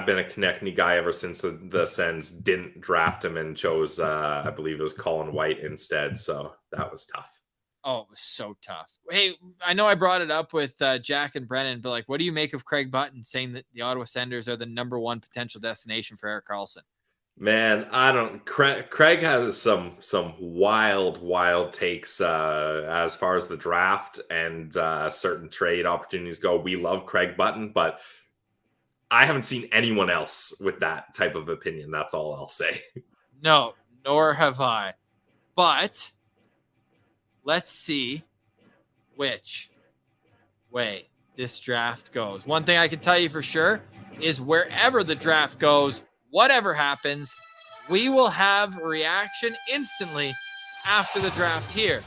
been a Konechny guy ever since the Sens didn't draft him and chose, I believe it was Colin White instead. So that was tough. Oh, it was so tough. Hey, I know I brought it up with Jack and Brennan, but like, what do you make of Craig Button saying that the Ottawa Senators are the number 1 potential destination for Erik Karlsson? Man, Craig has some wild takes as far as the draft and certain trade opportunities go. We love Craig Button, but I haven't seen anyone else with that type of opinion. That's all I'll say. No, nor have I. But let's see which way this draft goes. One thing I can tell you for sure is wherever the draft goes, whatever happens, we will have a reaction instantly after the draft here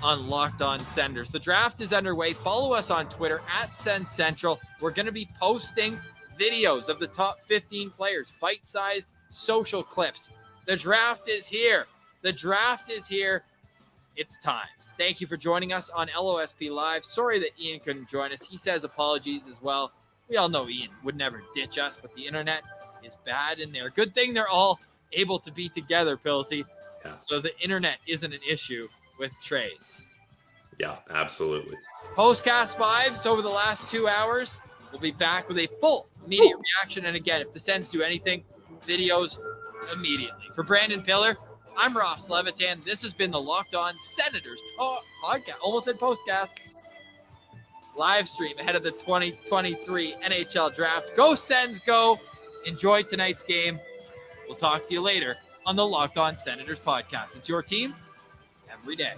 on Locked On Senators. The draft is underway. Follow us on Twitter at Sens Central. We're going to be posting videos of the top 15 players, bite-sized social clips. The draft is here. It's time. Thank you for joining us on LOSP Live. Sorry that Ian couldn't join us. He says apologies as well. We all know Ian would never ditch us, but the internet is bad in there. Good thing they're all able to be together, Pilsy. Yeah. So the internet isn't an issue with trades. Yeah, absolutely. Postcast vibes over the last 2 hours. We'll be back with a full immediate reaction. And again, if the Sens do anything, videos immediately. For Brenden Piller, I'm Ross Levitan. This has been the Locked On Senators podcast. Almost said postcast. Live stream ahead of the 2023 NHL Draft. Go Sens, go. Enjoy tonight's game. We'll talk to you later on the Locked On Senators podcast. It's your team every day.